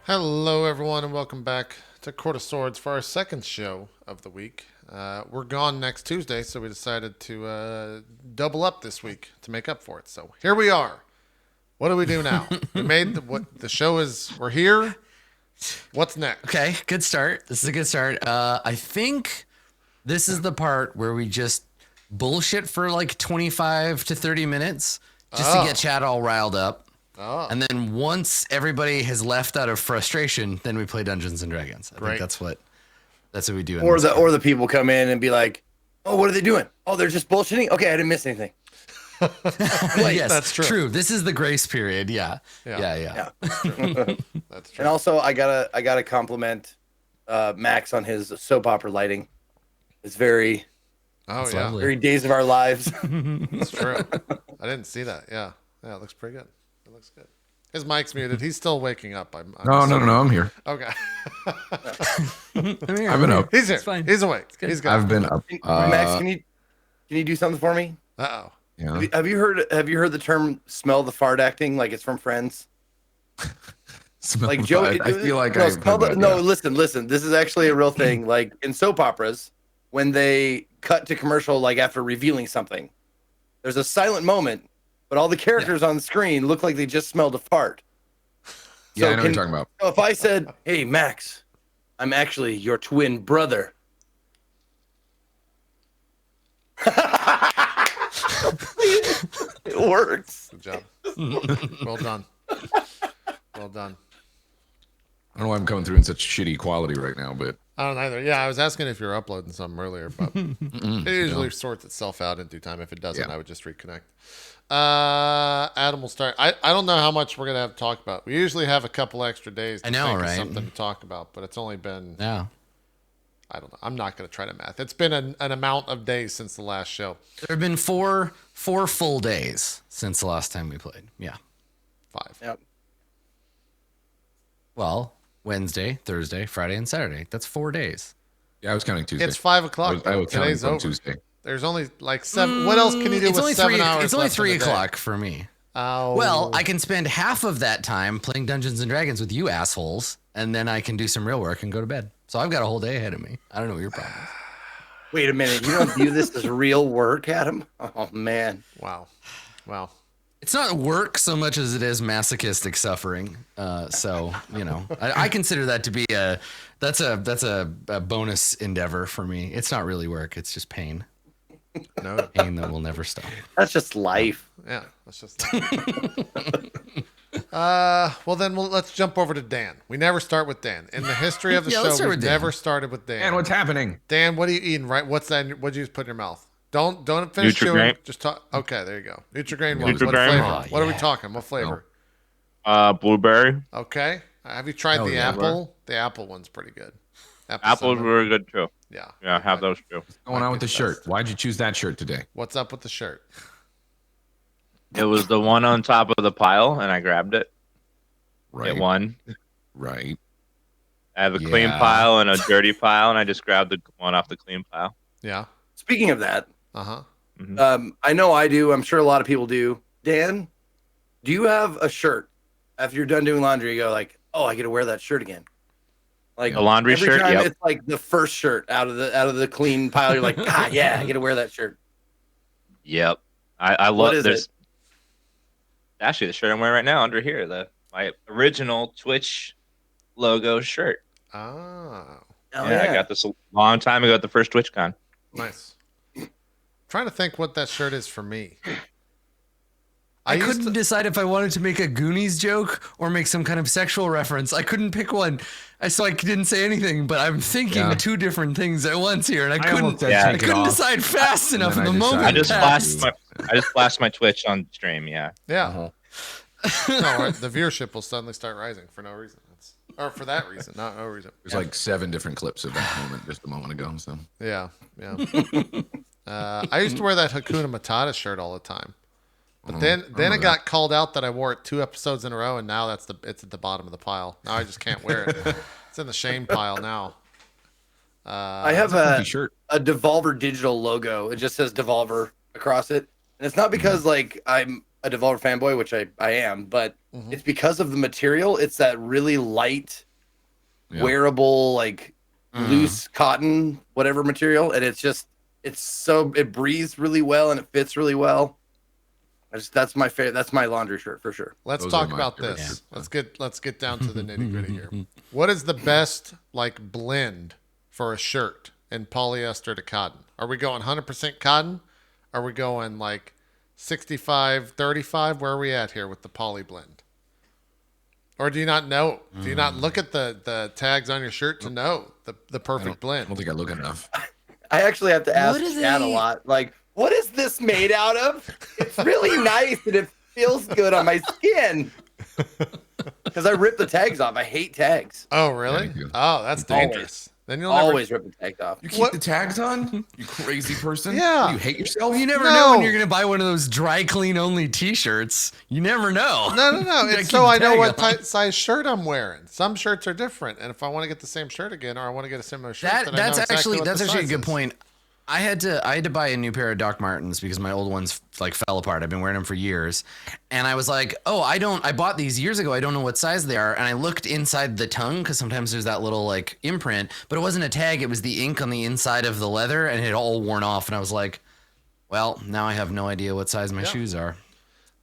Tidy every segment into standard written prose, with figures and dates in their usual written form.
Hello, everyone, and welcome back to Court of Swords for our second show of the week. We're gone next Tuesday, so we decided to double up this week to make up for it. So here we are. What do we do now? We made the show is. We're here. What's next? Okay, good start. This is a good start. I think this is the part where we just bullshit for like 25 to 30 minutes just to get chat all riled up. Oh. And then once everybody has left out of frustration, then we play Dungeons and Dragons. I think that's what we do. Or the people come in and be like, "Oh, what are they doing? Oh, they're just bullshitting. Okay, I didn't miss anything." Yes, that's true. This is the grace period. Yeah. That's true. And also, I gotta compliment Max on his soap opera lighting. It's very Days of Our Lives. That's true. I didn't see that. Yeah, it looks pretty good. It looks good. His mic's muted. He's still waking up. No, I'm here. Okay. I've been up. He's here. Fine. He's awake. He's good. I've been up. Max, can you do something for me? Uh-oh. Yeah. Have you heard the term "smell the fart" acting? Like it's from Friends. Like Joe, I feel like listen. This is actually a real thing. Like in soap operas, when they cut to commercial, like after revealing something, there's a silent moment. But all the characters on the screen look like they just smelled a fart. Yeah, I know what you're talking about. So if I said, "Hey, Max, I'm actually your twin brother." It works. Good job. Well done. Well done. I don't know why I'm coming through in such shitty quality right now, but I don't either. Yeah, I was asking if you're uploading something earlier, but it usually sorts itself out in due time. If it doesn't, I would just reconnect. Adam will start. I don't know how much we're gonna have to talk about. We usually have a couple extra days to think of something to talk about, but it's only been I don't know. I'm not gonna try to math. It's been an amount of days since the last show. There have been four full days since the last time we played. Yeah. 5. Yep. Well, Wednesday, Thursday, Friday, and Saturday. That's 4 days. yeah, I was counting Tuesday. It's 5 o'clock. I was Today's counting over. Tuesday. There's only like 7. What else can you do with 7 hours? It's only 3 o'clock for me. Oh. Well, I can spend half of that time playing Dungeons and Dragons with you assholes, and then I can do some real work and go to bed. So I've got a whole day ahead of me. I don't know what your problem is. Wait a minute. You don't view this as real work, Adam? Oh, man. Wow. It's not work so much as it is masochistic suffering. So, I consider that to be that's a bonus endeavor for me. It's not really work. It's just pain. No. Pain that will never stop. That's just life. Yeah, that's just well then let's jump over to Dan. We never start with Dan. In the history of the show, we've never started with Dan. And what's happening? Dan, what are you eating, right? What's that? What'd you just put in your mouth? Don't finish chewing. Just talk. Okay, there you go. Nutri-Grain. What flavor? What are we talking? What flavor? Blueberry. Okay. Have you tried the apple? The apple one's pretty good. Apples were good too. Yeah. Yeah, have those too. What's going on with the shirt? Why'd you choose that shirt today? What's up with the shirt? It was the one on top of the pile, and I grabbed it. Right. It won. Right. I have a clean pile and a dirty pile, and I just grabbed the one off the clean pile. Yeah. Speaking of that, Mm-hmm. I know I do. I'm sure a lot of people do. Dan, do you have a shirt after you're done doing laundry? You go like, "Oh, I get to wear that shirt again." Like a laundry every shirt. Time Yep. It's like the first shirt out of the clean pile. You're like, yeah, I get to wear that shirt. Yep. I love this. There's actually the shirt I'm wearing right now under here. My original Twitch logo shirt. Oh. I got this a long time ago at the first TwitchCon. Nice. Trying to think what that shirt is for me. I couldn't decide if I wanted to make a Goonies joke or make some kind of sexual reference. I couldn't pick one. So I didn't say anything, but I'm thinking two different things at once here, and I couldn't decide fast enough in the moment. I just flashed my Twitch on stream. Yeah. Yeah. No, the viewership will suddenly start rising for no reason. Or for that reason, not no reason. There's like 7 different clips of that moment just a moment ago. So yeah. I used to wear that Hakuna Matata shirt all the time, but then it got called out that I wore it 2 episodes in a row, and now it's at the bottom of the pile. Now I just can't wear it. It's in the shame pile now. I have a Devolver Digital logo. It just says Devolver across it, and it's not because like I'm a Devolver fanboy, which I am, but it's because of the material. It's that really light, wearable, like loose cotton, whatever material, and it breathes really well and it fits really well. That's my favorite. That's my laundry shirt for sure. Let's talk about this. Yeah. Let's get down to the nitty gritty here. What is the best like blend for a shirt in polyester to cotton? Are we going 100% cotton? Are we going like 65-35? Where are we at here with the poly blend? Or do you not know? Do you not look at the tags on your shirt to know the perfect blend? I don't think I look enough. I actually have to ask Chad a lot. Like, what is this made out of? It's really nice and it feels good on my skin. Because I rip the tags off. I hate tags. Oh, really? Oh, that's dangerous. Then you'll always rip the tags off. You keep the tags on? You crazy person? Yeah. You hate yourself? You never know when you're going to buy one of those dry clean only t-shirts. You never know. No. It's so I know what size shirt I'm wearing. Some shirts are different. And if I want to get the same shirt again or I want to get a similar shirt, that's actually a good point. I had to buy a new pair of Doc Martens because my old ones like fell apart. I've been wearing them for years. And I was like, I bought these years ago. I don't know what size they are. And I looked inside the tongue because sometimes there's that little like imprint, but it wasn't a tag. It was the ink on the inside of the leather and it had all worn off. And I was like, well, now I have no idea what size my shoes are.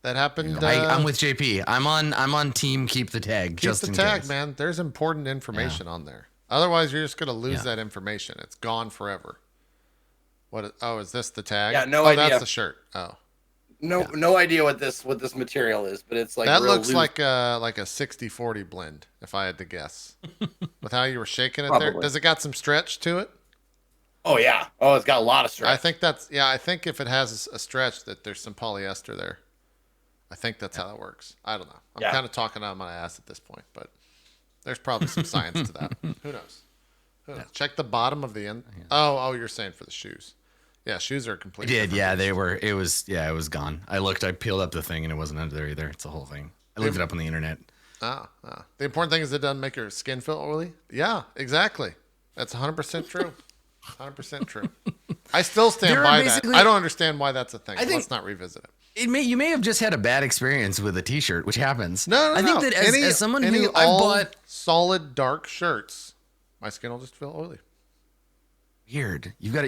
That happened. I'm with JP. I'm on team keep the tag. Keep the tag, man. There's important information on there. Otherwise, you're just going to lose that information. It's gone forever. Is this the tag? Yeah, no idea. That's the shirt. Oh, no idea what this material is, but it's like that looks like a 60-40 blend, if I had to guess. With how you were shaking it there, does it got some stretch to it? Oh yeah. Oh, it's got a lot of stretch. I think if it has a stretch, that there's some polyester there. I think that's how that works. I don't know. I'm kind of talking out of my ass at this point, but there's probably some science to that. Who knows? Check the bottom of the end. Oh, you're saying for the shoes. Yeah, shoes are completely different. Yeah, they were. It was gone. I peeled up the thing and it wasn't under there either. It's a whole thing. I looked it up on the internet. The important thing is it doesn't make your skin feel oily. Yeah, exactly. That's 100% true. 100% true. I still stand by that. I don't understand why that's a thing. Let's not revisit it. You may have just had a bad experience with a t-shirt, which happens. No. I think that as someone who I bought solid dark shirts, my skin will just feel oily. Weird. You got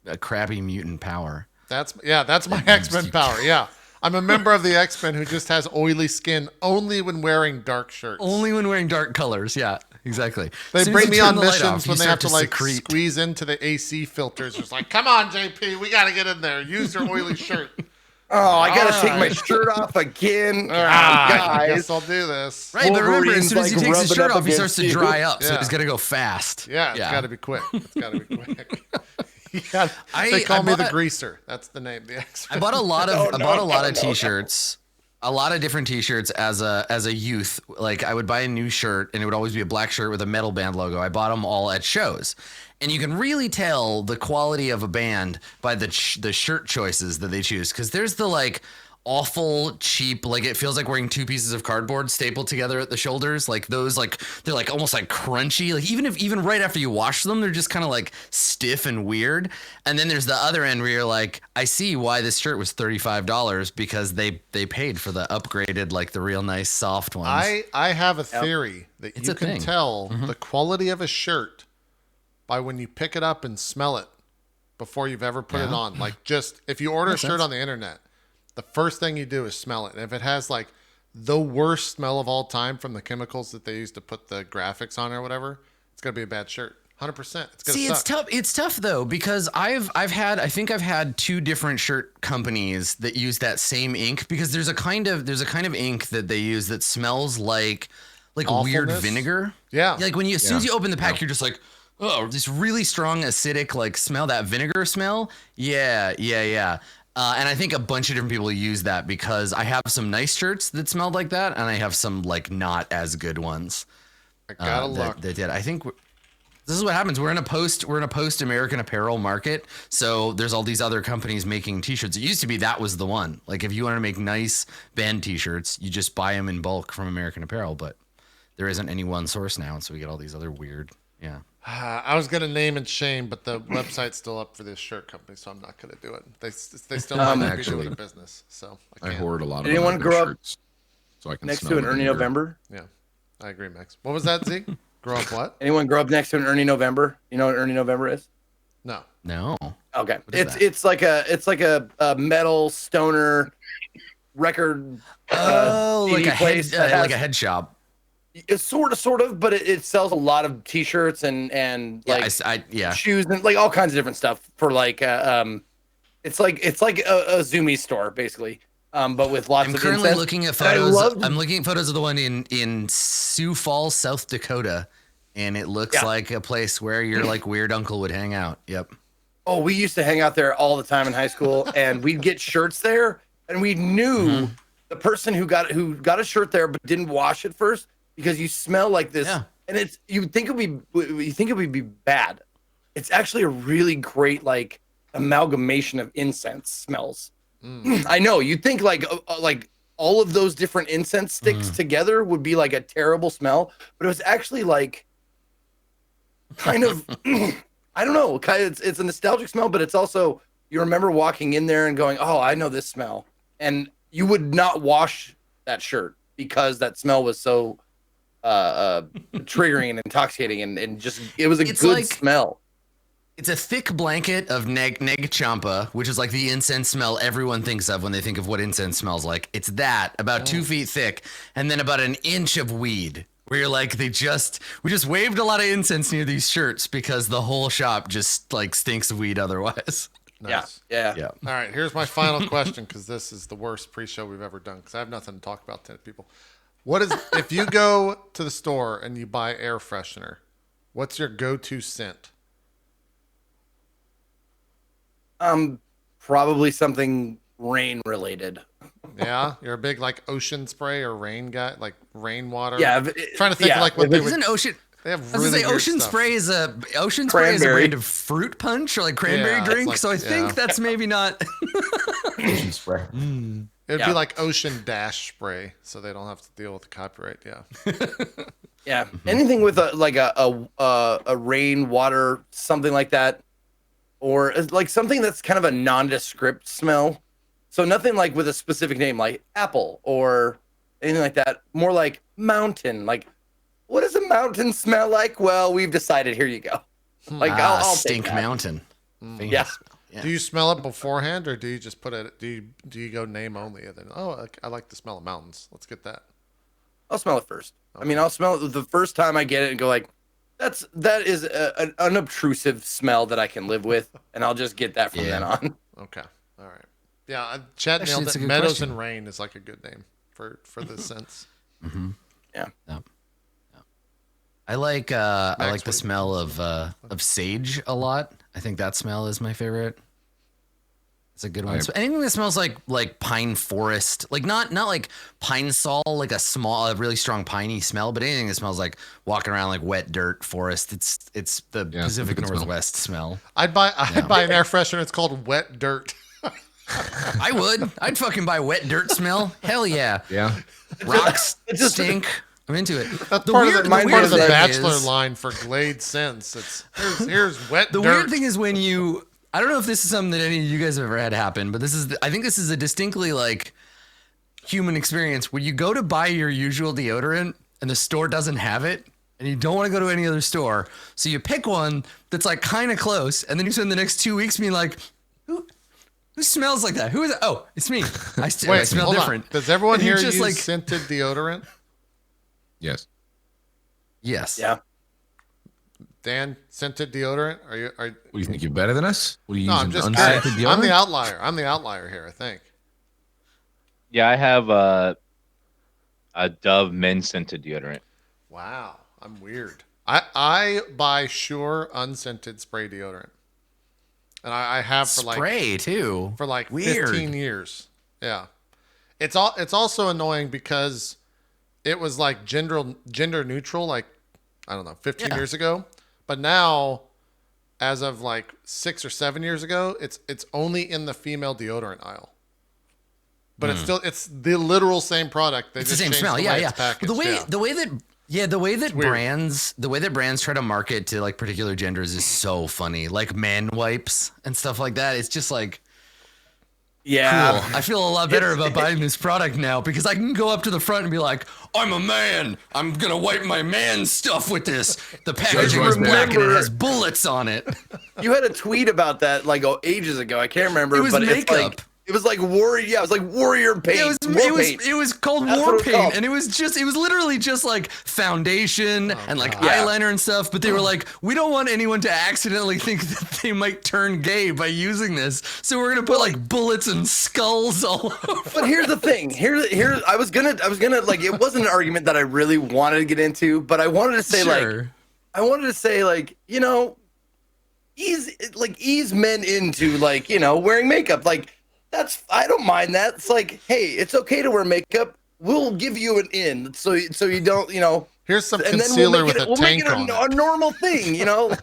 a crappy mutant power. That's my X-Men power. Yeah. I'm a member of the X-Men who just has oily skin only when wearing dark shirts. Only when wearing dark colors. Yeah, exactly. They bring me on missions when they have to like squeeze into the AC filters. It's like, come on, JP, we got to get in there. Use your oily shirt. Oh, I got to take my shirt off again. Guys. I guess I'll do this. Right, but remember, as soon as he takes his shirt off, he starts to dry up. So he's got to go fast. Yeah, it's got to be quick. It's got to be quick. They call me the greaser. That's the name. The X-Men. I bought a lot of t-shirts, a lot of different t-shirts as a youth. Like I would buy a new shirt and it would always be a black shirt with a metal band logo. I bought them all at shows. And you can really tell the quality of a band by the shirt choices that they choose. Because there's the like awful cheap, like it feels like wearing two pieces of cardboard stapled together at the shoulders. Like those, like they're like almost like crunchy. Like even right after you wash them, they're just kind of like stiff and weird. And then there's the other end where you're like, I see why this shirt was $35 because they paid for the upgraded, like the real nice soft ones. I have a theory that you can tell the quality of a shirt by when you pick it up and smell it before you've ever put it on. Like just if you order a shirt on the internet, the first thing you do is smell it. And if it has like the worst smell of all time from the chemicals that they use to put the graphics on or whatever, it's gonna be a bad shirt. 100%. It's gonna suck. It's tough. It's tough though because I've had two different shirt companies that use that same ink because there's a kind of ink that they use that smells like weird vinegar. Yeah. Like when as soon as you open the pack, you're just like, oh, this really strong acidic like smell, that vinegar smell. Yeah. And I think a bunch of different people use that because I have some nice shirts that smelled like that, and I have some like not as good ones. I gotta look. That did. I think this is what happens. We're in a post American Apparel market, so there's all these other companies making T-shirts. It used to be that was the one. Like if you want to make nice band T-shirts, you just buy them in bulk from American Apparel, but there isn't any one source now, and so we get all these other weird. Yeah. I was gonna name and shame, but the website's still up for this shirt company, so I'm not gonna do it. They still might not be doing a business, so I can't. hoard a lot of Anyone other grow up shirts, so I can next smell to an them in Ernie here. November? Yeah, I agree, Max. What was that, Zeke? Grow up what? Anyone grow up next to an Ernie November? You know what Ernie November is? No. No. Okay, is it's like a metal stoner record. Like CD a place head, that has- like a head shop. It's sort of, but it sells a lot of T-shirts and Yeah, like yeah. shoes and like all kinds of different stuff for like it's like a Zoomy store basically, but with lots I'm of currently incense. looking at And I photos. love- I'm looking at photos of the one in Sioux Falls, South Dakota, and it looks like a place where your like weird uncle would hang out. Yep. Oh, we used to hang out there all the time in high school, and we'd get shirts there, and we knew the person who got a shirt there but didn't wash it first because you smell like this, and it's you think it would be bad. It's actually a really great like amalgamation of incense smells. I know you think like all of those different incense sticks together would be like a terrible smell, but it was actually like kind of. I don't know. It's a nostalgic smell, but it's also you remember walking in there and going, "Oh, I know this smell," and you would not wash that shirt because that smell was so triggering and intoxicating, and just it was a good smell. It's a thick blanket of neg champa, which is like the incense smell everyone thinks of when they think of what incense smells like. It's that about 2 feet thick, and then about an inch of weed. Where you're like, we just waved a lot of incense near these shirts because the whole shop just like stinks of weed otherwise. Nice. Yeah. All right, here's my final question because this is the worst pre-show we've ever done because I have nothing to talk about to people. What is if you go to the store and you buy air freshener, what's your go-to scent? Probably something rain related. Yeah, you're a big like ocean spray or rain guy, like rainwater. Yeah, trying to think like what they would. Isn't ocean? They have I was gonna really say weird ocean stuff. spray is a Cranberry. brand of fruit punch or like cranberry Yeah, it's drink. like- So I think that's maybe not. Spray. It'd be like ocean dash spray, so they don't have to deal with the copyright. Yeah. Yeah, anything with a rain water, something like that, or like something that's kind of a nondescript smell. So nothing like with a specific name like apple or anything like that. More like mountain. Like, what does a mountain smell like? Well, we've decided. Here you go. Like I'll Stink take that. Mountain. Yeah. Do you smell it beforehand, or do you just put it? Do you go name only, and then I like the smell of mountains. Let's get that. I'll smell it first. I mean, I'll smell it the first time I get it and go like, that is an unobtrusive smell that I can live with, and I'll just get that from then on. Okay. All right. Yeah, Chad Actually, nailed it's it. a good Meadows question. and rain is like a good name for this sense. Yeah. I like Max, the what do you smell of sage a lot. I think that smell is my favorite. It's a good one. So anything that smells like pine forest, like not like pine sol, like a really strong piney smell, but anything that smells like walking around like wet dirt forest. It's the Pacific good smell. Northwest smell. I'd buy an air freshener. It's called wet dirt. I would. I'd fucking buy wet dirt smell. Hell yeah. Yeah. Rocks stink. I'm into it. That's part of the thing Bachelor is- line for Glade scents. It's here's wet The dirt. weird thing is when you, I don't know if this is something that any of you guys have ever had happen, but I think this is a distinctly like human experience where you go to buy your usual deodorant and the store doesn't have it and you don't want to go to any other store. So you pick one that's like kind of close and then you spend the next 2 weeks being like, who smells like that? Who is it? Oh, it's me. I smell hold on. different. Does everyone And you here just, use like- scented deodorant? Yes. Yes. Yeah. Dan, scented deodorant? Are What do you think? You're better than us? What are you no, I'm using? just Unscented curious. I'm the deodorant? outlier. I'm the outlier here, I think. Yeah, I have a Dove men scented deodorant. Wow, I'm weird. I buy Sure unscented spray deodorant, and I have for like Spray too. Weird. 15 years. Yeah, it's also annoying because it was like gender neutral, like I don't know, 15 Yeah. years ago, but now, as of like 6 or 7 years ago, it's only in the female deodorant aisle. But it's the literal same product. They It's the just same changed smell. the Yeah, way yeah. it's packaged. The way yeah. the way that Yeah, the way that brands try to market to like particular genders is so funny. Like man wipes and stuff like that. It's just like, yeah, cool. I feel a lot better about buying this product now because I can go up to the front and be like, I'm a man. I'm gonna wipe my man stuff with this. The packaging is black and it has bullets on it. You had a tweet about that like ages ago. I can't remember. It was but makeup. It was like warrior. Yeah, it was like warrior paint. It was called war paint, and it was literally just like foundation and like eyeliner and stuff. But they were like, we don't want anyone to accidentally think that they might turn gay by using this, so we're gonna put like bullets and skulls all over. But here's the thing. Here, I was gonna like, it wasn't an argument that I really wanted to get into, but I wanted to say like, you know, ease men into like, you know, wearing makeup. Like, I don't mind that. It's like, hey, it's okay to wear makeup. We'll give you an in, so you don't, you know. Here's some concealer with a tank on it. A normal thing, you know.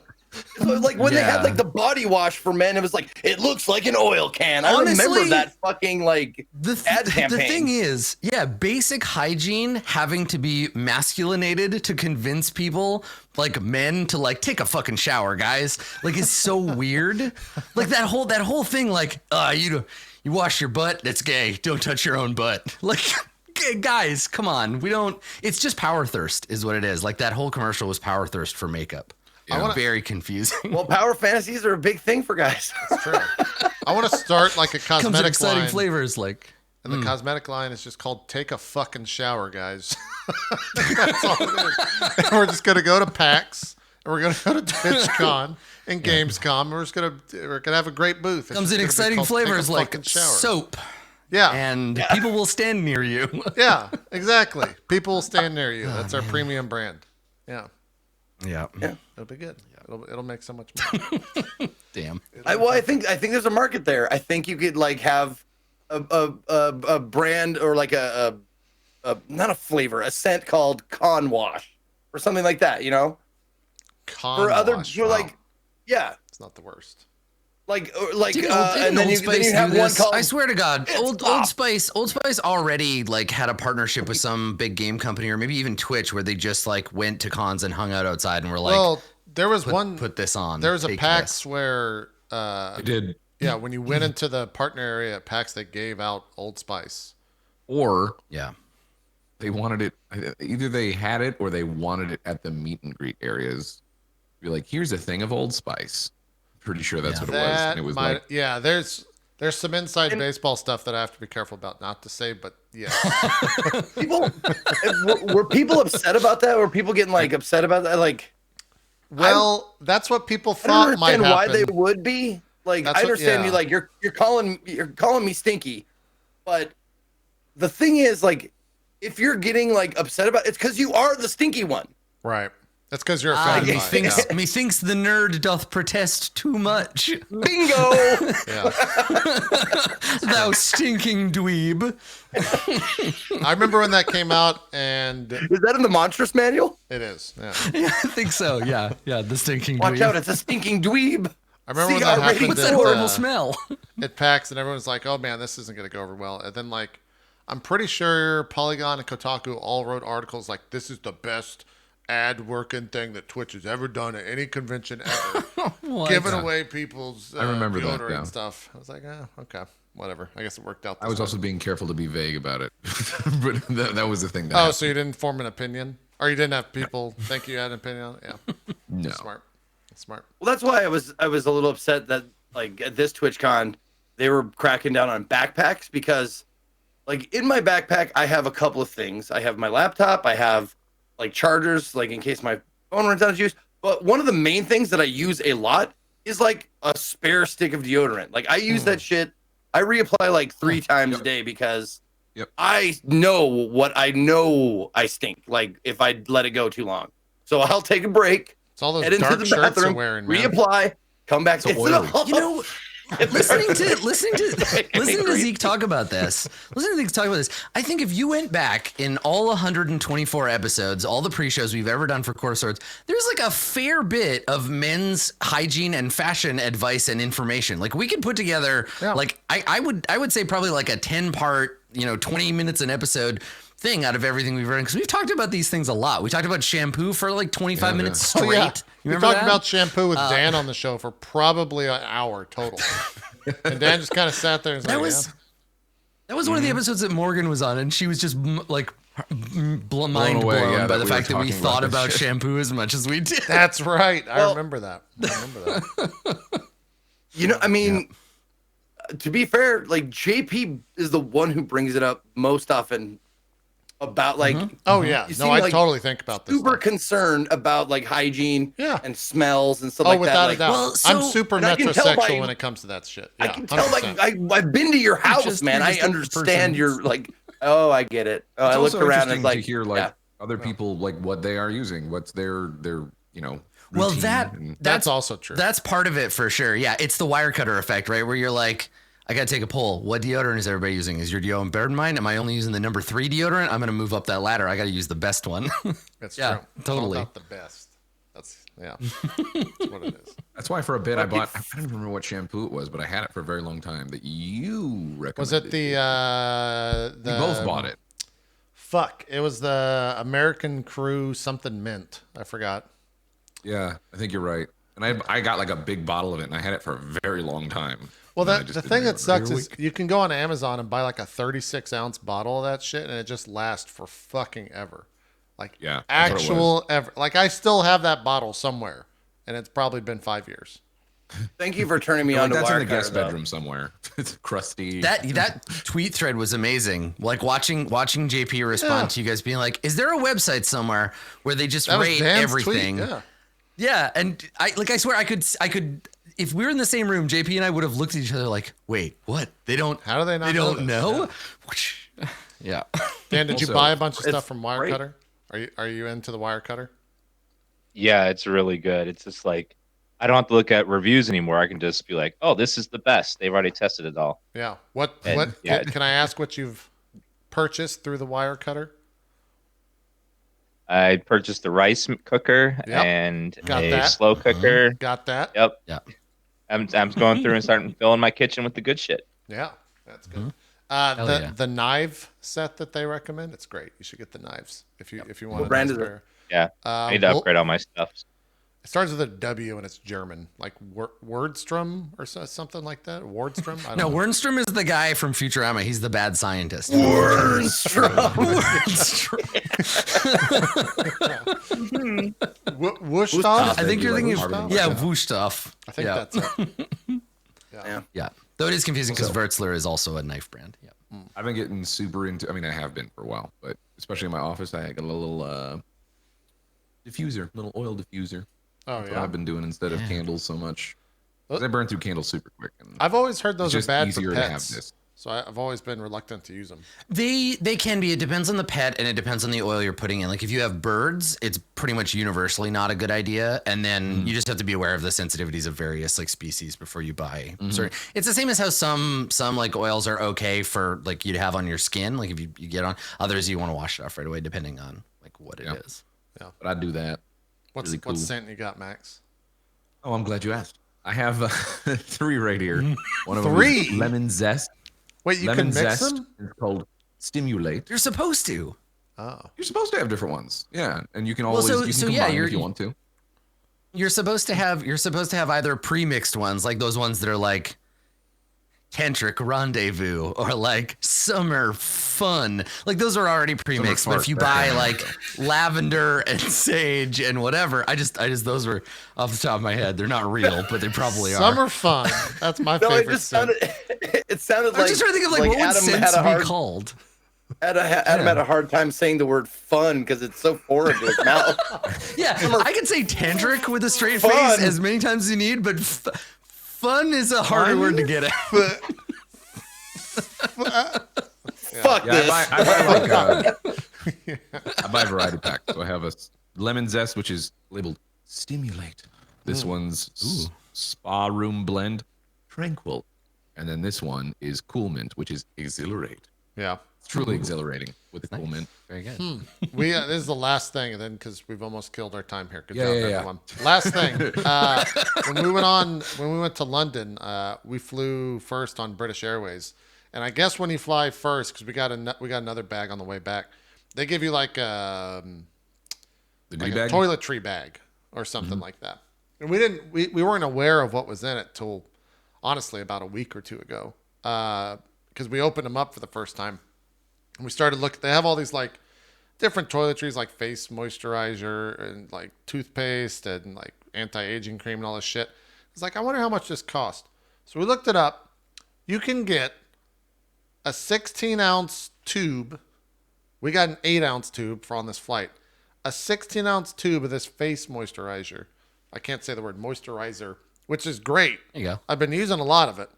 So like when they had like the body wash for men, it was like it looks like an oil can. Honestly, I remember that fucking like ad campaign. The thing is, yeah, basic hygiene having to be masculinated to convince people like men to like take a fucking shower, guys. Like it's so weird. Like that whole thing, like you wash your butt, that's gay. Don't touch your own butt. Like, guys, come on. It's just power thirst is what it is. Like that whole commercial was power thirst for makeup. Yeah. Very confusing. Well, power fantasies are a big thing for guys. That's true. I want to start like a cosmetic Comes in exciting line. flavors like. And the cosmetic line is just called "Take a fucking shower, guys." That's all it is. And we're just gonna go to PAX, and we're gonna go to TwitchCon and Gamescom. We're gonna have a great booth. Comes in exciting flavors like soap. Yeah, and people will stand near you. Yeah, exactly. People will stand near you. That's our premium brand. Yeah. Yeah. It'll be good. It'll make so much money. Damn. I think there's a market there. I think you could like have a brand or like a not a flavor, a scent called Con Wash or something like that, you know? Like, yeah. It's not the worst. Like, and then you have one called. I swear to God, Old Spice already like had a partnership with some big game company or maybe even Twitch where they just like went to cons and hung out outside and were like, well, there was put this on. There was a PAX where they did. Yeah, when you went into the partner area at PAX, they gave out Old Spice. Or they wanted it. Either they had it or they wanted it at the meet and greet areas. Be like, here's a thing of Old Spice. Pretty sure that's what it was. And it was there's some inside baseball stuff that I have to be careful about not to say, but yeah. Were people upset about that? Were people getting like upset about that? Like, well, that's what people thought might happen. Why they would be like? I understand you like you're calling me stinky, but the thing is like, if you're getting like upset about it's because you are the stinky one, right? That's because you're a fan. Methinks the nerd doth protest too much. Bingo! Thou stinking dweeb. I remember when that came out, and is that in the Monstrous Manual? It is. Yeah, I think so. Yeah, the stinking dweeb. Watch out, it's a stinking dweeb. I remember when that happened. What's that horrible smell? At PAX, and everyone's like, "Oh man, this isn't going to go over well." And then like, I'm pretty sure Polygon and Kotaku all wrote articles like, "This is the best ad working thing that Twitch has ever done at any convention ever." Giving away people's I remember that, and stuff. I was like, okay, whatever. I guess it worked out. I was also being careful to be vague about it. But that was the thing. So you didn't form an opinion? Or you didn't have people think you had an opinion on it? Yeah. No. Smart. Well, that's why I was a little upset that like at this TwitchCon, they were cracking down on backpacks because like in my backpack, I have a couple of things. I have my laptop. I have like chargers, like in case my phone runs out of juice. But one of the main things that I use a lot is like a spare stick of deodorant. Like I use that shit. I reapply like 3 times a day because I know I stink. Like if I let it go too long. So I'll take a break. It's all those head dark into the shirts bathroom, you're wearing, man. Reapply, come back. You know, listening to Zeke talk about this, I think if you went back in all 124 episodes, all the pre-shows we've ever done for Core Swords, there's like a fair bit of men's hygiene and fashion advice and information. Like we could put together, like I would say probably like a 10-part, 20 minutes an episode thing out of everything we've read, because we've talked about these things a lot. We talked about shampoo for like 25 minutes straight. Oh, yeah. You We remember talked that? about shampoo with Dan on the show for probably an hour total. And Dan just kind of sat there and was That was one of the episodes that Morgan was on, and she was just like mind blown by the fact that we thought about shampoo as much as we did. That's right. I remember that. You know, I mean, to be fair, like JP is the one who brings it up most often about like. Oh yeah, you no, seem, I like, totally think about this. Super stuff. concerned about like hygiene Yeah. and smells and stuff Oh, like without that. a doubt. well, I'm so- super and I can tell metrosexual by- when it comes to that shit. I Yeah, can tell, like 100%. I've been to your house, just- man. you're I just a understand. person. You're like, oh, I get it. Oh, I It's looked also around and interesting like, to hear like yeah. other people like what they are using, what's their Well, routine and- That's also true. That's part of it for sure. Yeah, it's the wire cutter effect, right? Where you're like, I gotta take a poll. What deodorant is everybody using? Is your deodorant better than mine? Am I only using the number 3 deodorant? I'm gonna move up that ladder. I gotta use the best one. That's yeah, true. It's totally. all about the best. That's That's what it is. That's why for a bit I bought. I don't remember what shampoo it was, but I had it for a very long time. That you recommended. Was it the We both bought it. Fuck! It was the American Crew something mint. I forgot. Yeah, I think you're right. And I got like a big bottle of it, and I had it for a very long time. Well, And I that just the didn't thing that remember. sucks is you can go on Amazon and buy like a 36-ounce bottle of that shit, and it just lasts for fucking ever. Like Yeah, that's what it actual ever. Like I still have that bottle somewhere, and it's probably been 5 years. Thank you for turning me Like, on to that's in the Wirecutter, guest though. bedroom somewhere. It's crusty. That tweet thread was amazing. Like watching JP respond to you guys being like, "Is there a website somewhere where they just That was rate Dan's everything?" tweet. Yeah. Yeah, and I swear I could if we were in the same room, JP and I would have looked at each other like, "Wait, what? They don't? How do they not They know don't this? know?" Yeah. Dan, did you Also, buy a bunch of stuff it's from great. Wirecutter? Are you into the Wirecutter? Yeah, it's really good. It's just like I don't have to look at reviews anymore. I can just be like, "Oh, this is the best." They've already tested it all. Yeah. What? And, yeah. Can I ask what you've purchased through the Wirecutter? I purchased a rice cooker Yep. and Got a that. slow cooker. Got that? Yep. Yeah. I'm going through and starting filling my kitchen with the good shit. Yeah, that's good. Hell yeah. The knife set that they recommend, it's great. You should get the knives if you want. What brand is it? pair. Yeah. I need to upgrade all my stuff. It starts with a W and it's German, like Wordstrom or something like that. Wardstrom. I don't No, know. Wernstrom is the guy from Futurama. He's the bad scientist. Wusthof? I think you're thinking of Wusthof? Wusthof. I think that's it. Yeah. Yeah. Though it is confusing because Wertzler is also a knife brand. Yeah. I've been getting super into. I mean, I have been for a while, but especially in my office, I got a little diffuser, little oil diffuser. Oh That's what yeah. I've been doing instead of candles so much. 'Cause I burn through candles super quick. And I've always heard those it's are just bad easier for to have pets. this. So I've always been reluctant to use them. They can be. It depends on the pet and it depends on the oil you're putting in. Like if you have birds, it's pretty much universally not a good idea. And then you just have to be aware of the sensitivities of various like species before you buy certain. It's the same as how some like oils are okay for like you to have on your skin. Like if you get on others, you want to wash it off right away depending on like what it is. But I do that. What's Really cool. what scent you got, Max? Oh, I'm glad you asked. I have 3 right here. One of 3? them is lemon zest. Wait, you Lemon can mix zest them? is called Stimulate. You're supposed to. Oh. You're supposed to have different ones. Yeah, and you can always so- you can so combine yeah, them you're- if you want to. You're supposed to have either pre-mixed ones, like those ones that are like tantric rendezvous or like summer fun. Like those are already pre-mixed. But fart, if you that buy kind of like lavender and sage and whatever, I just those were off the top of my head. They're not real, but they probably are. Summer fun. That's my No, it favorite just scent. sounded. It sounded I'm like. just trying to think of like what would Adam scents had a hard, be called? Adam had a hard time saying the word "fun" because it's so foreign to his mouth. Yeah, I could say tantric with a straight Fun. face as many times as you need, but fun is a harder word to get at. Fuck Yeah, this. I buy like I buy a variety pack. So I have a lemon zest, which is labeled Stimulate. This one's Spa Room Blend, Tranquil, and then this one is Cool Mint, which is Exhilarate. Yeah. It's truly exhilarating with the Cool Mint. Very good. We this is the last thing, and then because we've almost killed our time here. Good Yeah, job, yeah, yeah. everyone. Last thing. When we went to London, we flew first on British Airways, and I guess when you fly first, because we got another bag on the way back, They give you like The like goodie a bag? toiletry bag or something like that. And we weren't aware of what was in it till honestly about a week or two ago. Because we opened them up for the first time. And we started looking, they have all these like different toiletries like face moisturizer and like toothpaste and like anti-aging cream and all this shit. It's like, I wonder how much this cost. So we looked it up. You can get a 16-ounce tube. We got an 8-ounce tube for on this flight. A 16-ounce tube of this face moisturizer. I can't say the word moisturizer, which is great. There you go. I've been using a lot of it.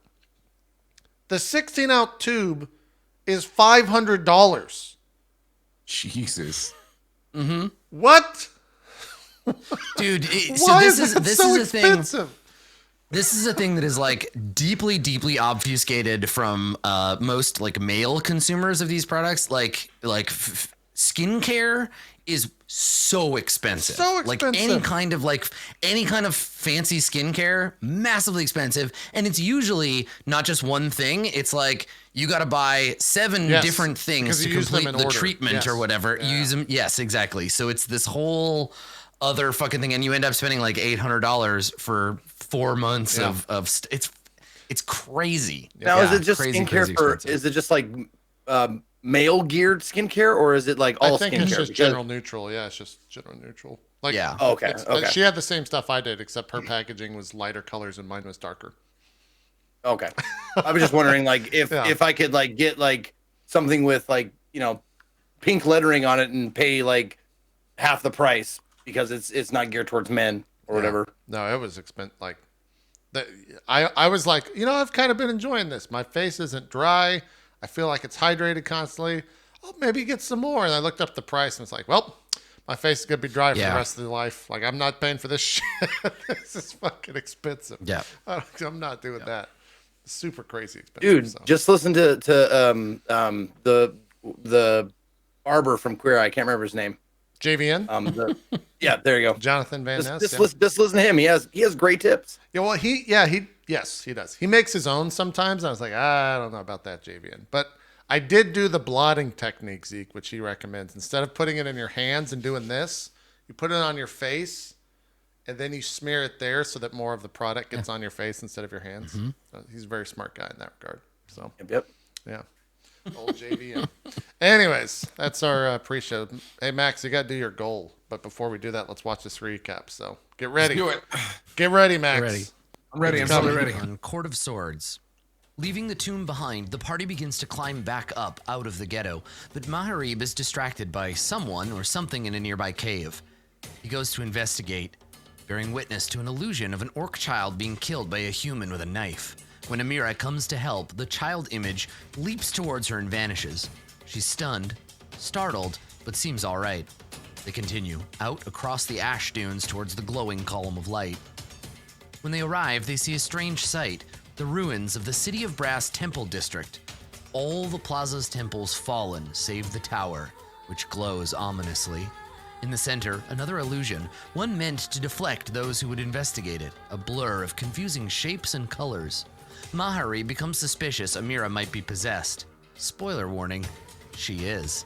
The 16-ounce tube is $500. Jesus. What? Dude, so Why this is is this so is a thing. expensive? This is a thing that is like deeply obfuscated from most like male consumers of these products. Like skincare is so expensive. So expensive. Like any kind of fancy skincare, massively expensive. And it's usually not just one thing. It's like you got to buy 7 different things because to you use them complete in the order. treatment Yes. or whatever. Yeah. You use them. Yes, exactly. So it's this whole other fucking thing, and you end up spending like $800 for 4 months of it's crazy. Now, is it just crazy skincare for? expensive. Is it just like male geared skincare, or is it like all I think skincare? it's just Because- general neutral. Yeah, it's just general neutral. Like, Yeah. Okay, it's- okay. She had the same stuff I did, except her packaging was lighter colors and mine was darker. Okay. I was just wondering, like, if I could like get like something with like pink lettering on it and pay like half the price because it's not geared towards men or whatever. No, it was expensive. Like, I was like, I've kind of been enjoying this. My face isn't dry. I feel like it's hydrated constantly. I'll maybe get some more. And I looked up the price and it's like, well, my face is gonna be dry for the rest of the life. Like, I'm not paying for this shit. This is fucking expensive. Yeah. I'm not doing that. Super crazy expensive. Dude, so. just listen to the barber from Queer Eye. I can't remember his name. JVN, Yeah, there you go. Jonathan Van Ness. Just listen to him. He has great tips. Yeah, well, he does. He makes his own sometimes. I was like, I don't know about that, JVN. But I did do the blotting technique, Zeke, which he recommends. Instead of putting it in your hands and doing this, you put it on your face, and then you smear it there so that more of the product gets on your face instead of your hands. So he's a very smart guy in that regard. So, Yep. yeah. Old JVN. Anyways, that's our pre-show. Hey, Max, you got to do your goal. But before we do that, let's watch this recap. So get ready. Do it. Get ready, Max. ready. I'm ready. I'm totally ready. On Court of Swords. Leaving the tomb behind, the party begins to climb back up out of the ghetto, but Maharib is distracted by someone or something in a nearby cave. He goes to investigate, bearing witness to an illusion of an orc child being killed by a human with a knife. When Amira comes to help, the child image leaps towards her and vanishes. She's stunned, startled, but seems all right. They continue out across the ash dunes towards the glowing column of light. When they arrive, they see a strange sight, the ruins of the City of Brass Temple District. All the plaza's temples fallen, save the tower, which glows ominously. In the center, another illusion, one meant to deflect those who would investigate it, a blur of confusing shapes and colors. Mahari becomes suspicious Amira might be possessed. Spoiler warning, she is.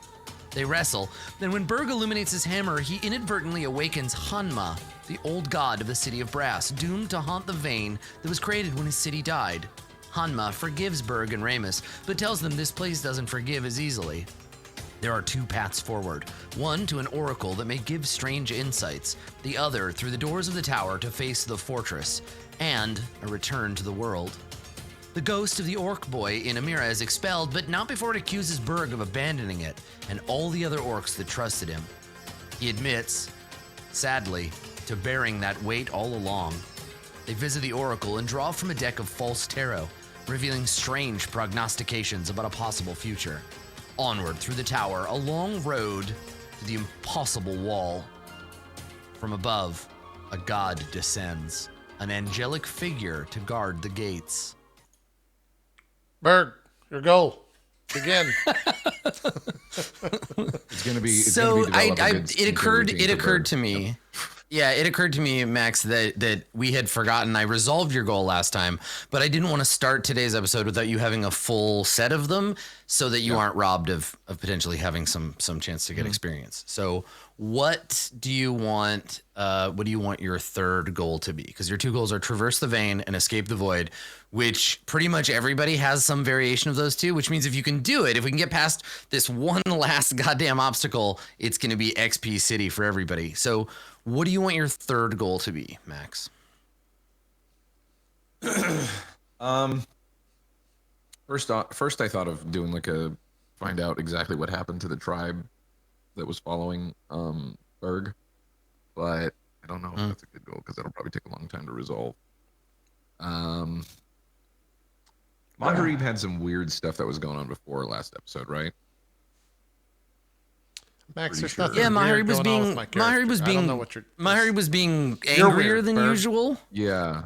They wrestle, then when Berg illuminates his hammer, he inadvertently awakens Hanma, the old god of the City of Brass, doomed to haunt the vein that was created when his city died. Hanma forgives Berg and Ramus, but tells them this place doesn't forgive as easily. There are 2 paths forward, one to an oracle that may give strange insights, the other through the doors of the tower to face the fortress, and a return to the world. The ghost of the orc boy in Amira is expelled, but not before it accuses Berg of abandoning it, and all the other orcs that trusted him. He admits, sadly, to bearing that weight all along. They visit the oracle and draw from a deck of false tarot, revealing strange prognostications about a possible future. Onward through the tower, a long road to the impossible wall. From above, a god descends, an angelic figure to guard the gates. Berg, your goal. Begin. It's gonna be. It's So gonna be develop a good it skincare routine occurred for to me. Yeah, it occurred to me, Max, that we had forgotten. I resolved your goal last time, but I didn't want to start today's episode without you having a full set of them, so that you aren't robbed of potentially having some chance to get experience. So, what do you want? What do you want your third goal to be? Because your two goals are traverse the vein and escape the void, which pretty much everybody has some variation of those two. Which means if you can do it, if we can get past this one last goddamn obstacle, it's going to be XP City for everybody. So. What do you want your third goal to be, Max? First I thought of doing like find out exactly what happened to the tribe that was following Berg, but I don't know if that's a good goal because that'll probably take a long time to resolve. Maharib had some weird stuff that was going on before last episode, right? Max, there's sure. nothing. Yeah, Maharib was being angrier than usual. Yeah.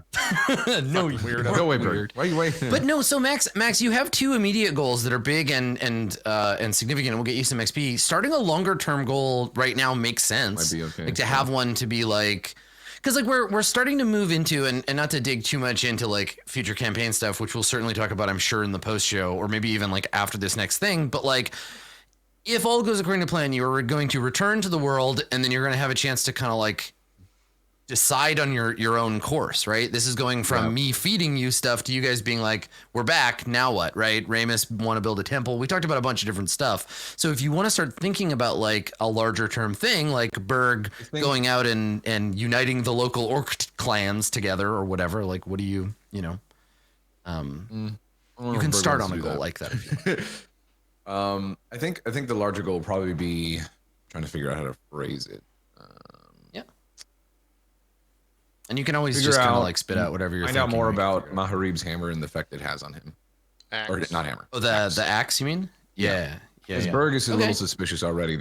No, weirdo. Go away, Berg. Why are you waiting? But no, so Max, you have two immediate goals that are big and significant, and will get you some XP. Starting a longer term goal right now makes sense. Might be okay. Like to have one to be like, because like we're starting to move into and not to dig too much into like future campaign stuff, which we'll certainly talk about, I'm sure, in the post show or maybe even like after this next thing. But like, if all goes according to plan, you are going to return to the world, and then you're going to have a chance to kind of like decide on your own course, right? This is going from me feeding you stuff to you guys being like, we're back, now what, right? Ramus want to build a temple. We talked about a bunch of different stuff. So if you want to start thinking about like a larger term thing, like Berg going out and uniting the local orc clans together or whatever, like what do you know, you can start on a goal like that if you want. I think the larger goal will probably be trying to figure out how to phrase it. Yeah. And you can always just kind of like spit out whatever you're thinking. Find out more about Maharib's hammer and the effect it has on him. Axe. Or not hammer. Oh, the axe, you mean? Yeah. Because Berg is a little suspicious already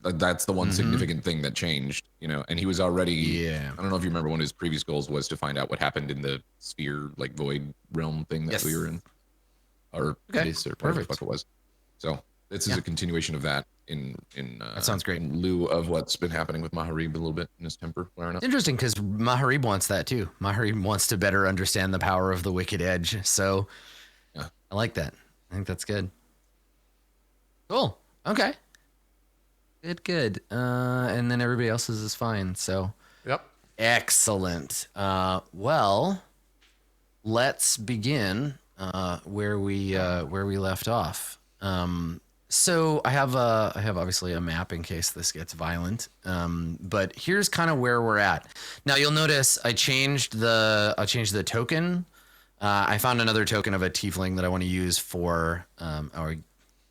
that's the one significant thing that changed, you know, and he was already, I don't know if you remember one of his previous goals was to find out what happened in the sphere, like void realm thing that we were in. Or this, or whatever the fuck it was. So this is a continuation of that in that sounds great. In lieu of what's been happening with Maharib a little bit in his temper wearing up. Interesting, because Maharib wants that too. Maharib wants to better understand the power of the Wicked Edge. So I like that. I think that's good. Cool. Okay. Good. And then everybody else's is fine. So excellent. Well, let's begin where we left off. So I have obviously a map in case this gets violent. But here's kind of where we're at. Now you'll notice I changed the token. I found another token of a tiefling that I want to use for, are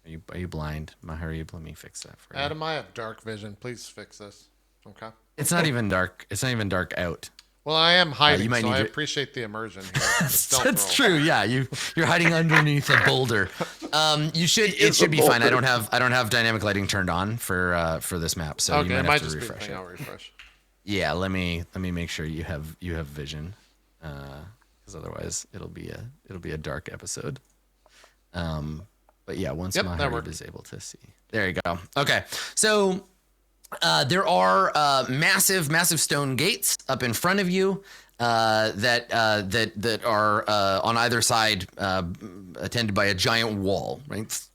you blind, Maharib? Let me fix that for you. Adam, I have dark vision. Please fix this. Okay. It's not even dark. It's not even dark out. Well, I am hiding, so I appreciate the immersion here. That's true. Yeah, you're hiding underneath a boulder. It should be fine. I don't have dynamic lighting turned on for this map, so okay, you might have to just refresh it. I'll refresh. Yeah, let me make sure you have vision, because otherwise it'll be a dark episode. But yeah, once Maharib is able to see, there you go. Okay, so. There are massive stone gates up in front of you that are on either side, attended by a giant wall, right?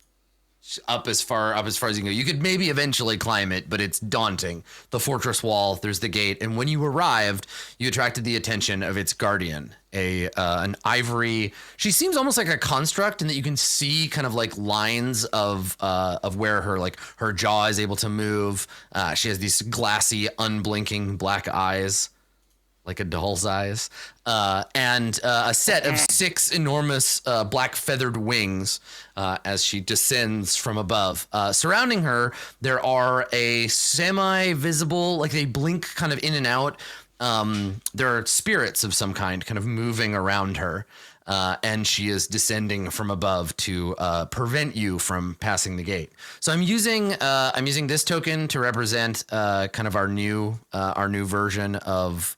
Up as far as you can go. You could maybe eventually climb it, but it's daunting. The fortress wall, there's the gate, and when you arrived, you attracted the attention of its guardian, an ivory. She seems almost like a construct in that you can see kind of like lines of where her jaw is able to move. She has these glassy, unblinking black eyes, like a doll's eyes, and a set of 6 enormous black feathered wings as she descends from above. Surrounding her, there are a semi-visible, like they blink kind of in and out. There are spirits of some kind kind of moving around her. And she is descending from above to prevent you from passing the gate. So I'm using this token to represent kind of our new version of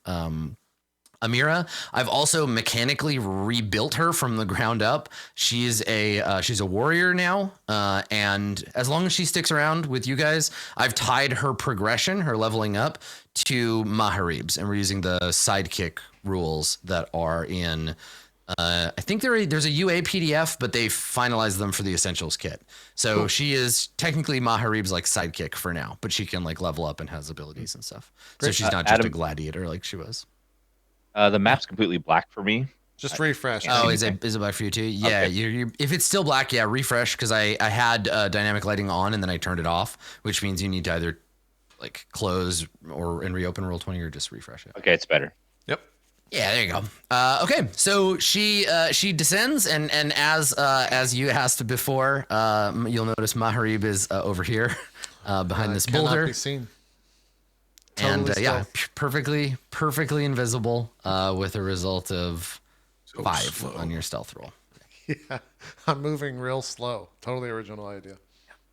Amira, I've also mechanically rebuilt her from the ground up. She's a warrior now, and as long as she sticks around with you guys, I've tied her progression, her leveling up, to Maharib's, and we're using the sidekick rules that are in. I think there's a UA PDF, but they finalized them for the Essentials kit. So cool. She is technically Maharib's like sidekick for now, but she can like level up and has abilities and stuff. Great. So she's not just a gladiator like she was. The map's completely black for me. Just refresh. Oh, is it black for you too? Yeah, okay. you if it's still black, yeah, refresh, because I had dynamic lighting on and then I turned it off, which means you need to either like close and reopen Roll20 or just refresh it. Okay, it's better. Yep. Yeah, there you go. Okay, so she descends, and as you asked before, you'll notice Maharib is over here behind this boulder. Be seen. Totally and yeah, perfectly invisible with a result of 5 slow. On your stealth roll. Yeah, I'm moving real slow. Totally original idea.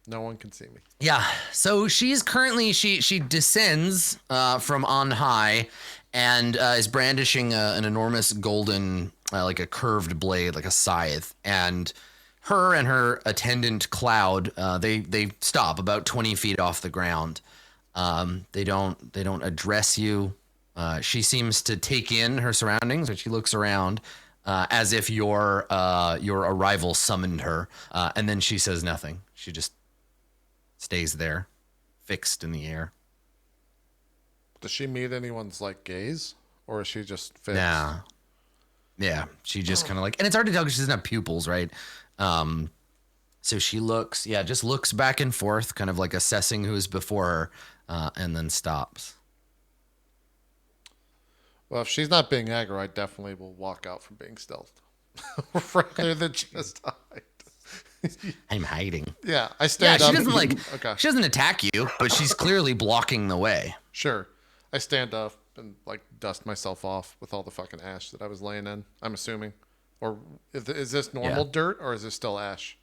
No one can see me. Yeah, so she's currently she descends from on high and is brandishing an enormous golden like a curved blade, like a scythe, and her and her attendant Cloud they stop about 20 feet off the ground. They don't address you. She seems to take in her surroundings, and she looks around as if your arrival summoned her. And then she says nothing. She just stays there, fixed in the air. Does she meet anyone's like gaze, or is she just fixed? Nah. Yeah, she just kind of like, and it's hard to tell because she doesn't have pupils, right? So she looks, just looks back and forth, kind of like assessing who's before her. And then stops. Well, if she's not being aggro, I definitely will walk out from being stealthed rather than just hide. I'm hiding. Yeah, I stand up. She doesn't she doesn't attack you, but she's clearly blocking the way. Sure. I stand up and like dust myself off with all the fucking ash that I was laying in, I'm assuming. Or is this normal dirt or is this still ash?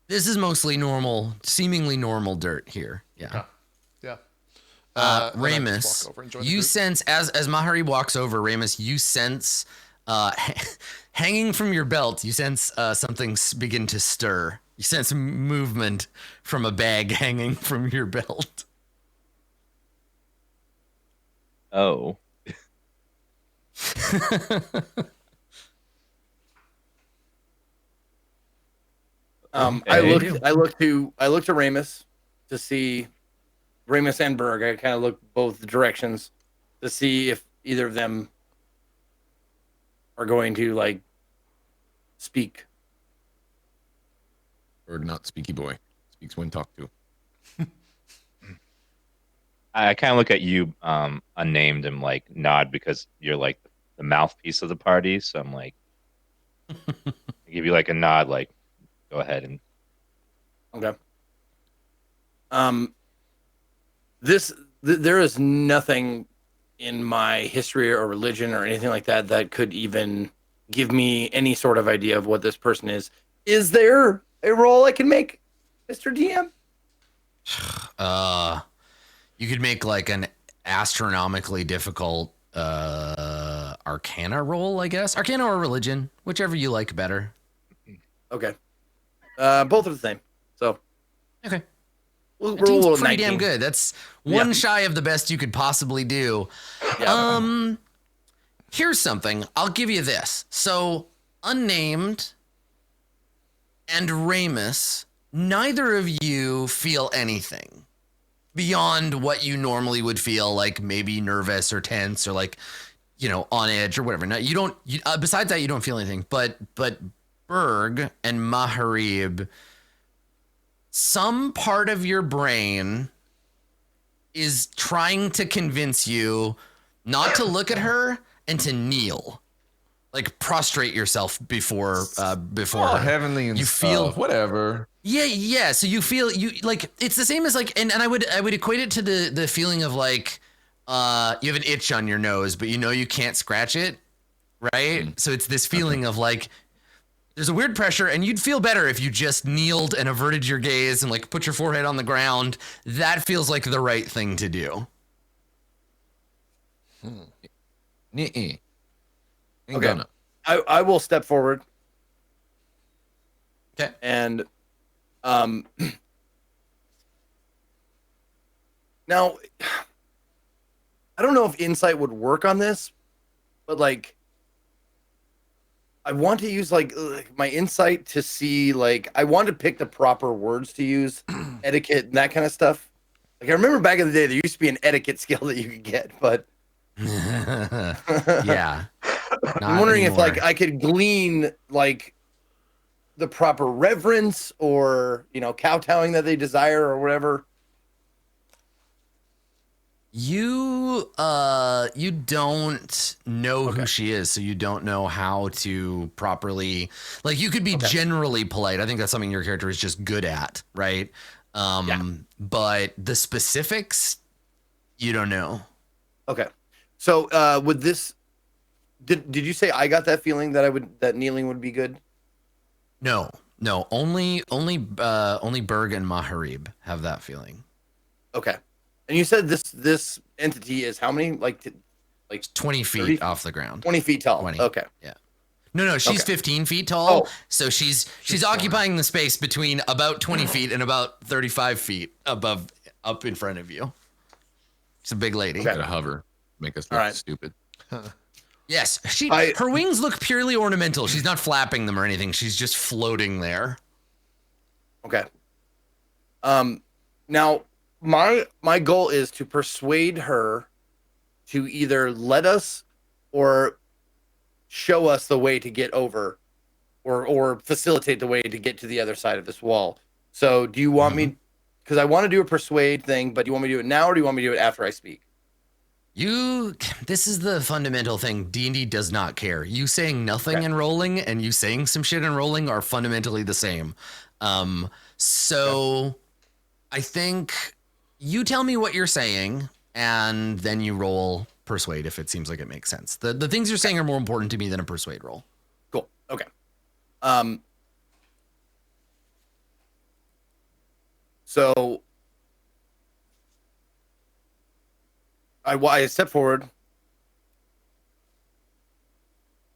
This is mostly normal, seemingly normal dirt here. Yeah. Ramus, you sense as Maharib walks over, Ramus, you sense hanging from your belt, you sense something begin to stir. You sense movement from a bag hanging from your belt. Oh. I look to Ramus to see Ramus and Berg. I kind of look both directions to see if either of them are going to like speak. Or not speaky boy. Speaks when talked to. I kind of look at you, unnamed, and like nod because you're like the mouthpiece of the party. So I'm like, I give you like a nod, like go ahead and. Okay. There is nothing in my history or religion or anything like that that could even give me any sort of idea of what this person is. Is there a role I can make, Mr. DM? You could make like an astronomically difficult Arcana roll, I guess. Arcana or religion, whichever you like better. Okay. Both are the same. So. Okay. We'll roll pretty 19. Damn good. That's one shy of the best you could possibly do. Yeah. Here's something. I'll give you this. So, unnamed and Ramus, neither of you feel anything beyond what you normally would feel, like maybe nervous or tense or like, on edge or whatever. Now, you don't. Besides that, you don't feel anything. But Berg and Maharib, some part of your brain is trying to convince you not to look at her and to kneel, like prostrate yourself before her. Heavenly and you stuff, feel whatever. Yeah. So you feel like it's the same as like, and I would equate it to the feeling of like you have an itch on your nose, but you can't scratch it, right? So it's this feeling of like. There's a weird pressure, and you'd feel better if you just kneeled and averted your gaze and like put your forehead on the ground. That feels like the right thing to do. Okay. I will step forward. Okay. And now I don't know if insight would work on this, but like I want to use like my insight to see like I want to pick the proper words to use, etiquette and that kind of stuff. Like I remember back in the day there used to be an etiquette skill that you could get, but yeah. I'm wondering if like I could glean like the proper reverence or kowtowing that they desire or whatever. You don't know who she is, so you don't know how to properly, like, you could be generally polite. I think that's something your character is just good at, right? But the specifics, you don't know. Okay. So with this, did you say I got that feeling that kneeling would be good? No, only Berg and Maharib have that feeling. Okay. And you said this entity is how many? Like 20 feet off the ground. 20 feet tall. 20. Okay. Yeah. No, she's 15 feet tall. So she's occupying the space between about 20 feet and about 35 feet up in front of you. She's a big lady. Gotta hover, make us look stupid. Yes, her wings look purely ornamental. She's not flapping them or anything. She's just floating there. Okay. Now my goal is to persuade her to either let us or show us the way to get over or facilitate the way to get to the other side of this wall. So do you want me, because I want to do a persuade thing, but do you want me to do it now or do you want me to do it after I speak? This is the fundamental thing. D&D does not care. You saying nothing and rolling and you saying some shit and rolling are fundamentally the same. So I think you tell me what you're saying and then you roll persuade if it seems like it makes sense. The things you're saying are more important to me than a persuade roll. Cool. Okay. So I step forward.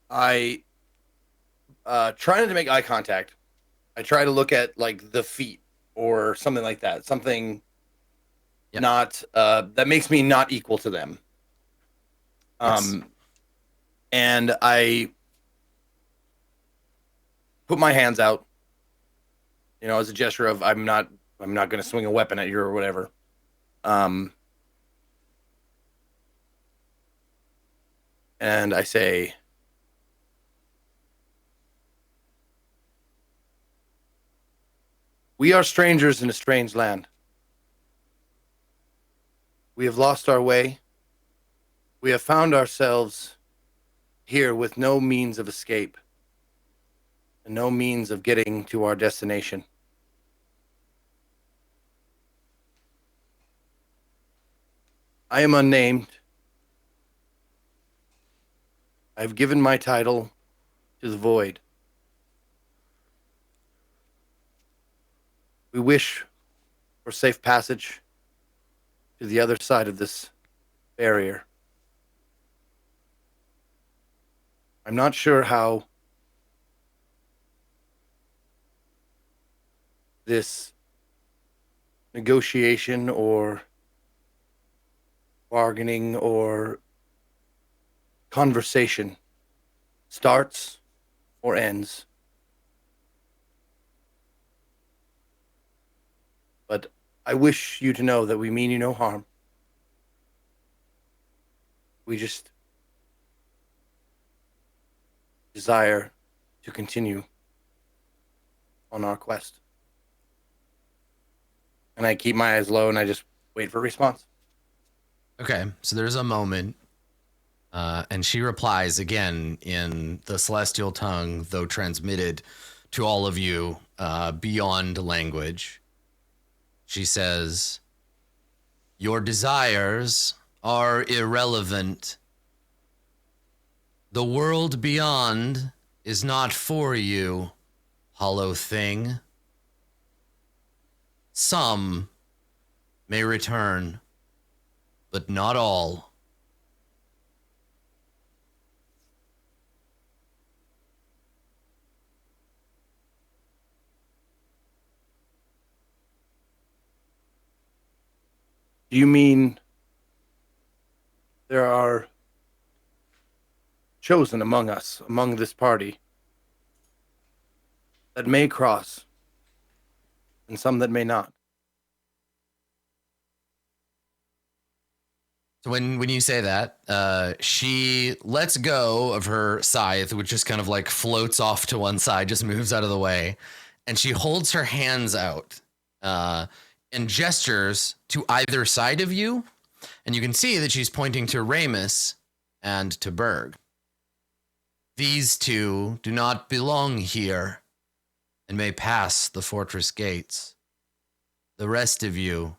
I try not to make eye contact. I try to look at like the feet or something like that. Something not that makes me not equal to them. And I put my hands out, as a gesture of I'm not going to swing a weapon at you or whatever. And I say, we are strangers in a strange land. We have lost our way. We have found ourselves here with no means of escape and no means of getting to our destination. I am unnamed. I've given my title to the void. We wish for safe passage to the other side of this barrier. I'm not sure how this negotiation or bargaining or conversation starts or ends. But I wish you to know that we mean you no harm. We just desire to continue on our quest. And I keep my eyes low and I just wait for a response. Okay, so there's a moment. And she replies again in the celestial tongue, though transmitted to all of you beyond language. She says, "Your desires are irrelevant. The world beyond is not for you, hollow thing. Some may return, but not all." Do you mean there are chosen among us, among this party, that may cross, and some that may not? So when you say that, she lets go of her scythe, which just kind of like floats off to one side, just moves out of the way, and she holds her hands out and gestures to either side of you, and you can see that she's pointing to Ramus and to Berg. These two do not belong here and may pass the fortress gates. The rest of you,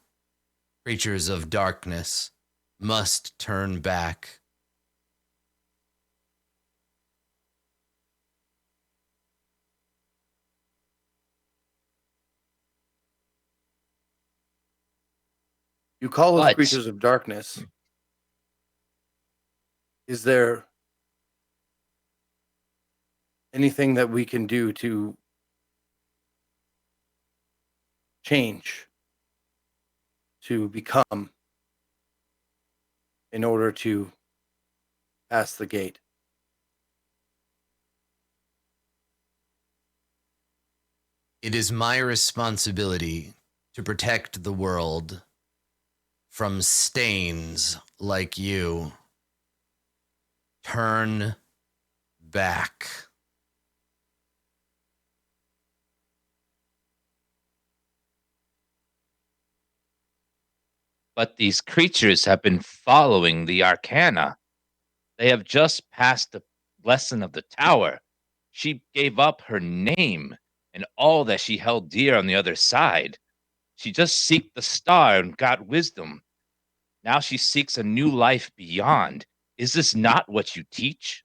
creatures of darkness, must turn back. You call us But- creatures of darkness. Is there anything that we can do to change, to become, in order to pass the gate? It is my responsibility to protect the world from stains like you. Turn back. But these creatures have been following the arcana. They have just passed the lesson of the tower. She gave up her name and all that she held dear on the other side. She just seeked the star and got wisdom. Now she seeks a new life beyond. Is this not what you teach?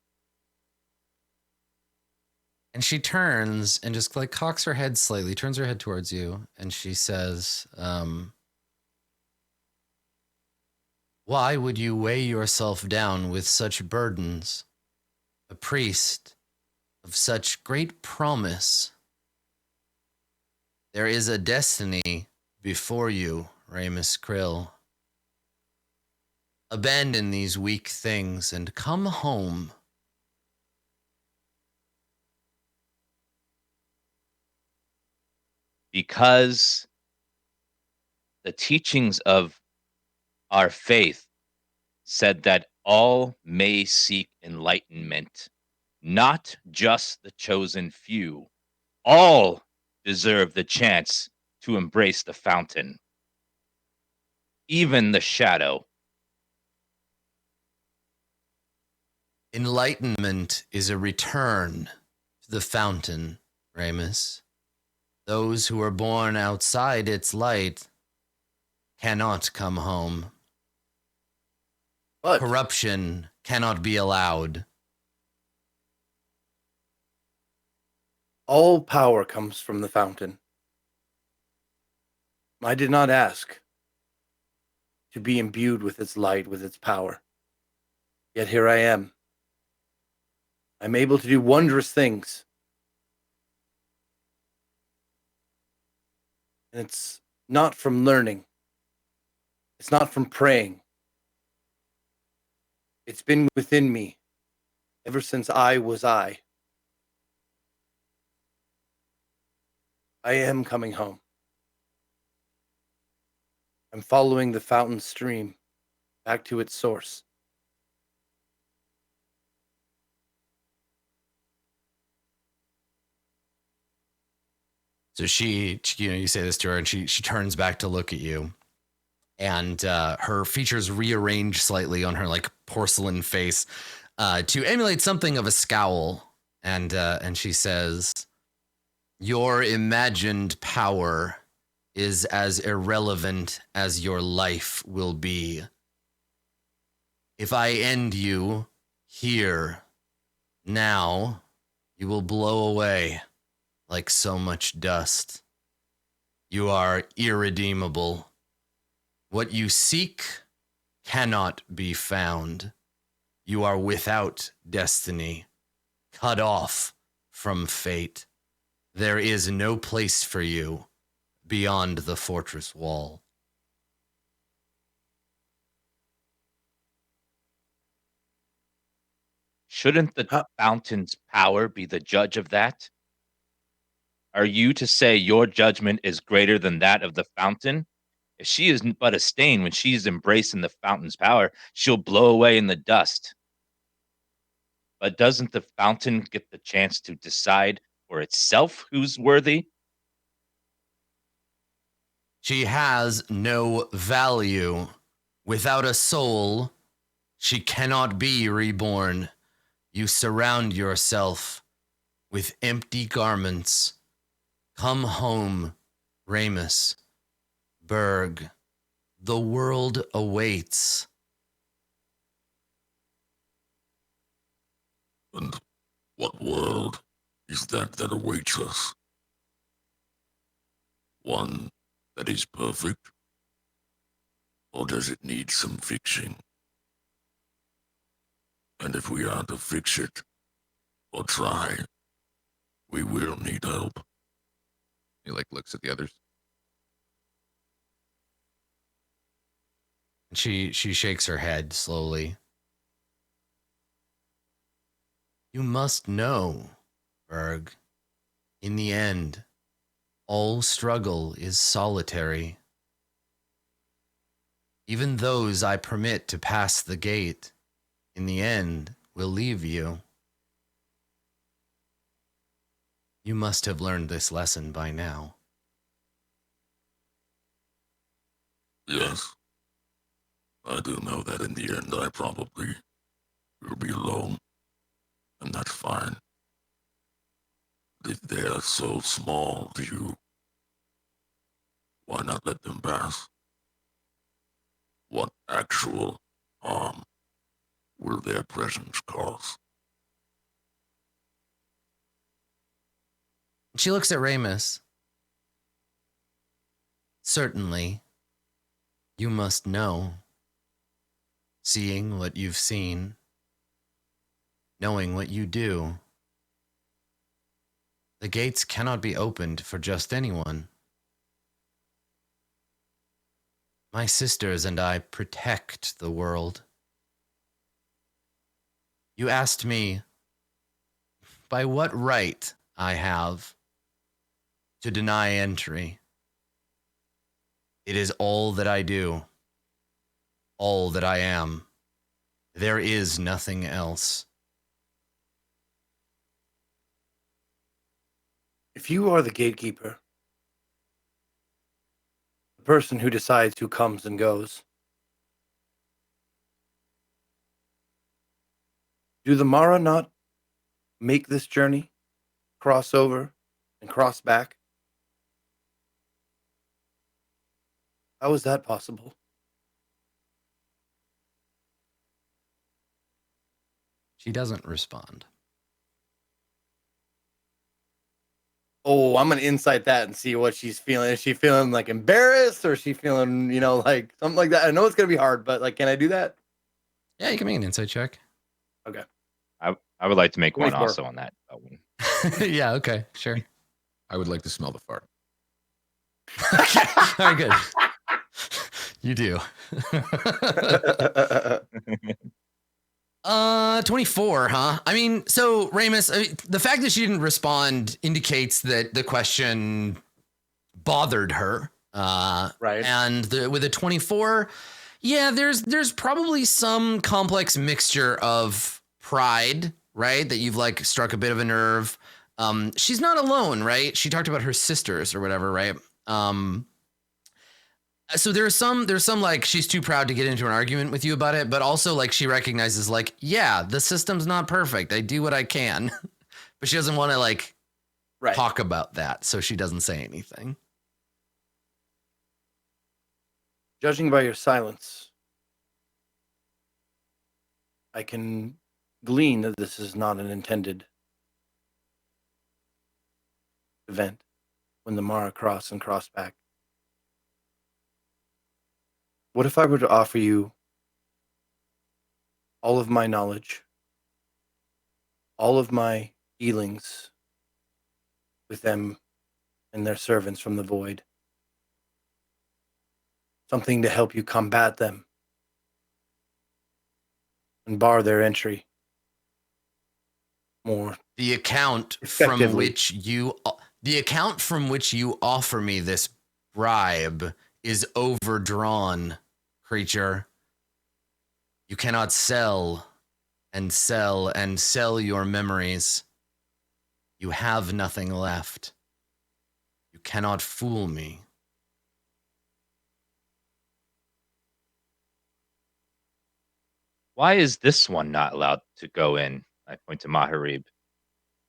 And she turns and just like cocks her head slightly, turns her head towards you, and she says, why would you weigh yourself down with such burdens? A priest of such great promise. There is a destiny before you, Ramus Krill. Abandon these weak things and come home. Because the teachings of our faith said that all may seek enlightenment, not just the chosen few. All deserve the chance to embrace the fountain, even the shadow. Enlightenment is a return to the fountain, Ramus. Those who are born outside its light cannot come home. But Corruption cannot be allowed. all power comes from the fountain. I did not ask to be imbued with its light, with its power. Yet here I am. I'm able to do wondrous things. And it's not from learning. It's not from praying. It's been within me ever since I was I. I am coming home. I'm following the fountain stream back to its source. So she, you say this to her, and she turns back to look at you, and her features rearrange slightly on her like porcelain face to emulate something of a scowl, and she says, "Your imagined power is as irrelevant as your life will be. If I end you here, now, you will blow away like so much dust. You are irredeemable. What you seek cannot be found. You are without destiny, cut off from fate. There is no place for you beyond the fortress wall." Shouldn't the fountain's power be the judge of that? Are you to say your judgment is greater than that of the fountain? If she is but a stain when she's embracing the fountain's power, she'll blow away in the dust. But doesn't the fountain get the chance to decide for itself who's worthy? She has no value. Without a soul, she cannot be reborn. You surround yourself with empty garments. Come home, Ramus. Berg. The world awaits. And what world is that awaits us? One that is perfect? Or does it need some fixing? And if we are to fix it, or try, we will need help. He like looks at the others. She shakes her head slowly. You must know, Berg. In the end, all struggle is solitary. Even those I permit to pass the gate, in the end, will leave you. You must have learned this lesson by now. Yes. I do know that in the end I probably will be alone. And that's fine. But if they are so small to you, why not let them pass? What actual harm will their presence cause? She looks at Ramus. Certainly, you must know. Seeing what you've seen, knowing what you do. The gates cannot be opened for just anyone. My sisters and I protect the world. You asked me by what right I have to deny entry. It is all that I do, all that I am. There is nothing else. If you are the gatekeeper, the person who decides who comes and goes, do the Mara not make this journey, cross over, and cross back? How is that possible? She doesn't respond. Oh, I'm gonna insight that and see what she's feeling. Is she feeling like embarrassed, or is she feeling, like something like that? I know it's gonna be hard, but like, can I do that? Yeah, you can make an insight check. Okay. I would like to make one 24. also on that one. Yeah, okay, sure. I would like to smell the fart. Okay, all right, good. You do. 24, huh? I mean, so Ramus, the fact that she didn't respond indicates that the question bothered her. Right. And with a 24, yeah, there's probably some complex mixture of pride, right? That you've like struck a bit of a nerve. She's not alone, right? She talked about her sisters or whatever, right? So there's some like she's too proud to get into an argument with you about it, but also like she recognizes like, yeah, the system's not perfect. I do what I can, but she doesn't want to like talk about that, so she doesn't say anything. Judging by your silence, I can glean that this is not an intended event when the Mara cross and cross back. What if I were to offer you all of my knowledge, all of my dealings with them and their servants from the void? Something to help you combat them and bar their entry. more. The account from which you offer me this bribe is overdrawn, creature. You cannot sell and sell and sell your memories. You have nothing left. You cannot fool me. Why is this one not allowed to go in? I point to Maharib.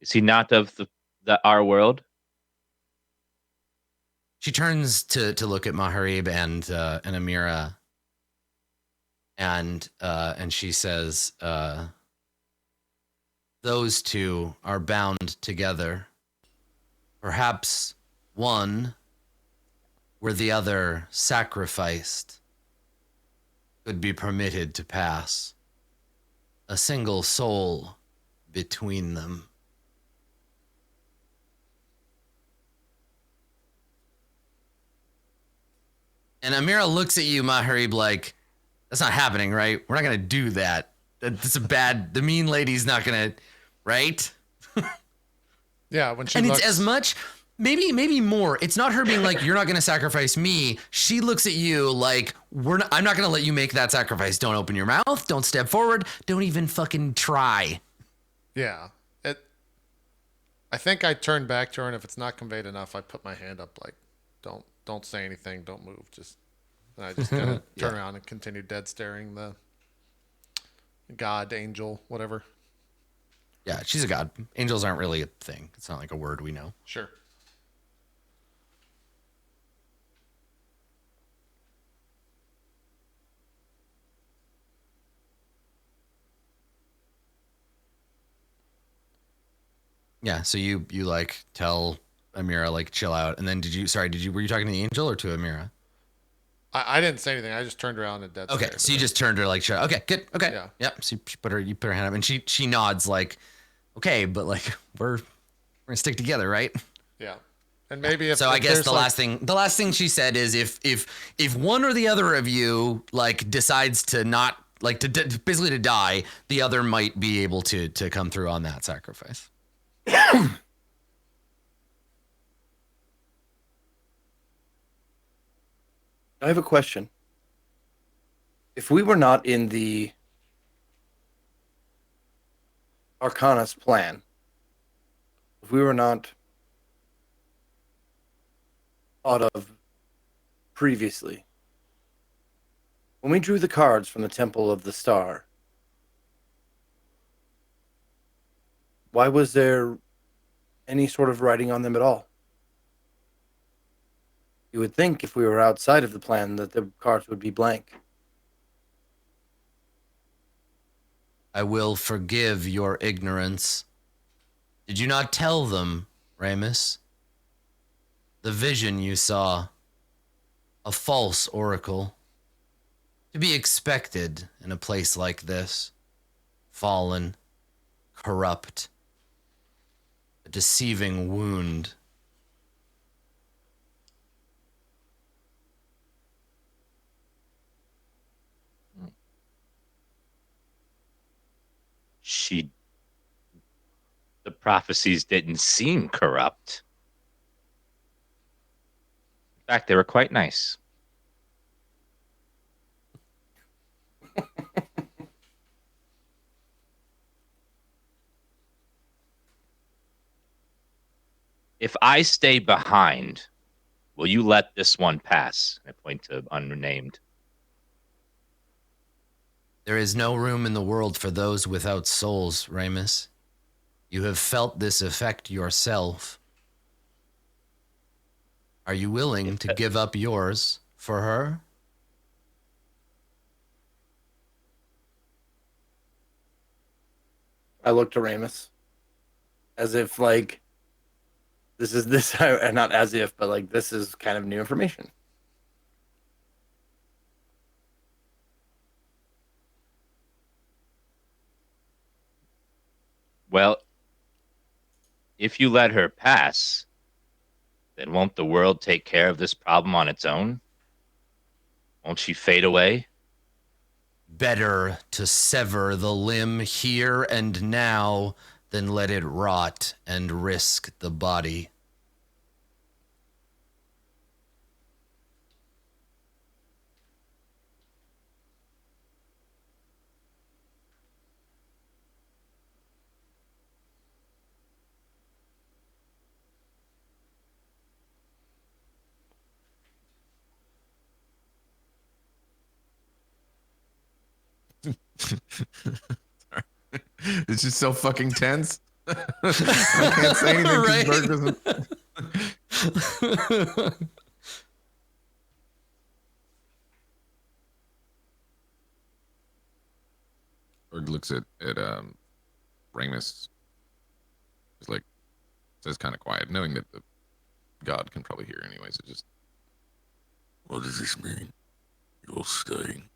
Is he not of our world? She turns to look at Maharib and Amira, and she says, "Those two are bound together. Perhaps one, where the other sacrificed, could be permitted to pass. A single soul between them." And Amira looks at you, Maharib, like, that's not happening, right? We're not going to do that. That's the mean lady's not going to, right? Yeah, when she and looks... it's as much, maybe more. It's not her being like, you're not going to sacrifice me. She looks at you like, I'm not going to let you make that sacrifice. Don't open your mouth. Don't step forward. Don't even fucking try. Yeah. I think I turn back to her, and if it's not conveyed enough, I put my hand up like, don't say anything, don't move, and I just kind of turn around and continue dead staring the god, angel, whatever. Yeah, she's a god. Angels aren't really a thing. It's not like a word we know. Sure. Yeah, so you like tell Amira like chill out, and then were you talking to the angel or to Amira? I didn't say anything. I just turned around and dead. Okay, so you just turned her like chill. Okay, good. Okay, yeah. Yep. So you put her hand up, and she nods like, okay, but like we're gonna stick together, right? Yeah. And maybe if so I guess the last thing she said is if one or the other of you like decides to not like basically to die, the other might be able to come through on that sacrifice. I have a question. If we were not in the Arcana's plan, if we were not thought of previously, when we drew the cards from the Temple of the Star, why was there any sort of writing on them at all? You would think if we were outside of the plan that the cards would be blank. I will forgive your ignorance. Did you not tell them, Ramus? The vision you saw, a false oracle, to be expected in a place like this, fallen, corrupt, a deceiving wound. The prophecies didn't seem corrupt. In fact, they were quite nice. If I stay behind, will you let this one pass? I point to unnamed. There is no room in the world for those without souls, Ramus. You have felt this effect yourself. Are you willing to give up yours for her? I look to Ramus as if like not as if, but like this is kind of new information. Well, if you let her pass, then won't the world take care of this problem on its own? Won't she fade away? Better to sever the limb here and now than let it rot and risk the body. It's just so fucking tense. I can't say anything because Berg doesn't. Berg looks at Ramus. He's like, says kind of quiet, knowing that the god can probably hear anyways. It just. What does this mean? You're staying.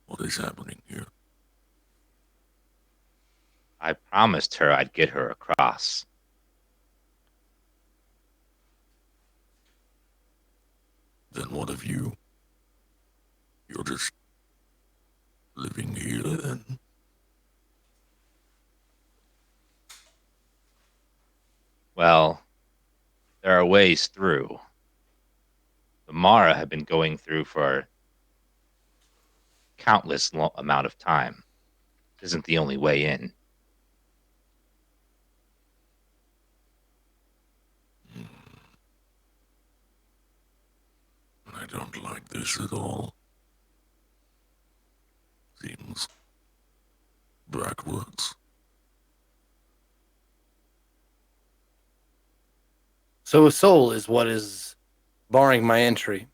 What is happening here? I promised her I'd get her across. Then what of you? You're just living here then? Well, there are ways through. The Mara have been going through for countless amount of time. This isn't the only way in. I don't like this at all. Seems backwards. So a soul is what is barring my entry.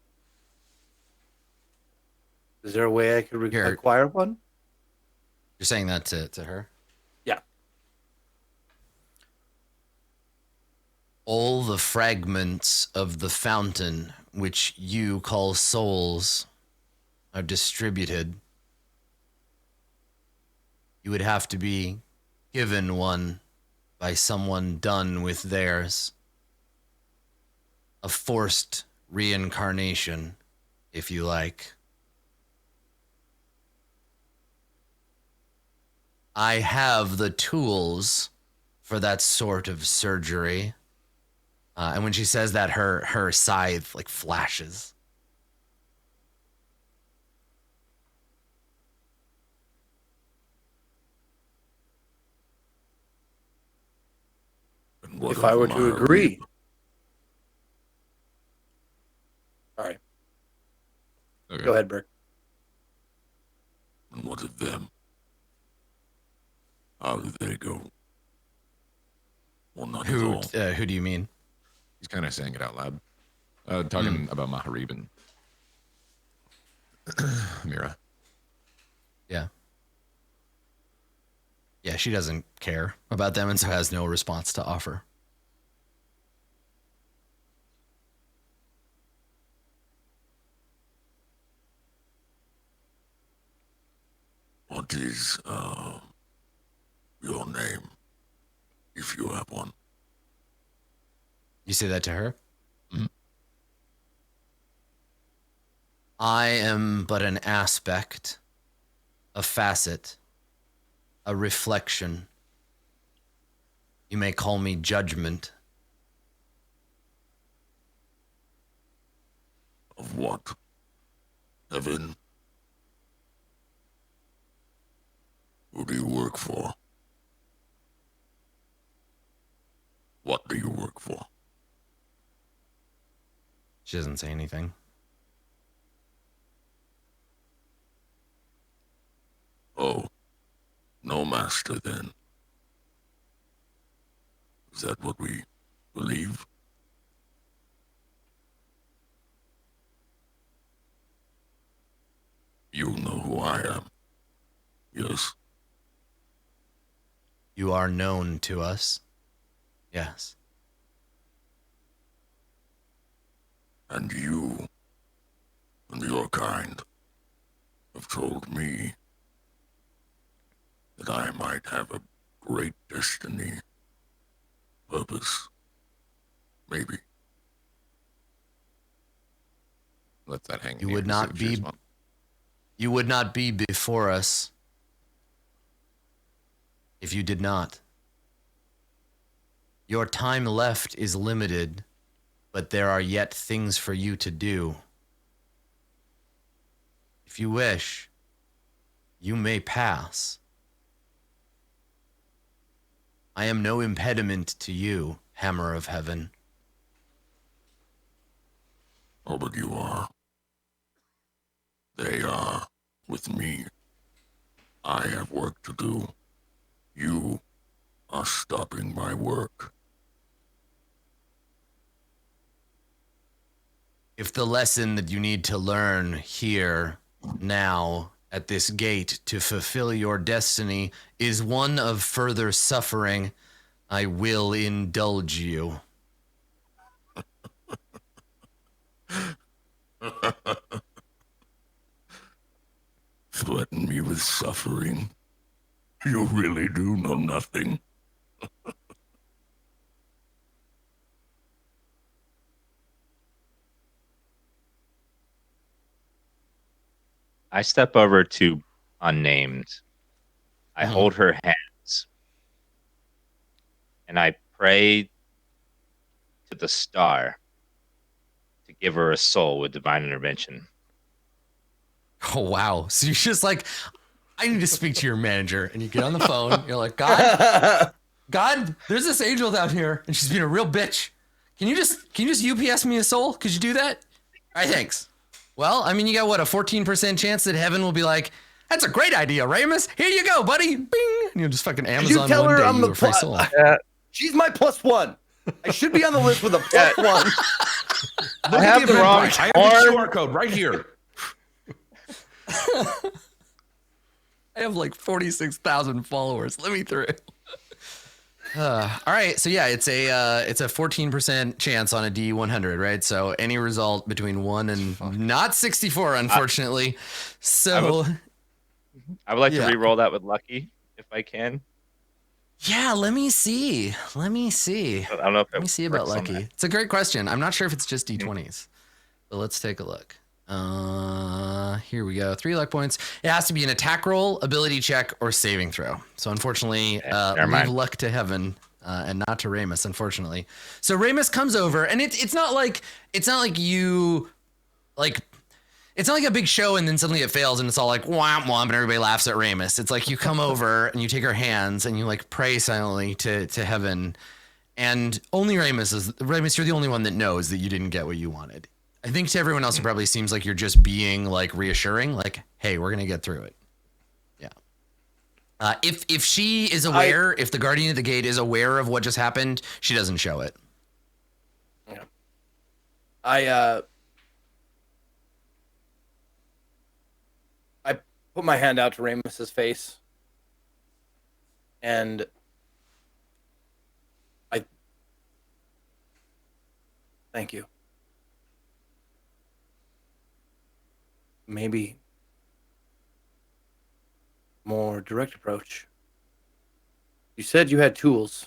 Is there a way I could acquire one? You're saying that to her? Yeah. All the fragments of the fountain, which you call souls, are distributed. You would have to be given one by someone done with theirs. A forced reincarnation, if you like. I have the tools for that sort of surgery. And when she says that, her scythe like flashes. If I were to agree. All right. Okay. Go ahead, Burke. And what of them? How do they go? Well, not at all. Who do you mean? He's kind of saying it out loud. Talking about Maharib and Mira. Yeah. Yeah, she doesn't care about them and so has no response to offer. What is your name, if you have one? You say that to her? Mm-hmm. I am but an aspect, a facet, a reflection. You may call me judgment. Of what? Heaven? Who do you work for? What do you work for? She doesn't say anything. Oh, no master then. Is that what we believe? You know who I am. Yes. You are known to us. Yes. And you and your kind have told me that I might have a great destiny, purpose, maybe. Let that hang. You would not be. You would not be before us. if you did not. Your time left is limited, but there are yet things for you to do. If you wish, you may pass. I am no impediment to you, Hammer of Heaven. Oh, but you are. They are with me. I have work to do. You are stopping my work. If the lesson that you need to learn here, now, at this gate to fulfill your destiny is one of further suffering, I will indulge you. Threaten me with suffering? You really do know nothing. I step over to Unnamed. I hold her hands. And I pray to the star to give her a soul with divine intervention. Oh, wow. So you're just like, I need to speak to your manager. And you get on the phone. You're like, God, there's this angel down here, and she's being a real bitch. Can you just UPS me a soul? Could you do that? All right, thanks. Well, I mean, you got what, a 14% chance that heaven will be like, that's a great idea, Ramus. Here you go, buddy. Bing. And you'll just fucking Amazon you tell one her day I'm you the a free soul. She's my +1. I should be on the list with a +1. I have the wrong I have the QR code right here. I have like 46,000 followers. Let me through. All right, so yeah, it's a 14% chance on a D100, right? So any result between 1 and not 64, unfortunately. I would like to re-roll that with Lucky if I can. Yeah, let me see. I don't know if Let me see about Lucky. It's a great question. I'm not sure if it's just D20s, but let's take a look. Here we go. 3 luck points. It has to be an attack roll, ability check, or saving throw. So unfortunately, leave luck to Heaven and not to Ramus. Unfortunately, so Ramus comes over, and it's not like you like. It's not like a big show and then suddenly it fails and it's all like womp womp and everybody laughs at Ramus. It's like you come over and you take her hands and you like pray silently to Heaven, and only Ramus, you're the only one that knows that you didn't get what you wanted. I think to everyone else it probably seems like you're just being like reassuring, like, hey, we're gonna get through it. Yeah. If she is aware, if the guardian at the gate is aware of what just happened, she doesn't show it. Yeah. I put my hand out to Ramus's face, and I thank you. Maybe more direct approach. You said you had tools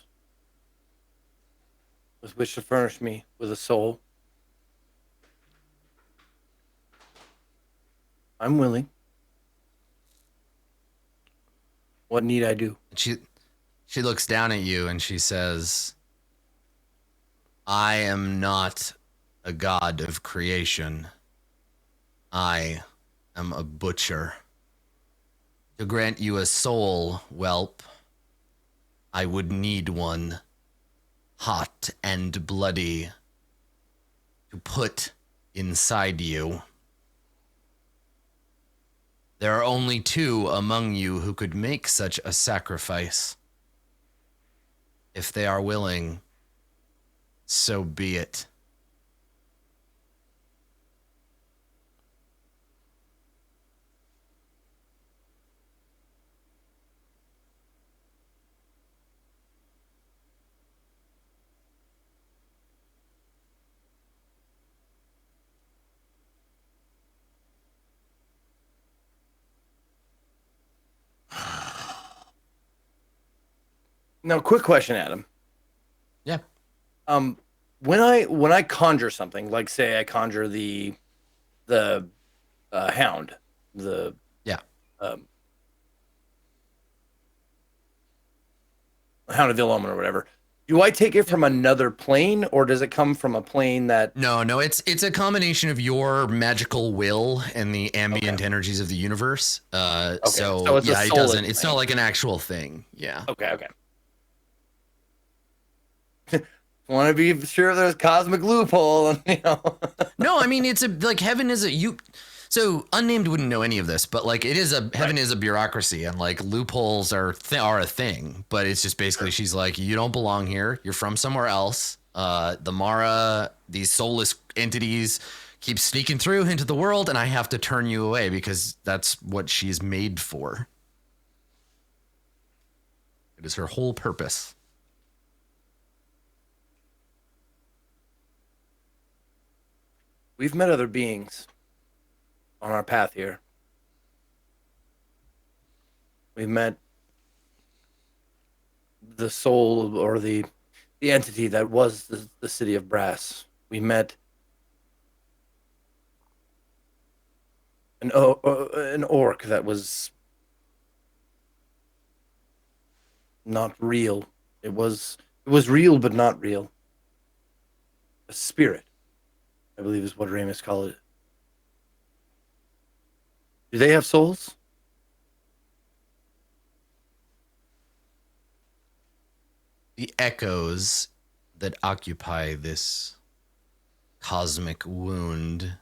with which to furnish me with a soul. I'm willing. What need I do? She looks down at you and she says, I am not a god of creation. I am a butcher. To grant you a soul, whelp, I would need one, hot and bloody, to put inside you. There are only 2 among you who could make such a sacrifice. If they are willing, so be it. Now, quick question, Adam. Yeah. When I conjure something, like say I conjure the hound, Hound of Ill Omen or whatever. Do I take it from another plane, or does it come from a plane that? No, it's a combination of your magical will and the ambient energies of the universe. So it's yeah, it doesn't. It's not like an actual thing. Yeah. Okay. Want to be sure there's cosmic loophole, No, I mean it's like heaven is a you. So unnamed wouldn't know any of this, but like heaven is a bureaucracy, and like loopholes are a thing. But it's just basically she's like, you don't belong here. You're from somewhere else. The Mara, these soulless entities, keep sneaking through into the world, and I have to turn you away because that's what she's made for. It is her whole purpose. We've met other beings on our path here. We've met the soul or the entity that was the city of brass. We met an orc that was not real. It was real but not real. A spirit, I believe is what Ramus called it. Do they have souls? The echoes that occupy this cosmic wound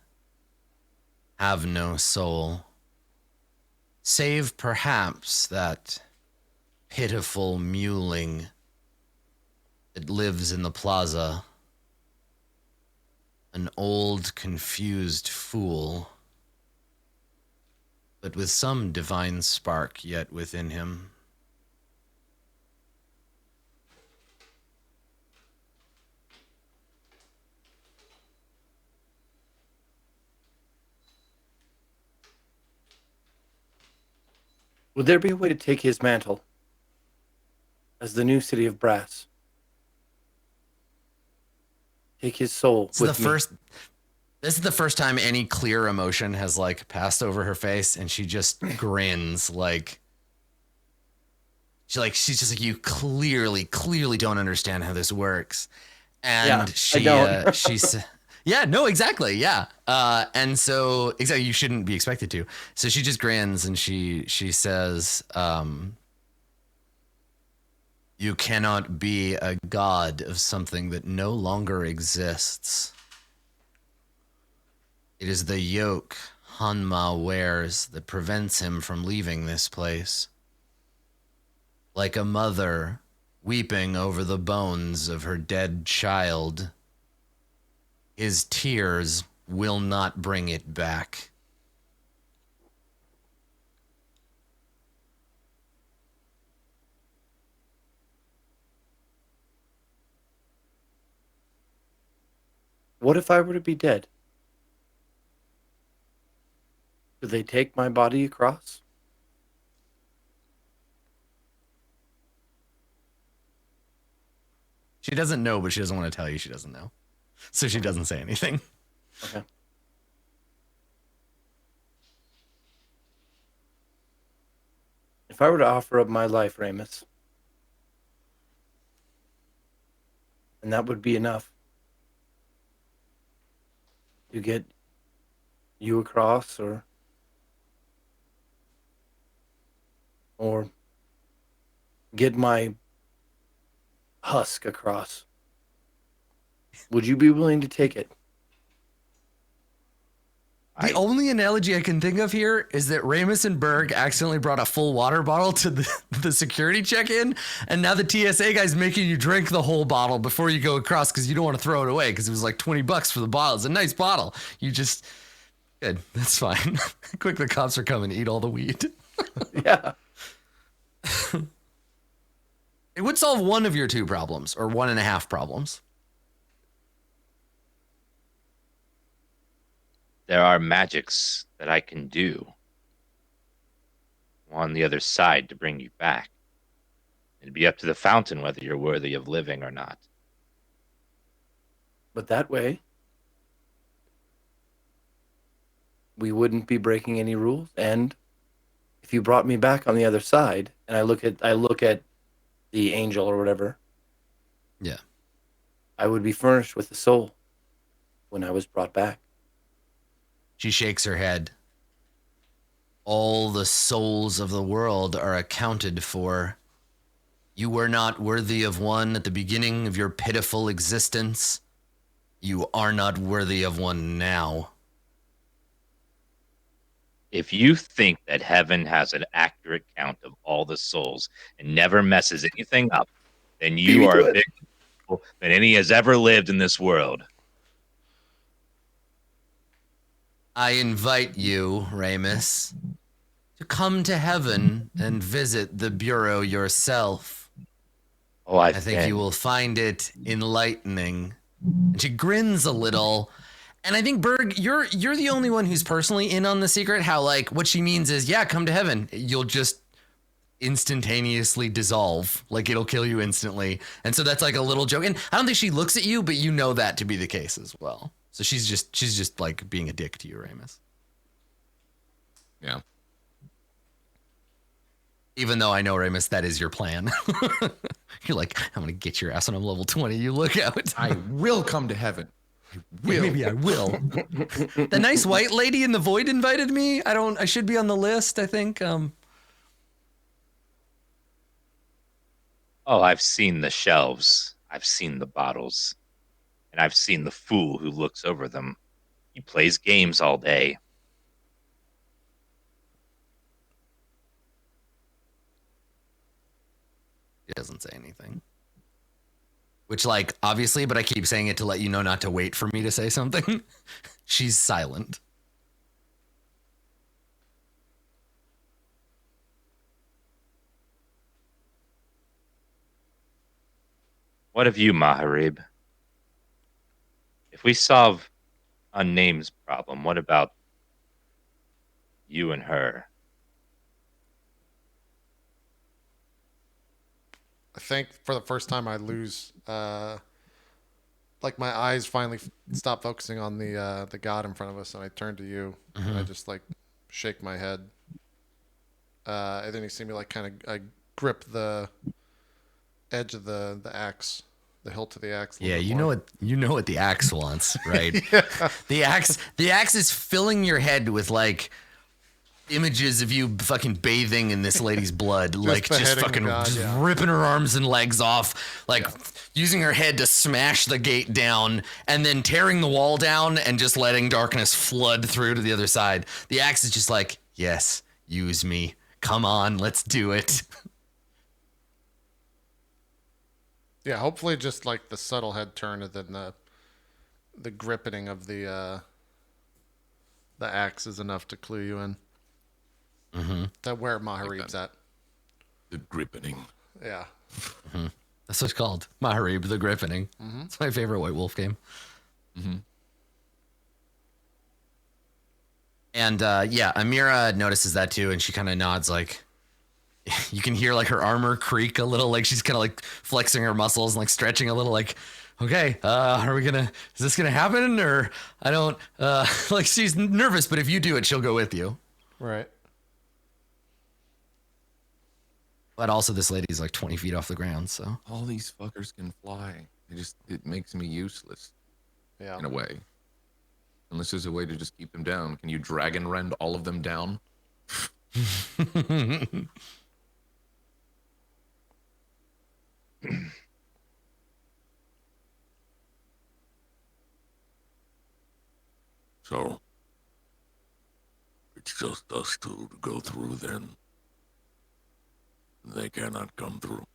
have no soul, save perhaps that pitiful mewling that lives in the plaza. An old, confused fool, but with some divine spark yet within him. Would there be a way to take his mantle as the new city of brass? Take his soul This is the first time any clear emotion has like passed over her face, and she just grins like she's just like, you clearly don't understand how this works. And she's yeah, no, exactly. Yeah. And so exactly, you shouldn't be expected to. So she just grins and she says, you cannot be a god of something that no longer exists. It is the yoke Hanma wears that prevents him from leaving this place. Like a mother weeping over the bones of her dead child, his tears will not bring it back. What if I were to be dead? Do they take my body across? She doesn't know, but she doesn't want to tell you she doesn't know. So she doesn't say anything. Okay. If I were to offer up my life, Ramus, and that would be enough to get you across, or get my husk across, would you be willing to take it? The only analogy I can think of here is that Ramus and Berg accidentally brought a full water bottle to the security check-in, and now the TSA guy's making you drink the whole bottle before you go across because you don't want to throw it away because it was like $20 for the bottle. It's a nice bottle. You just... Good. That's fine. Quick, the cops are coming to eat all the weed. Yeah. It would solve one of your two problems, or 1.5 problems. There are magics that I can do on the other side to bring you back. It'd be up to the fountain whether you're worthy of living or not. But that way, we wouldn't be breaking any rules. And if you brought me back on the other side, and I look at the angel or whatever, Yeah. I would be furnished with a soul when I was brought back. She shakes her head. All the souls of the world are accounted for. You were not worthy of one at the beginning of your pitiful existence. You are not worthy of one now. If you think that heaven has an accurate count of all the souls and never messes anything up, then Beat you me are to a it. bigger fool than any has ever lived in this world. I invite you, Ramus, to come to heaven and visit the Bureau yourself. Oh, I think you will find it enlightening. And she grins a little. And I think, Berg, you're the only one who's personally in on the secret. How, like, what she means is, yeah, come to heaven. You'll just instantaneously dissolve. Like, it'll kill you instantly. And so that's like a little joke. And I don't think she looks at you, but you know that to be the case as well. So she's just like being a dick to you, Ramus. Yeah. Even though I know, Ramus, that is your plan. You're like, I'm gonna get your ass when I'm level 20. You look out. I will come to heaven. I will. Maybe I will. The nice white lady in the void invited me. I should be on the list, I think. Oh, I've seen the shelves. I've seen the bottles. And I've seen the fool who looks over them. He plays games all day. She doesn't say anything. Which, like, obviously, but I keep saying it to let you know not to wait for me to say something. She's silent. What of you, Maharib? If we solve Unname's problem, what about you and her? I think for the first time I lose, like my eyes finally stop focusing on the god in front of us, and I turn to you, and I just like shake my head, and then you see me like kind of I grip the edge of the axe, the hilt of the axe. Yeah, you know what the axe wants, right? Yeah. The axe is filling your head with like images of you fucking bathing in this lady's blood, like just beheading fucking the god, just yeah. ripping her arms and legs off, like using her head to smash the gate down and then tearing the wall down and just letting darkness flood through to the other side. The axe is just like, yes, use me. Come on, let's do it. Yeah, hopefully just like the subtle head turn and then the gripping of the axe is enough to clue you in. Mm-hmm. That where Maharib's at. The grippening. Yeah. Mm-hmm. That's what it's called. Maharib, the Grippening. Mm-hmm. It's my favorite White Wolf game. Mm-hmm. And yeah, Amira notices that too, and she kind of nods like, you can hear like her armor creak a little, like she's kind of like flexing her muscles and like stretching a little, like, okay, is this gonna happen? Or I don't, like she's nervous, but if you do it, she'll go with you. Right. But also this lady's like 20 feet off the ground, so. All these fuckers can fly. It makes me useless. Yeah. In a way. Unless there's a way to just keep them down. Can you dragon rend all of them down? So, it's just us two to go through then. They cannot come through.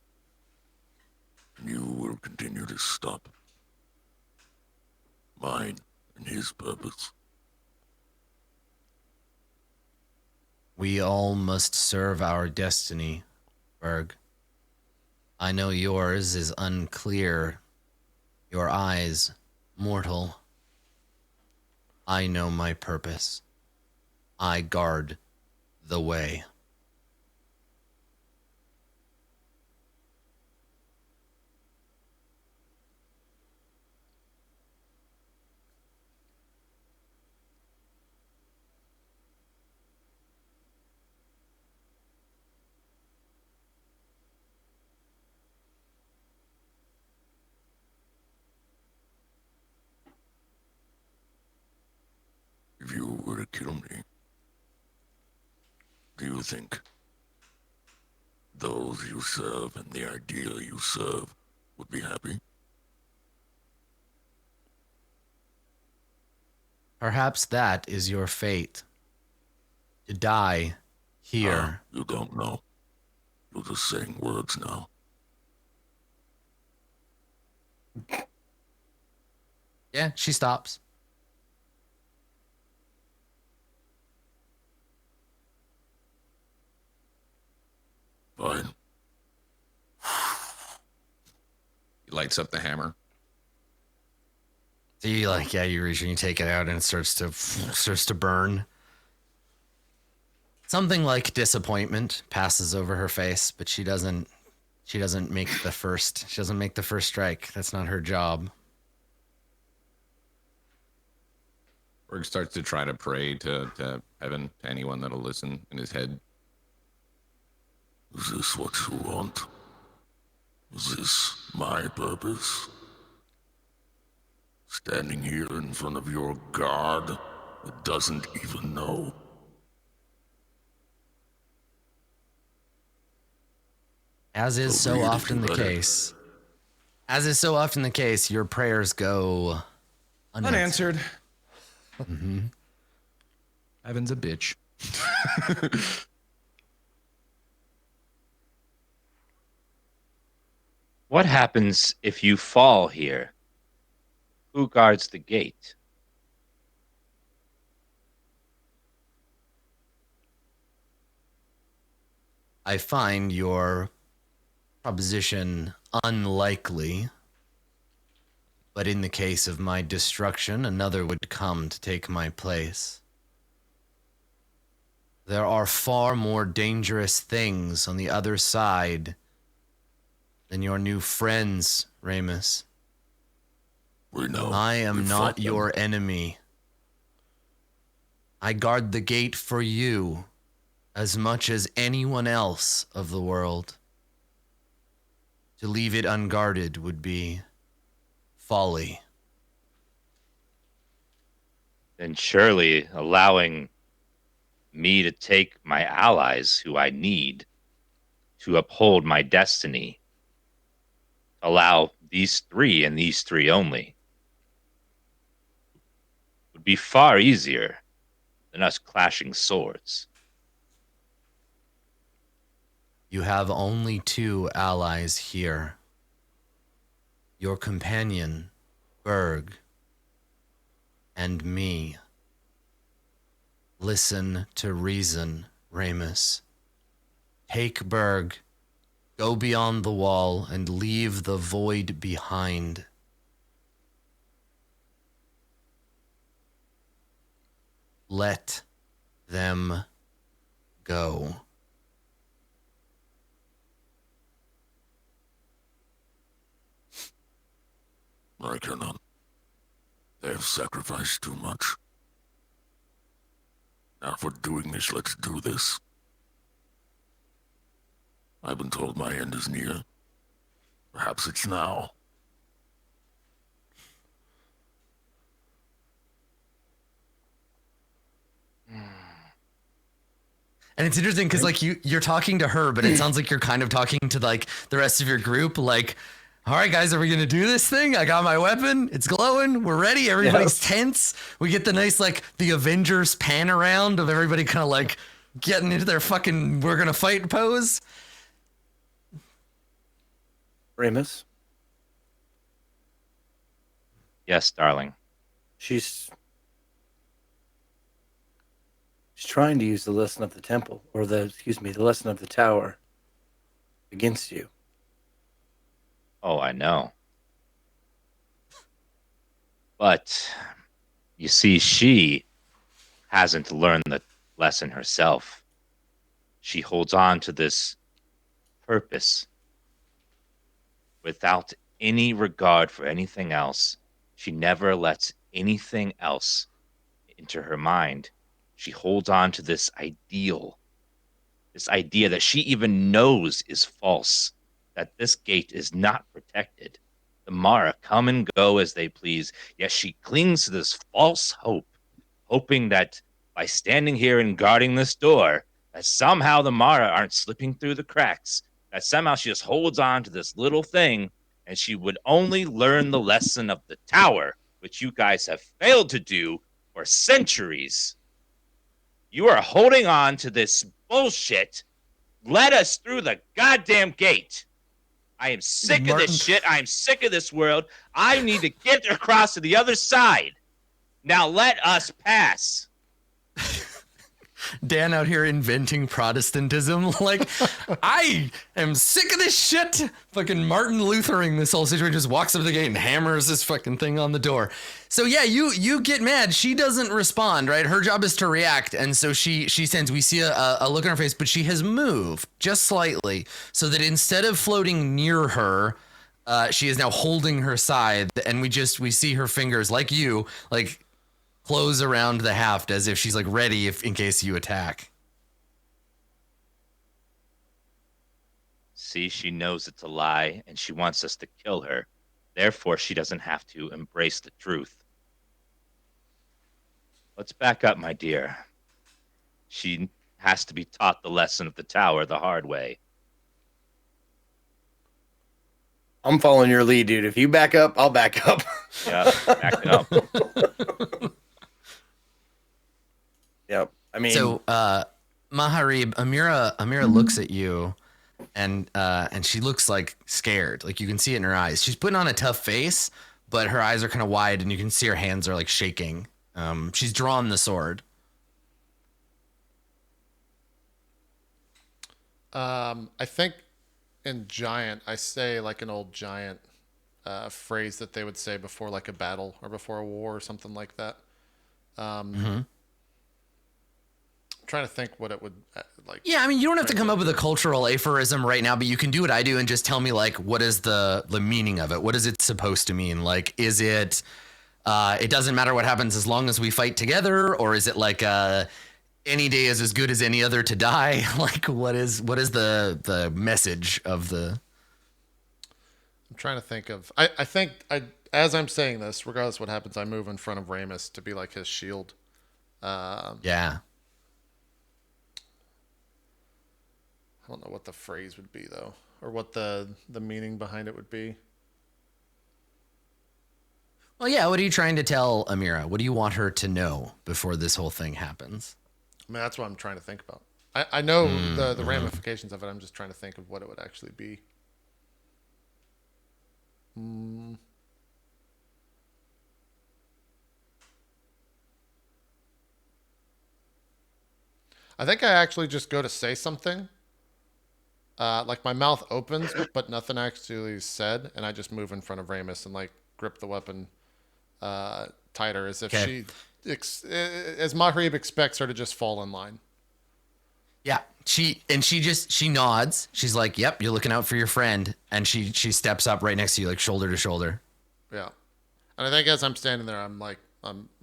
You will continue to stop mine and his purpose. We all must serve our destiny, Berg. I know yours is unclear, your eyes mortal. I know my purpose. I guard the way. Do you think those you serve and the ideal you serve would be happy? Perhaps that is your fate. To die here. You don't know. You're just saying words now. Yeah, she stops. Fine. He lights up the hammer. So you you reach and you take it out and it starts to burn. Something like disappointment passes over her face, but she doesn't make the first strike. That's not her job. Berg starts to try to pray to heaven, to anyone that'll listen in his head. Is this what you want? Is this my purpose? Standing here in front of your god that doesn't even know. As is so often the case. As is so often the case, your prayers go Unanswered. Mm-hmm. Heaven's a bitch. What happens if you fall here? Who guards the gate? I find your proposition unlikely, but in the case of my destruction, another would come to take my place. There are far more dangerous things on the other side than your new friends, Ramus. We know. I am We've not fought them. your enemy. I guard the gate for you as much as anyone else of the world. To leave it unguarded would be folly. Then surely allowing me to take my allies who I need to uphold my destiny, allow these three and these three only, would be far easier than us clashing swords. You have only two allies here. Your companion, Berg, and me. Listen to reason, Ramus. Take Berg, go beyond the wall, and leave the void behind. Let them go. I cannot. They have sacrificed too much. Now for doing this, let's do this. I've been told my end is near. Perhaps it's now. And it's interesting because like you're talking to her, but it sounds like you're kind of talking to like the rest of your group. Like, all right, guys, are we gonna do this thing? I got my weapon. It's glowing. We're ready. Everybody's tense. We get the nice like the Avengers pan around of everybody kind of like getting into their fucking we're gonna fight pose. Ramus, Yes, darling. she's trying to use the lesson of the temple, or the lesson of the tower against you. Oh, I know. But you see, she hasn't learned the lesson herself. She holds on to this purpose without any regard for anything else. She never lets anything else into her mind. She holds on to this ideal, this idea that she even knows is false, that this gate is not protected. The Mara come and go as they please, yet she clings to this false hope, hoping that by standing here and guarding this door, that somehow the Mara aren't slipping through the cracks, that somehow she just holds on to this little thing, and she would only learn the lesson of the tower, which you guys have failed to do for centuries. You are holding on to this bullshit. Let us through the goddamn gate. I am sick of this shit. I am sick of this world. I need to get across to the other side. Now let us pass. Dan out here inventing Protestantism. Like, I am sick of this shit. Fucking Martin Luthering this whole situation, just walks up to the gate and hammers this fucking thing on the door. So yeah, you get mad. She doesn't respond, right? Her job is to react. And so she sends, we see a look on her face, but she has moved just slightly so that instead of floating near her, she is now holding her side. And we see her fingers, like you, like, close around the haft as if she's like ready in case you attack. See, she knows it's a lie and she wants us to kill her. Therefore, she doesn't have to embrace the truth. Let's back up, my dear. She has to be taught the lesson of the tower the hard way. I'm following your lead, dude. If you back up, I'll back up. Yeah, back it up. Yep. I mean, so Maharib, Amira looks at you, and she looks like scared. Like you can see it in her eyes. She's putting on a tough face, but her eyes are kind of wide, and you can see her hands are like shaking. She's drawn the sword. I think in Giant, I say like an old Giant phrase that they would say before like a battle or before a war or something like that. Trying to think what it would like. Yeah, I mean, you don't have to come up with a cultural aphorism right now, but you can do what I do and just tell me like what is the meaning of it? What is it supposed to mean? Like, is it it doesn't matter what happens as long as we fight together, or is it like any day is as good as any other to die? Like, what is the message of the? I'm trying to think of. I think as I'm saying this, regardless of what happens, I move in front of Ramus to be like his shield. Yeah. I don't know what the phrase would be though, or what the meaning behind it would be. Well, yeah. What are you trying to tell Amira? What do you want her to know before this whole thing happens? I mean, that's what I'm trying to think about. I know the ramifications of it. I'm just trying to think of what it would actually be. I think I actually just go to say something. Like my mouth opens, but nothing actually is said, and I just move in front of Ramus and like grip the weapon tighter, as if as Mahrib expects her to just fall in line. Yeah, she nods. She's like, "Yep, you're looking out for your friend," and she steps up right next to you, like shoulder to shoulder. Yeah, and I think as I'm standing there, my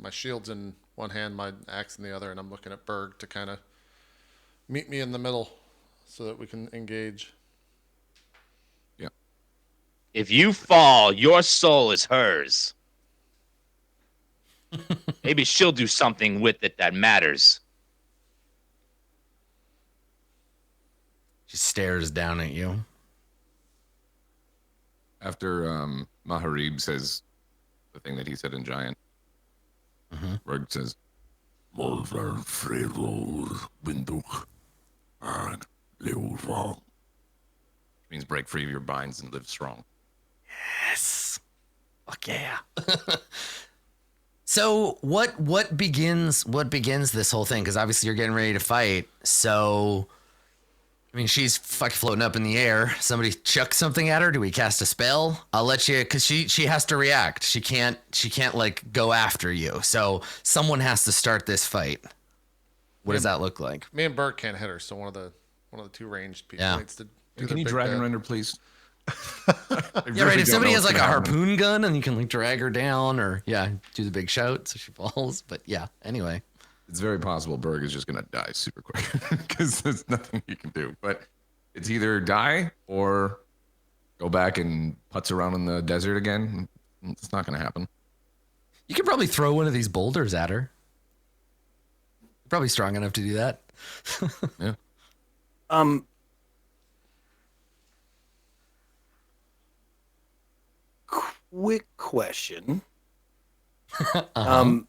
shield's in one hand, my axe in the other, and I'm looking at Berg to kind of meet me in the middle, so that we can engage. Yeah. If you fall, your soul is hers. Maybe she'll do something with it that matters. She stares down at you. After Maharib says the thing that he said in Giant, Berg says, means break free of your binds and live strong. Yes. Fuck yeah. So what begins this whole thing? Because obviously you're getting ready to fight. So I mean, she's fucking floating up in the air. Somebody chuck something at her. Do we cast a spell? I'll let you, because she has to react. She can't like go after you. So someone has to start this fight. What does that look like? Me and Bert can't hit her, so one of the two ranged people needs to. Can you drag and render, please? Yeah, right. If somebody has like a harpoon gun and you can like drag her down, or do the big shout so she falls. But yeah, anyway. It's very possible Berg is just going to die super quick because there's nothing you can do. But it's either die or go back and putz around in the desert again. It's not going to happen. You could probably throw one of these boulders at her. You're probably strong enough to do that. Yeah. Quick question. Uh-huh.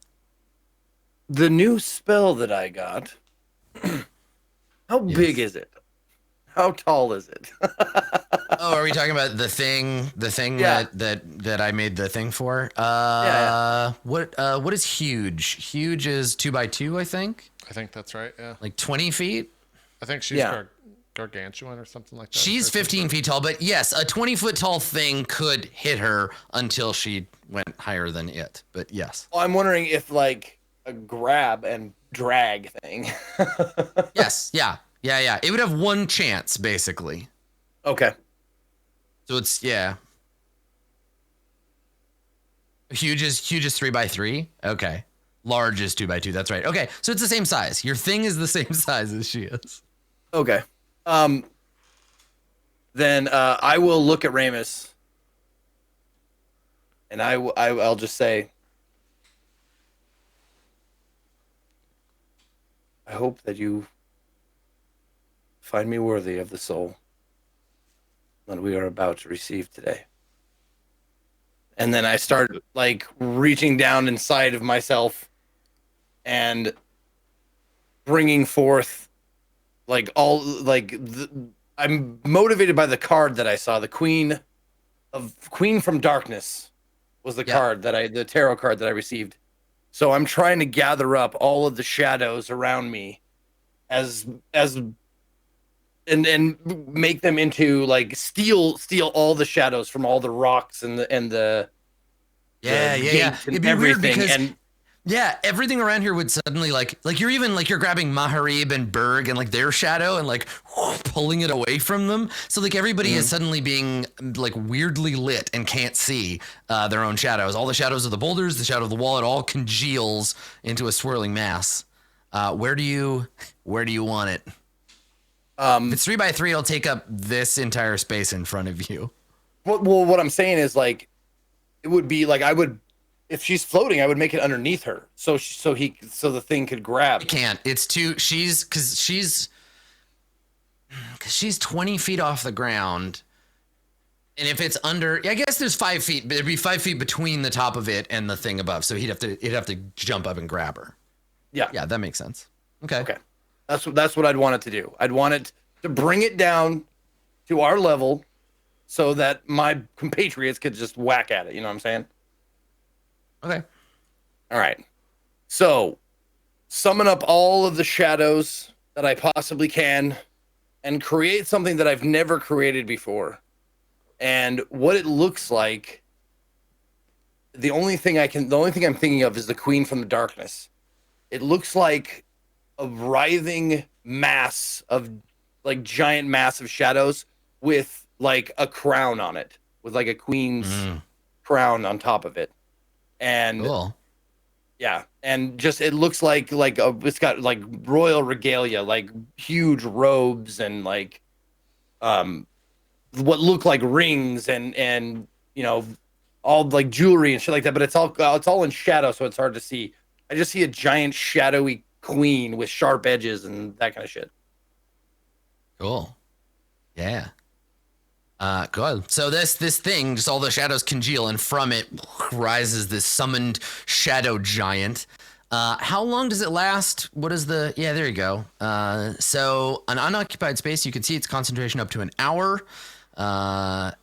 The new spell that I got, how big is it? How tall is it? Oh, are we talking about the thing Yeah. that I made the thing for? Yeah. What is huge? Huge is 2x2, I think. I think that's right. Yeah. Like 20 feet. I think she's gargantuan or something like that. She's 15 feet tall, but yes, a 20-foot tall thing could hit her until she went higher than it. But yes. Well, I'm wondering if like a grab and drag thing. Yes. Yeah. It would have one chance, basically. Okay. So it's Huge is 3x3. Okay. Large is 2x2. That's right. Okay. So it's the same size. Your thing is the same size as she is. Okay. Then I will look at Ramus, and I'll just say, I hope that you find me worthy of the soul that we are about to receive today. And then I start like reaching down inside of myself and bringing forth like all like I'm motivated by the card that I saw. The Queen from Darkness was the card the tarot card that I received. So I'm trying to gather up all of the shadows around me and make them into like steal all the shadows from all the rocks and the gates and It'd be everything. weird because everything around here would suddenly like you're grabbing Maharib and Berg and like their shadow and like pulling it away from them. So like everybody is suddenly being like weirdly lit and can't see their own shadows. All the shadows of the boulders, the shadow of the wall, it all congeals into a swirling mass. Where do you want it? If it's 3x3, it'll take up this entire space in front of you. Well, what I'm saying is like, it would be like if she's floating, I would make it underneath her, so the thing could grab. You can't. It's too. She's 20 feet off the ground, and if it's under, I guess there's 5 feet. But there'd be 5 feet between the top of it and the thing above, so he'd have to jump up and grab her. Yeah, that makes sense. Okay. That's what I'd want it to do. I'd want it to bring it down to our level, so that my compatriots could just whack at it. You know what I'm saying? Okay. All right. So, summon up all of the shadows that I possibly can and create something that I've never created before. And what it looks like, the only thing I'm thinking of is the Queen from the Darkness. It looks like a writhing mass of like giant mass of shadows with like a crown on it, with like a queen's crown on top of it. And cool. Yeah, and just it looks like it's got like royal regalia, like huge robes and like what look like rings and you know, all like jewelry and shit like that, but it's all in shadow, so it's hard to see. I just see a giant shadowy queen with sharp edges and that kind of shit. Cool. Yeah. Good. So this thing, just all the shadows congeal, and from it rises this summoned shadow giant. How long does it last? What is the? Yeah, there you go. So an unoccupied space, you can see its concentration up to an hour. We already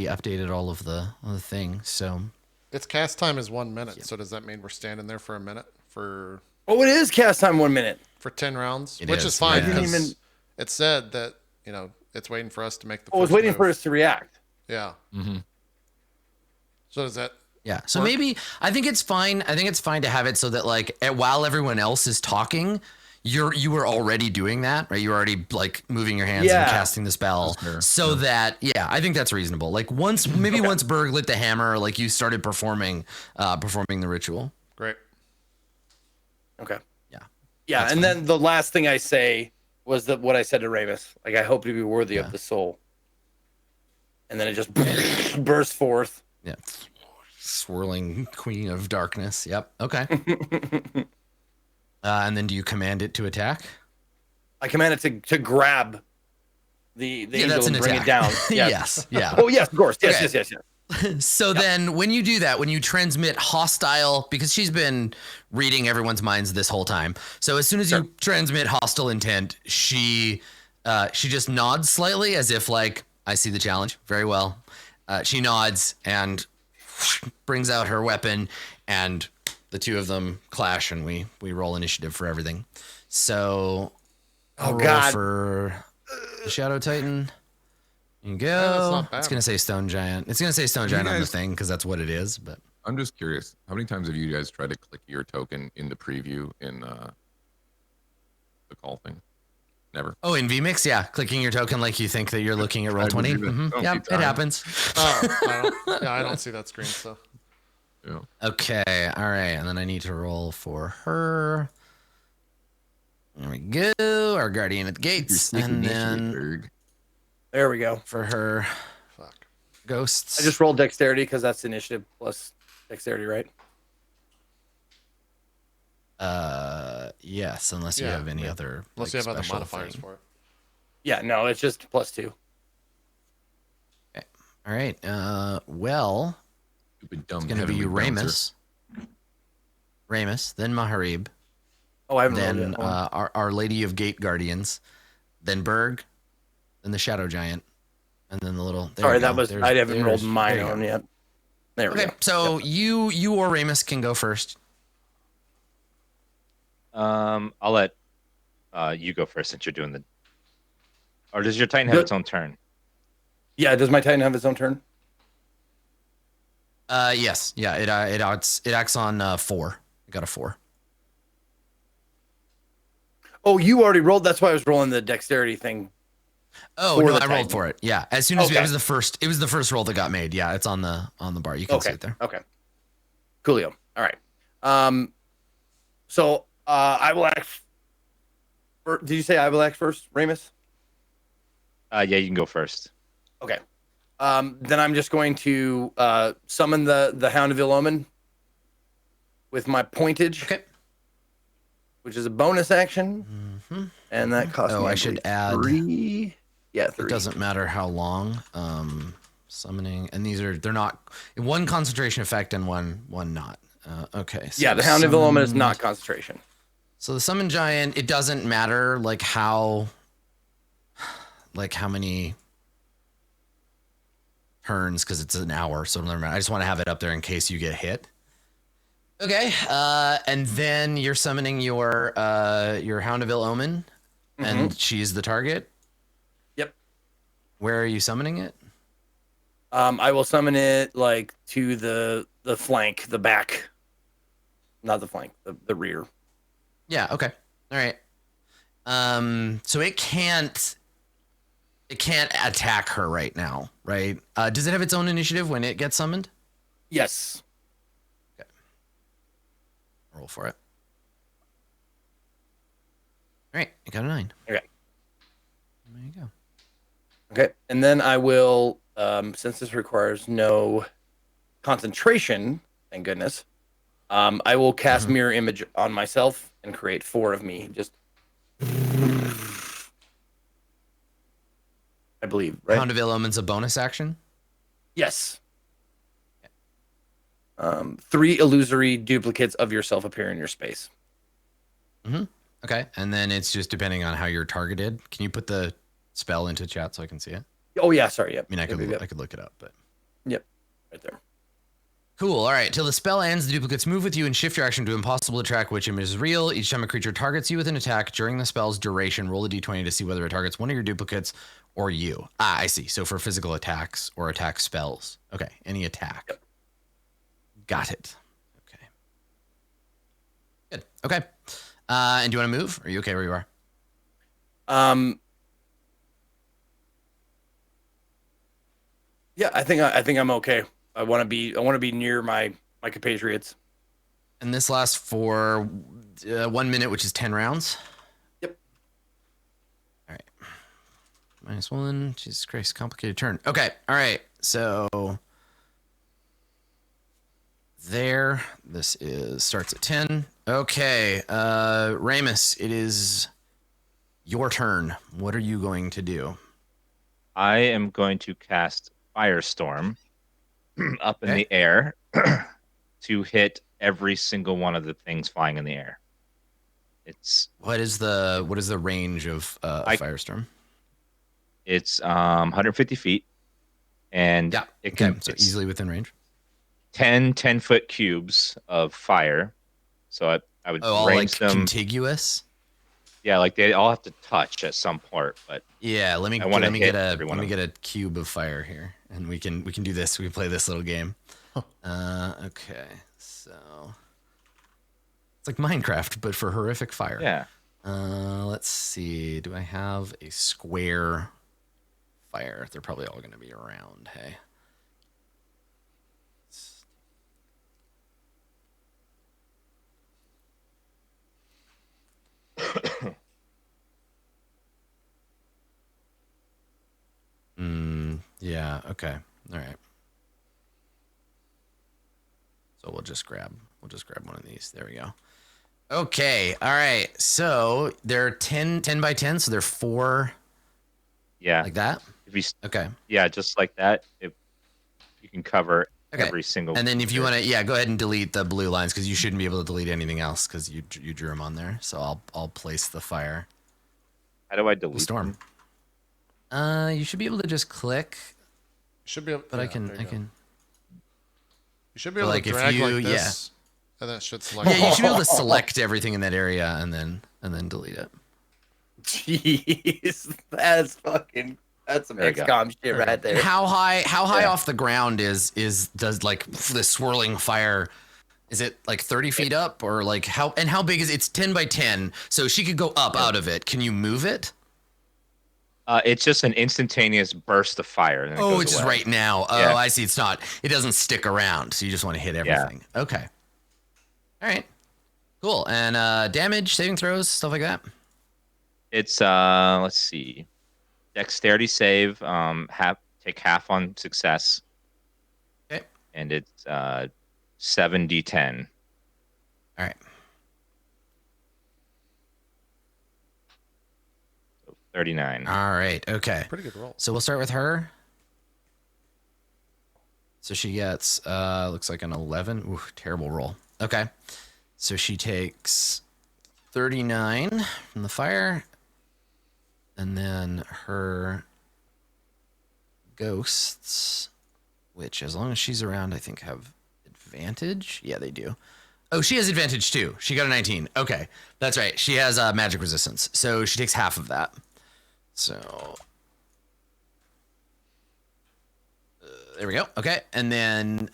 updated all of the things. So its cast time is 1 minute. So does that mean we're standing there for a minute for? Oh, it is cast time 1 minute for 10 rounds, which is fine. It said that it's waiting for us to make the. Oh, it's waiting for us to react. Yeah. Mm-hmm. So does that? Yeah. So work? Maybe I think it's fine. I think it's fine to have it so that like while everyone else is talking, you were already doing that, right? You're already like moving your hands and casting the spell, so that I think that's reasonable. Like once Berg lit the hammer, like you started performing the ritual. Great. Okay. Yeah, and then the last thing I say was what I said to Ramus. Like, I hope to be worthy of the soul. And then it just bursts forth. Yeah. Swirling Queen of Darkness. Yep. Okay. And then do you command it to attack? I command it to grab the angel and bring attack. it down. Yeah. Yes. Yeah. Oh yes, of course. Yes, Okay. yes. So then when you do that, when you transmit hostile, because she's been reading everyone's minds this whole time. So as soon as you transmit hostile intent, she just nods slightly as if like, I see the challenge very well. She nods and brings out her weapon, and the two of them clash, and we roll initiative for everything. So I'll roll for the Shadow Titan. You go. It's gonna say Stone Giant. It's gonna say Stone Giant on the thing because that's what it is. But I'm just curious, how many times have you guys tried to click your token in the preview in the call thing? Never. Oh, in VMix, yeah, clicking your token like you think that you're looking at Roll20. Mm-hmm. Yeah, it happens. I don't see that screen. So. Yeah. Okay. All right, and then I need to roll for her. There we go. Our Guardian at the Gates, and then. There we go. For her ghosts. I just rolled dexterity because that's initiative plus dexterity, right? Yes, unless you have any other. Unless you have other modifiers for it. Yeah, no, it's just +2. Okay. All right. Well, it's going to be Ramus. Ramus, then Maharib. Oh, I haven't then Our Lady of Gate Guardians, then Berg, then the Shadow Giant, and then the little. Sorry, that was I haven't rolled mine on yet. There we go. Okay, so you or Ramus can go first. I'll let you go first since you're doing the. Or does your Titan have its own turn? Yeah, does my Titan have its own turn? Yes. Yeah, it acts on 4. It got a 4. Oh, you already rolled. That's why I was rolling the dexterity thing. Oh no, I rolled for it. Yeah, as soon as it was the first. It was the first roll that got made. Yeah, it's on the bar. You can see it there. Okay. Coolio. All right. So I will act. Did you say I will act first, Ramus? Yeah, you can go first. Okay. Then I'm just going to summon the Hound of Ill-Omen with my pointage. Okay. Which is a bonus action. Mm-hmm. And that costs me, I should add 3. Yeah, 3. It doesn't matter how long. Summoning, and they're not one concentration effect and one not. Okay. So yeah, the Hound of Ill-Omen is not concentration. So the Summon Giant, it doesn't matter how many turns because it's an hour. So never mind. I just want to have it up there in case you get hit. Okay, and then you're summoning your Hound of Ill-Omen, and she's the target. Yep. Where are you summoning it? I will summon it like to the flank, the back, not the flank, the rear. Yeah. Okay. All right. So it can't attack her right now, right? Does it have its own initiative when it gets summoned? Yes. Roll for it. All right, you got a 9. Okay. There you go. Okay, and then I will, since this requires no concentration, thank goodness, I will cast Mirror Image on myself and create 4 of me. Just, I believe, right? Hound of Ill-Omen's a bonus action? Yes. 3 illusory duplicates of yourself appear in your space. Okay, and then it's just depending on how you're targeted. Can you put the spell into chat so I can see it? Oh yeah, sorry. Yep. I mean, I could look it up, but yep, right there. Cool. All right. Till the spell ends, the duplicates move with you and shift your action to impossible to track which image is real. Each time a creature targets you with an attack during the spell's duration, roll a d20 to see whether it targets one of your duplicates or you. I see. So for physical attacks or attack spells. Okay. Any attack. Yep. Got it. Okay. Good. Okay. And do you want to move? Are you okay where you are? Yeah, I think I'm okay. I want to be near my compatriots. And this lasts for 1 minute, which is 10 rounds. Yep. All right. -1. Jesus Christ, complicated turn. Okay. All right. So there. This starts at 10. Okay. Ramus, it is your turn. What are you going to do? I am going to cast Firestorm up in the air to hit every single one of the things flying in the air. What is the range of Firestorm? It's 150 feet, and it can so easily within range. 10-foot cubes of fire. So I would range them contiguous. Yeah, like they all have to touch at some point. But yeah, let me get a cube of fire here, and we can do this. We can play this little game. Okay, so it's like Minecraft, but for horrific fire. Yeah. Let's see. Do I have a square fire? They're probably all going to be around. Hey. Yeah. Okay. All right. So we'll just grab one of these. There we go. Okay. All right. So they're 10 by 10. So they're 4. Yeah. Like that. Okay. Yeah, just like that. If you can cover every single. And then if you want to, go ahead and delete the blue lines because you shouldn't be able to delete anything else because you drew them on there. So I'll place the fire. How do I delete the storm? You should be able to just click. Should be able, but I can. You should be able to drag like this. And that should select. Yeah, you should be able to select everything in that area and then delete it. Jeez, that's some XCOM shit right there. How high off the ground does like the swirling fire? Is it like 30 feet up or like how big is it? It's 10 by 10, so she could go up out of it. Can you move it? It's just an instantaneous burst of fire. And it's just right now. Oh, I see. It doesn't stick around, so you just want to hit everything. Yeah. Okay. All right. Cool. And damage, saving throws, stuff like that. It's let's see, dexterity save. Take half on success. Okay. And it's 7d10. All right. 39. All right. Okay. Pretty good roll. So we'll start with her. So she gets looks like an 11. Ooh, terrible roll. Okay. So she takes 39 from the fire. And then her ghosts, which as long as she's around, I think have advantage. Yeah, they do. Oh, she has advantage too. She got a 19. Okay. That's right. She has magic resistance. So she takes half of that. So there we go. Okay. And then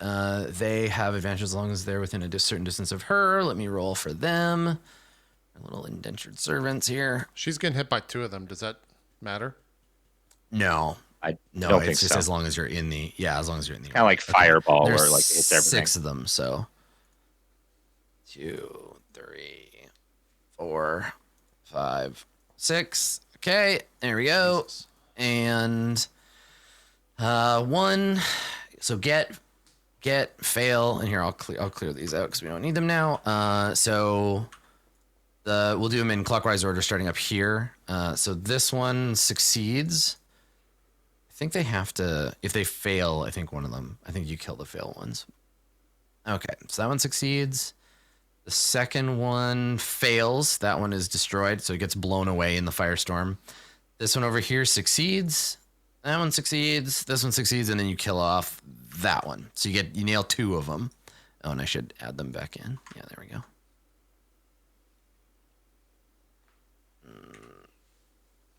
they have advantage as long as they're within a certain distance of her. Let me roll for them. Our little indentured servants here. She's getting hit by 2 of them. Does that matter? No. No, it's just as long as you're in the as long as you're in the kind of like fireball or like it hits everything. 6 of them, so 2, 3, 4, 5, 6. Okay, there we go. Jesus. And 1. So get, fail, and here I'll clear these out because we don't need them now. So we'll do them in clockwise order, starting up here. So this one succeeds. I think they have to. If they fail, I think you kill the fail ones. Okay, so that one succeeds. The second one fails. That one is destroyed, so it gets blown away in the firestorm. This one over here succeeds. That one succeeds. This one succeeds, and then you kill off that one. So you nail 2 of them. Oh, and I should add them back in. Yeah, there we go.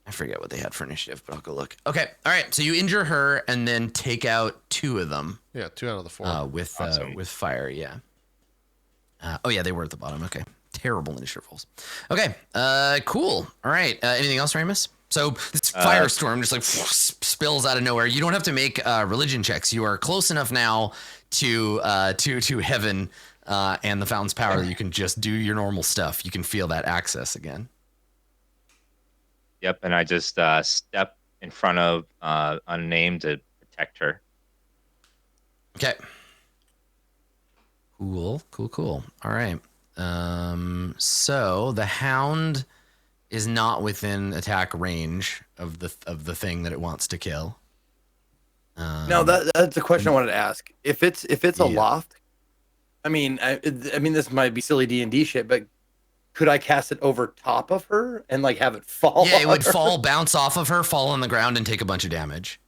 I forget what they had for initiative, but I'll go look. Okay, all right. So you injure her and then take out 2 of them. Yeah, 2 out of the 4. With fire. Yeah. They were at the bottom. Okay. Terrible initiative rolls. Okay. Cool. All right. Anything else, Ramus? So this firestorm just like spills out of nowhere. You don't have to make religion checks. You are close enough now to heaven and the fountain's power that you can just do your normal stuff. You can feel that access again. Yep, and I just step in front of Unnamed to protect her. Okay. Cool. All right. So the hound is not within attack range of the thing that it wants to kill. No, that's a question I wanted to ask. If it's aloft, I mean, this might be silly D&D shit, but could I cast it over top of her and like have it fall? Yeah, it would her? fall, bounce off of her, fall on the ground, and take a bunch of damage.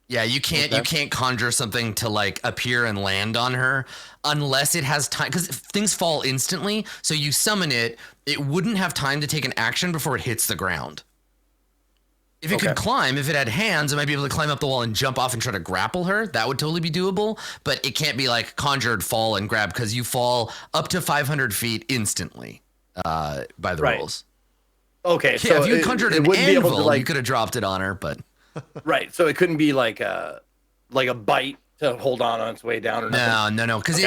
Yeah, you can't conjure something to like appear and land on her unless it has time, because things fall instantly. So you summon it, it wouldn't have time to take an action before it hits the ground. If it could climb, if it had hands, it might be able to climb up the wall and jump off and try to grapple her. That would totally be doable, but it can't be like conjured, fall, and grab, because you fall up to 500 feet instantly by the rules. Okay, Yeah, so if you conjured an wouldn't be able to, anvil, like, you could have dropped it on her, but... Right, so it couldn't be like a bite to hold on its way down or nothing? No, because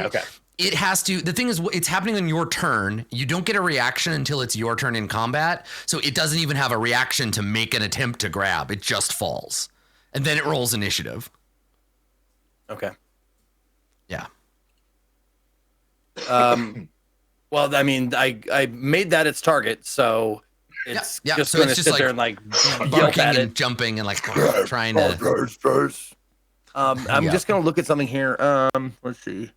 it has to. The thing is, it's happening on your turn. You don't get a reaction until it's your turn in combat, so it doesn't even have a reaction to make an attempt to grab. It just falls, and then it rolls initiative. Okay. Yeah. Well, I mean, I made that its target, so it's just so going it's to just sit there and like yelp at and it. jumping and like trying to. I'm just going to look at something here. Let's see.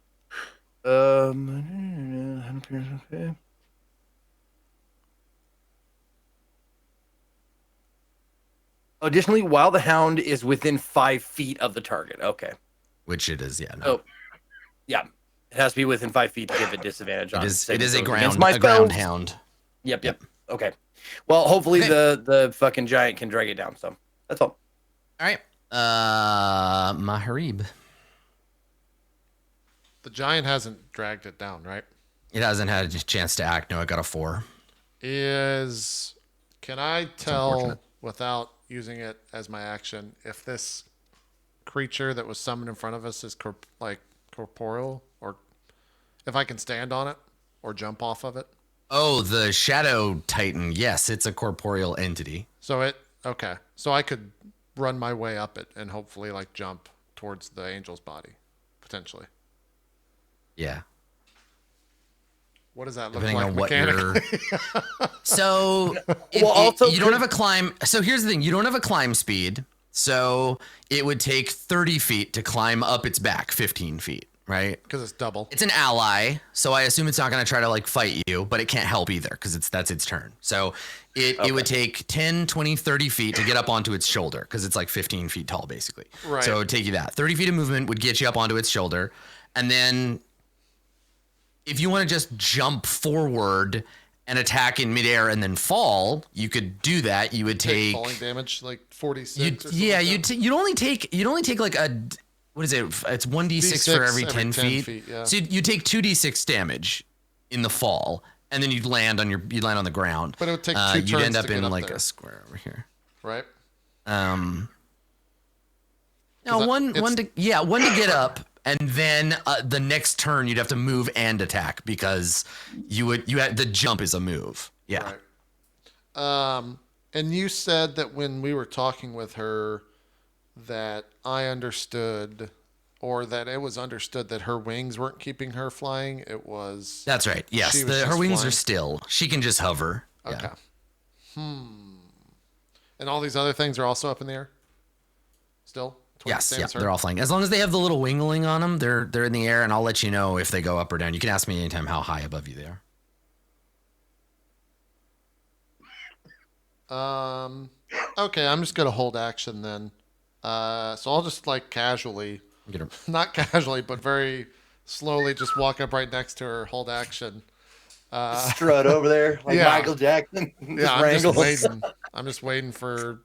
Additionally, while the hound is within 5 feet of the target. Okay. Which it is, yeah. No. Oh, yeah. It has to be within 5 feet to give it disadvantage on It is a ground hound. Yep. Okay. Well, hopefully the fucking giant can drag it down. So that's all. All right. Maharib. The giant hasn't dragged it down, right? It hasn't had a chance to act. No, it got a 4. Can I tell without using it as my action if this creature that was summoned in front of us is corporeal, or if I can stand on it or jump off of it? Oh, the Shadow Titan. Yes, it's a corporeal entity. So I could run my way up it and hopefully like jump towards the angel's body, potentially. Yeah. What does that look Depending like on what mechanically? So you don't have a climb. So here's the thing. You don't have a climb speed. So it would take 30 feet to climb up its back 15 feet, right? Because it's double. It's an ally. So I assume it's not going to try to like fight you, but it can't help either because that's its turn. So it would take 10, 20, 30 feet to get up onto its shoulder because it's like 15 feet tall, basically. Right. So it would take you that. 30 feet of movement would get you up onto its shoulder. And then if you want to just jump forward and attack in midair and then fall, you could do that. You would take falling damage like 46. You'd only take like a, what is it? It's 1d6 for every 10 feet. Yeah. So you take 2d6 damage in the fall, and then you'd land on the ground. But it would take 2 turns. You'd end up to get in up like there. a square over here. Right. No, one to get up. And then the next turn, you'd have to move and attack because the jump is a move. Yeah. Right. And you said that when we were talking with her, that I understood, or that it was understood that her wings weren't keeping her flying. It was. That's right. Yes, her wings are still. She can just hover. Okay. Yeah. And all these other things are also up in the air. Still. Yes, they're all flying. As long as they have the little wingling on them, they're in the air, and I'll let you know if they go up or down. You can ask me anytime how high above you they are. Okay, I'm just gonna hold action then. So I'll just like casually, not casually, but very slowly, just walk up right next to her, hold action. Strut over there like Michael Jackson. I'm just waiting for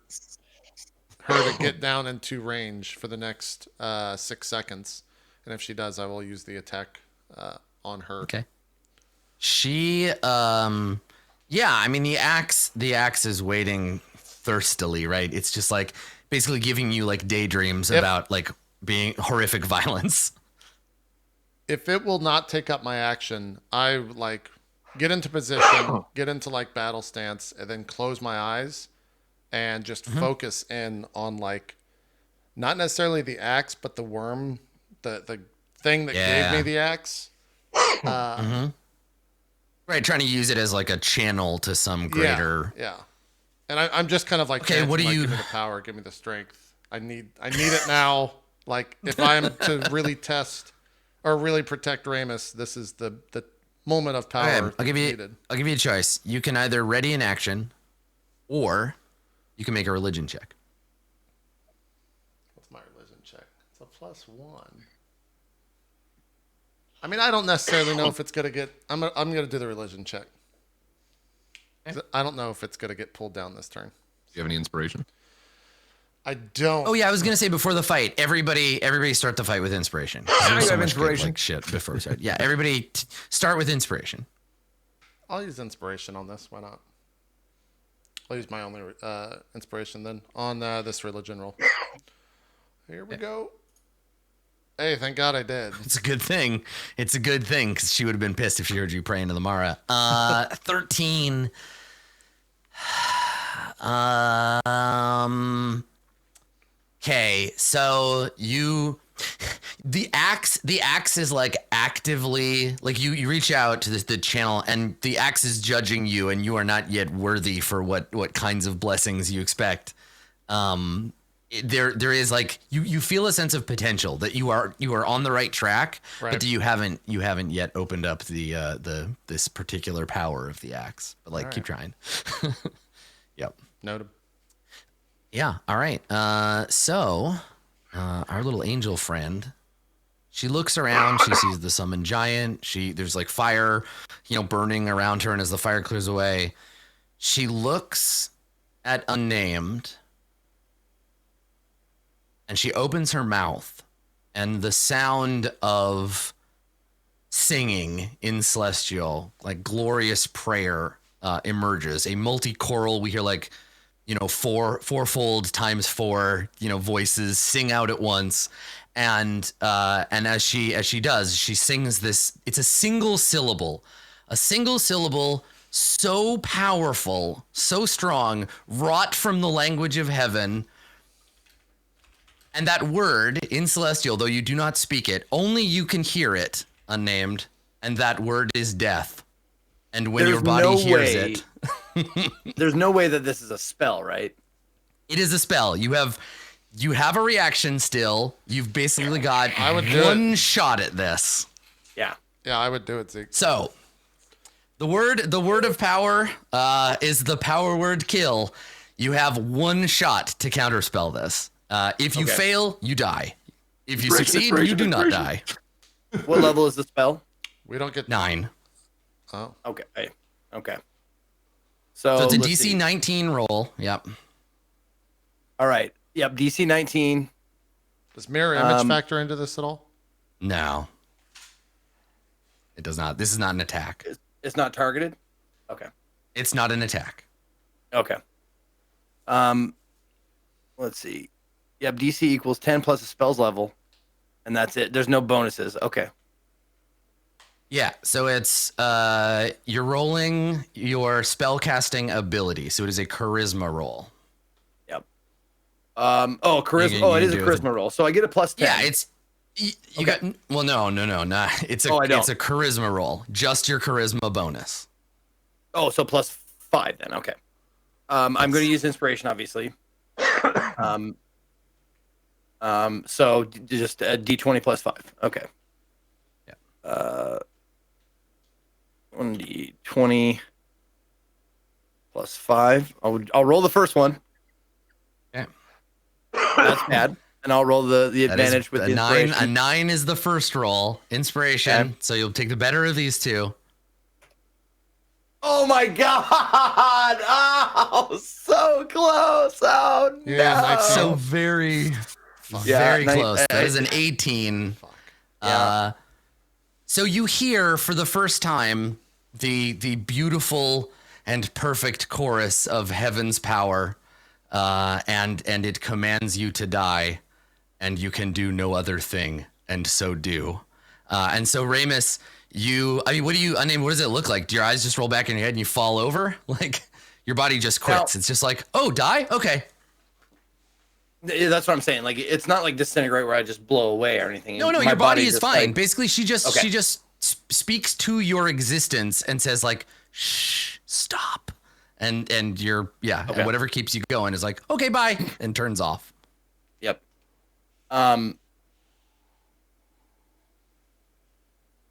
her to get down into range for the next 6 seconds, and if she does, I will use the attack on her. Okay. She I mean the axe is waiting thirstily, right? It's just like basically giving you like daydreams about like being horrific violence. If it will not take up my action, I like get into position, get into like battle stance, and then close my eyes and just focus in on like not necessarily the axe, but the worm, the thing that gave me the axe. Right, trying to use it as like a channel to some greater. Yeah. And I'm just kind of like, Okay, what do you? Give me the power, give me the strength. I need it now. Like if I'm to really test or really protect Ramus, this is the moment of power. Okay, I'll give you a choice. You can either ready an action, or you can make a religion check. What's my religion check? It's a +1. I mean, I don't necessarily know if it's gonna get. I'm gonna do the religion check. Okay. I don't know if it's gonna get pulled down this turn. Do you have any inspiration? I don't. Oh yeah, I was gonna say before the fight, everybody start the fight with inspiration. I have inspiration. Like shit before we start. Yeah, everybody start with inspiration. I'll use inspiration on this. Why not? I'll use my only inspiration then on this religion roll. Here we go. Hey, thank God I did. It's a good thing. It's a good thing because she would have been pissed if she heard you praying to the Mara. 13. Okay, so the axe is like actively like you reach out to the channel and the axe is judging you and you are not yet worthy for what kinds of blessings you expect. There is like you feel a sense of potential that you are on the right track, right. But you haven't yet opened up this particular power of the axe. But like, keep trying. Yep. Noted. Yeah. All right. So our little angel friend, she looks around. She sees the summoned giant. There's like fire, burning around her, and as the fire clears away, she looks at Unnamed. And she opens her mouth, and the sound of singing in Celestial, like glorious prayer, emerges. A multi-choral, we hear like, fourfold times 4, voices sing out at once. And as she does, she sings this. It's a single syllable, so powerful, so strong, wrought from the language of heaven. And that word in Celestial, though you do not speak it, only you can hear it, Unnamed, and that word is death. And when your body hears it... There's no way that this is a spell, right? It is a spell. You have a reaction still. You've basically got one shot at this. Yeah. Yeah, I would do it, Zeke. So, the word of power is the power word kill. You have one shot to counterspell this. If you fail, you die. If you succeed, you do not die. What level is the spell? We don't get 9. Oh. Okay. Okay. So it's a DC 19 roll. Yep. All right. Yep. DC 19. Does mirror image factor into this at all? No. It does not. This is not an attack. It's not targeted? Okay. It's not an attack. Okay. Let's see. Yep, DC equals 10 plus a spell's level, and that's it. There's no bonuses. Okay. Yeah, so it's you're rolling your spellcasting ability, so it is a charisma roll. Yep. Charisma. It is a charisma roll, so I get a +10. Yeah, it's you got. Well, no, not. It's a charisma roll. Just your charisma bonus. Oh, so +5 then. Okay. I'm going to use inspiration, obviously. So just a D20 +5. Okay. Yeah. 1D20 +5. I'll roll the first one. Okay. That's bad. And I'll roll the advantage with the inspiration. 9. A 9 is the first roll. Inspiration. Okay. So you'll take the better of these two. Oh my God! Oh, so close! Oh no! Yeah, so very close. That is an 18. Yeah. So you hear for the first time the beautiful and perfect chorus of heaven's power, and it commands you to die, and you can do no other thing, and so do. And so Ramus, what does it look like? Do your eyes just roll back in your head and you fall over? Like your body just quits. It's just like, oh, die? Okay. Yeah, that's what I'm saying. Like, it's not like disintegrate where I just blow away or anything. No, your body is fine. Like, basically, she just speaks to your existence and says like, shh, stop. And you're, and whatever keeps you going is like, okay, bye, and turns off. Yep.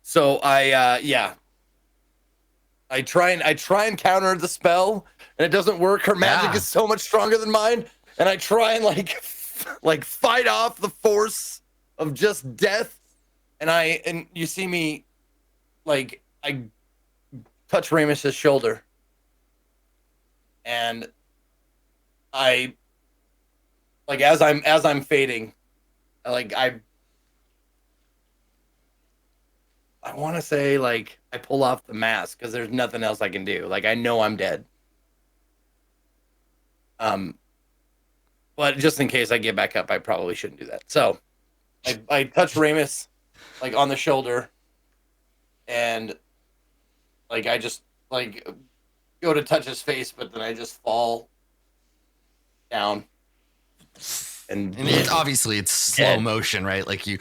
So I try and counter the spell, and it doesn't work. Her magic is so much stronger than mine, and I try and like fight off the force of just death. And you see me, like, I touch Rames's shoulder, and I, like, as I'm fading, like I want to say, like, I pull off the mask because there's nothing else I can do. Like, I know I'm dead. But just in case I get back up, I probably shouldn't do that. So I touch Ramus, like, on the shoulder, and like I just like go to touch his face, but then I just fall down. And obviously it's slow motion, right? Like you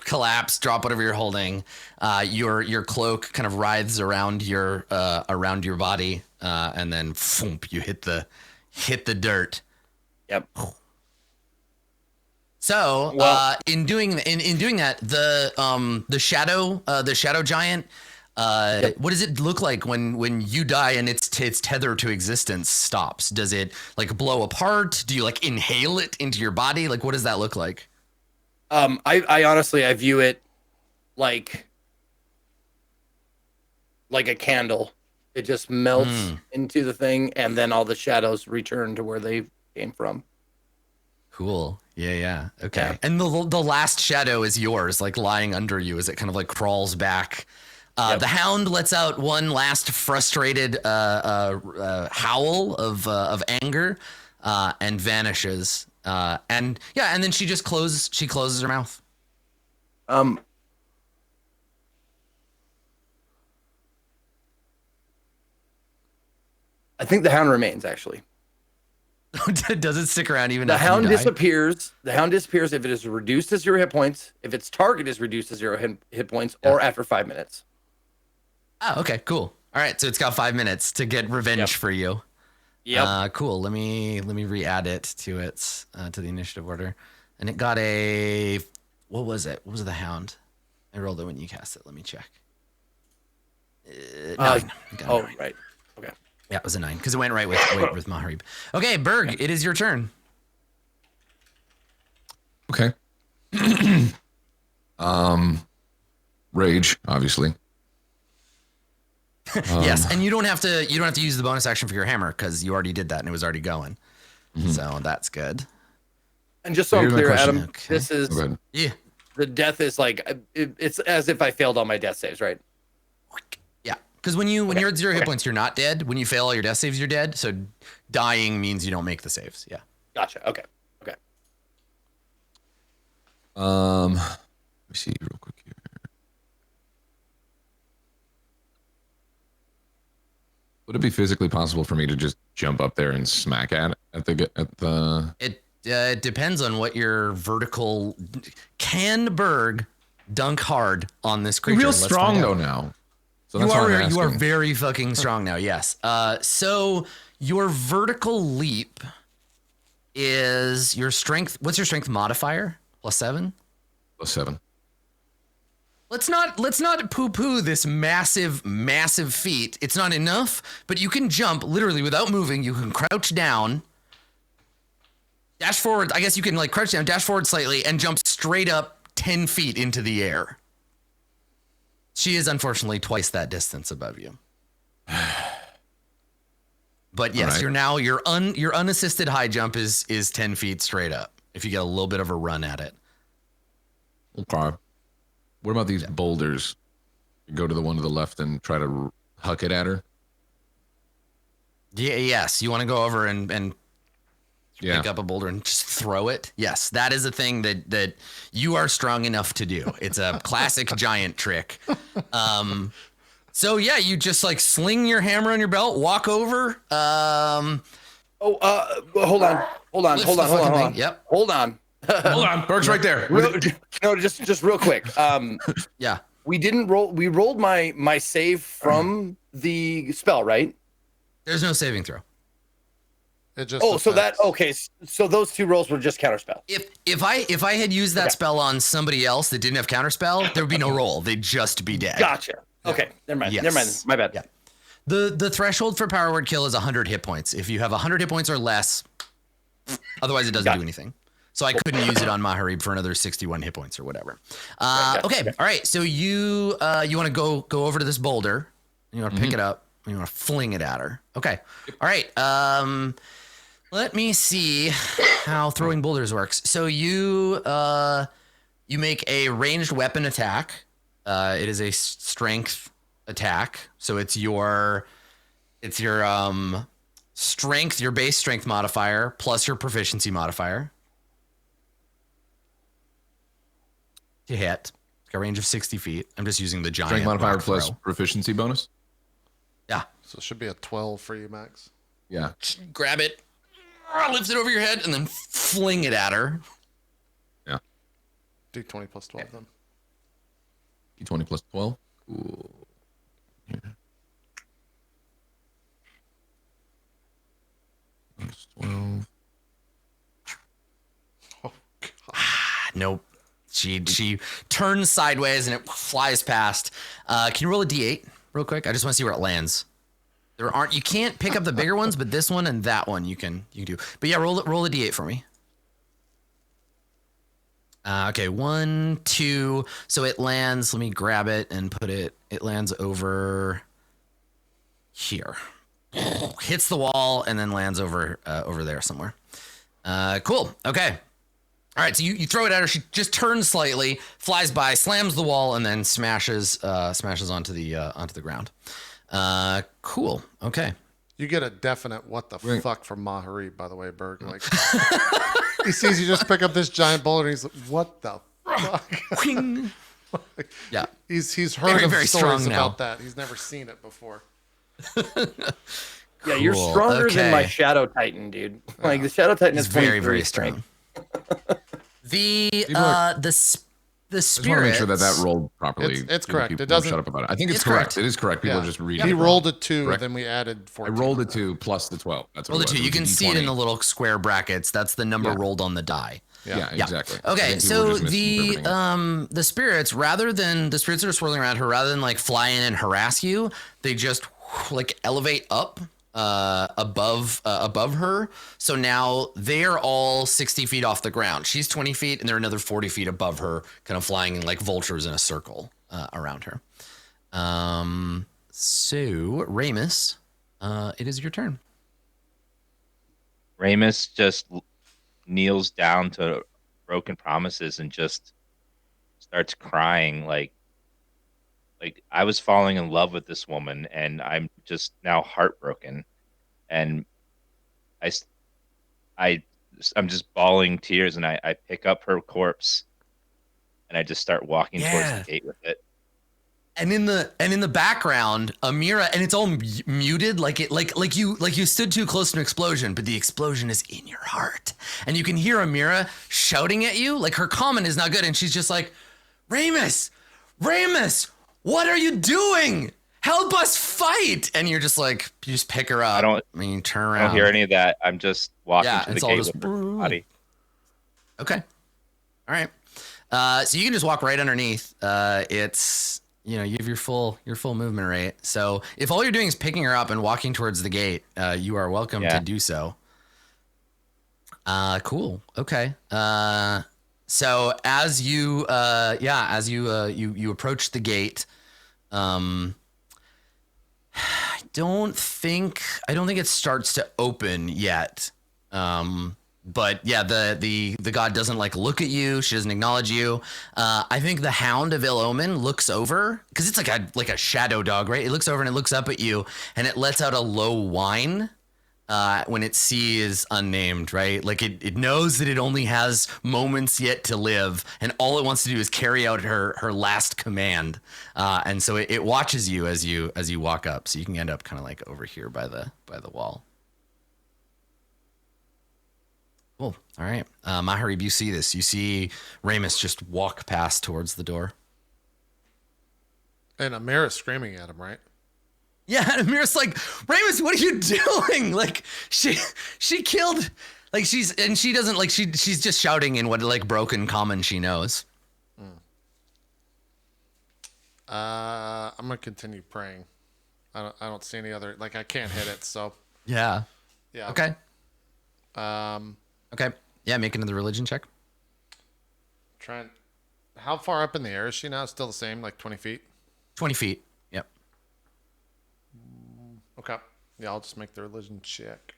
collapse, drop whatever you're holding. Your cloak kind of writhes around your body, and then you hit the dirt. Yep. So in doing that, the shadow giant. What does it look like when you die and its tether to existence stops? Does it like blow apart? Do you like inhale it into your body? Like, what does that look like? I honestly, I view it like a candle. It just melts into the thing, and then all the shadows return to where they came from. Cool. Yeah. Okay. Yeah. And the last shadow is yours, like lying under you as it kind of like crawls back. The hound lets out one last frustrated howl of anger, and vanishes. And then she just closes her mouth. I think the hound remains, actually. Does it stick around even the after hound you die? disappears? The hound disappears if it is reduced to 0 hit points, if its target is reduced to 0 hit points, or after 5 minutes. Oh, okay, cool. All right, so it's got 5 minutes to get revenge for you. Yep. Cool. Let me re-add it to the initiative order, and it got a what was it? What was the hound? I rolled it when you cast it. Let me check. 9. Right. Okay. Yeah, it was a 9 because it went right with Maharib. Okay, Berg, it is your turn. Okay. Rage, obviously. Yes, and you don't have to use the bonus action for your hammer because you already did that and it was already going. So that's good. And just so I'm clear, Adam, this is the death is like it's as if I failed all my death saves, right? Yeah, because when you're at 0 hit points, you're not dead. When you fail all your death saves, you're dead. So dying means you don't make the saves. Yeah. Gotcha. Okay. Let me see real quick here. Would it be physically possible for me to just jump up there and smack at the? It depends on what your vertical. Can Berg dunk hard on this creature? You're real strong though now. So you are very fucking strong now. Yes. So your vertical leap is your strength. What's your strength modifier? +7. +7. Let's not poo-poo this massive feat. It's not enough, but you can jump literally without moving. You can crouch down, dash forward. I guess you can like crouch down, dash forward slightly, and jump straight up 10 feet into the air. She is unfortunately twice that distance above you. But yes, right. your unassisted high jump is 10 feet straight up if you get a little bit of a run at it. Okay. What about these boulders? You go to the one to the left and try to huck it at her? Yeah, yes. You want to go over and pick up a boulder and just throw it? Yes, that is a thing that you are strong enough to do. It's a classic giant trick. So yeah, you just like sling your hammer on your belt, walk over. Hold on. Yep. Hold on. Hold on, Berg's right there. No, just real quick. Yeah. We didn't roll. We rolled my save from the spell, right? There's no saving throw. It just so that affects. okay. So those 2 rolls were just counterspell. If I had used that spell on somebody else that didn't have counterspell, there would be no roll. They'd just be dead. Gotcha. Okay, never mind. Yes. Never mind. My bad. Yeah. The threshold for power word kill is 100 hit points. If you have 100 hit points or less, otherwise it doesn't do anything. So I couldn't use it on Maharib for another 61 hit points or whatever. Okay. All right. So you want to go over to this boulder. You want to pick it up. You want to fling it at her. Okay. All right. Let me see how throwing boulders works. So you make a ranged weapon attack. It is a strength attack. So it's your strength, your base strength modifier plus your proficiency modifier to hit. It's got a range of 60 feet. I'm just using the giant Strength modifier rock plus throw. proficiency bonus. Yeah. So it should be a 12 for you, Max. Yeah. Grab it, lift it over your head, and then fling it at her. Yeah. Do 20 plus 12 then. D20 plus 12. Cool. Yeah. Plus 12. Oh, God. Nope. She turns sideways and it flies past. Can you roll a d8 real quick? I just want to see where it lands. You can't pick up the bigger ones, but this one and that one you can do. But yeah, roll a d8 for me. Okay, 1, 2. So it lands. Let me grab it and put it. It lands over here. Hits the wall and then lands over there somewhere. Cool. Okay. All right. So you throw it at her. She just turns slightly, flies by, slams the wall, and then smashes onto the ground. Cool. Okay. You get a definite what the fuck from Maharib, by the way, Berg. Like he sees you just pick up this giant boulder and he's like, what the fuck? Yeah. He's heard Very, of very stories strong about now. that. He's never seen it before. Yeah, you're Cool. stronger Okay. than my Shadow Titan, dude. Like the Shadow Titan It's is very, 23 very strength. strong. The I just want to make sure that rolled properly. It's correct. People It doesn't- Shut up about it. I think it's It's correct. correct. It is correct. People are just reading. He it rolled wrong. a 2, Correct. then we added 14. I rolled a on that. 2 plus the 12. That's what roll it the was. 2. You It can was a see it in D20. the little square brackets. That's the number Yeah. rolled on the die. Yeah, Yeah. exactly. I Okay, think people were so just misinterpreting it. the spirits, the spirits that are swirling around her, rather than like fly in and harass you, they just like elevate up above her. So now they're all 60 feet off the ground. She's 20 feet, and they're another 40 feet above her, kind of flying like vultures in a circle around her. So Ramus, it is your turn. Ramus just kneels down to broken promises and just starts crying like I was falling in love with this woman and I'm just now heartbroken, and I'm just bawling tears, and I pick up her corpse and I just start walking towards the gate with it. And in the background, Amira, and it's all muted, like you stood too close to an explosion, but the explosion is in your heart, and you can hear Amira shouting at you, like her comment is not good, and she's just like, Ramus, what are you doing? Help us fight! And you're just like, you just pick her up. You turn around. I don't hear any of that. I'm just walking to the it's all gate just with her body. Okay, all right. So you can just walk right underneath. It's you have your full movement rate. So if all you're doing is picking her up and walking towards the gate, you are welcome to do so. Cool. Okay. So as you you approach the gate, I don't think it starts to open yet. But yeah, the god doesn't like look at you. She doesn't acknowledge you. I think the Hound of Ill Omen looks over, because it's like a shadow dog, right? It looks over and it looks up at you, and it lets out a low whine when it sees unnamed, right? Like it knows that it only has moments yet to live, and all it wants to do is carry out her last command. And so it watches you as you walk up. So you can end up kind of like over here by the wall. Cool. All right. Maharib, you see this. You see Ramus just walk past towards the door. And Amira's screaming at him, right? Yeah, and Amira's like, Ramus, what are you doing? Like she killed, like she doesn't like she's just shouting in what like broken common she knows. I'm gonna continue praying. I don't see any other, like I can't hit it, so Yeah. yeah. Okay. Yeah, make another religion check. Trying. How far up in the air is she now? Still the same, like 20 feet? 20 feet. Yep. Okay. Yeah, I'll just make the religion check.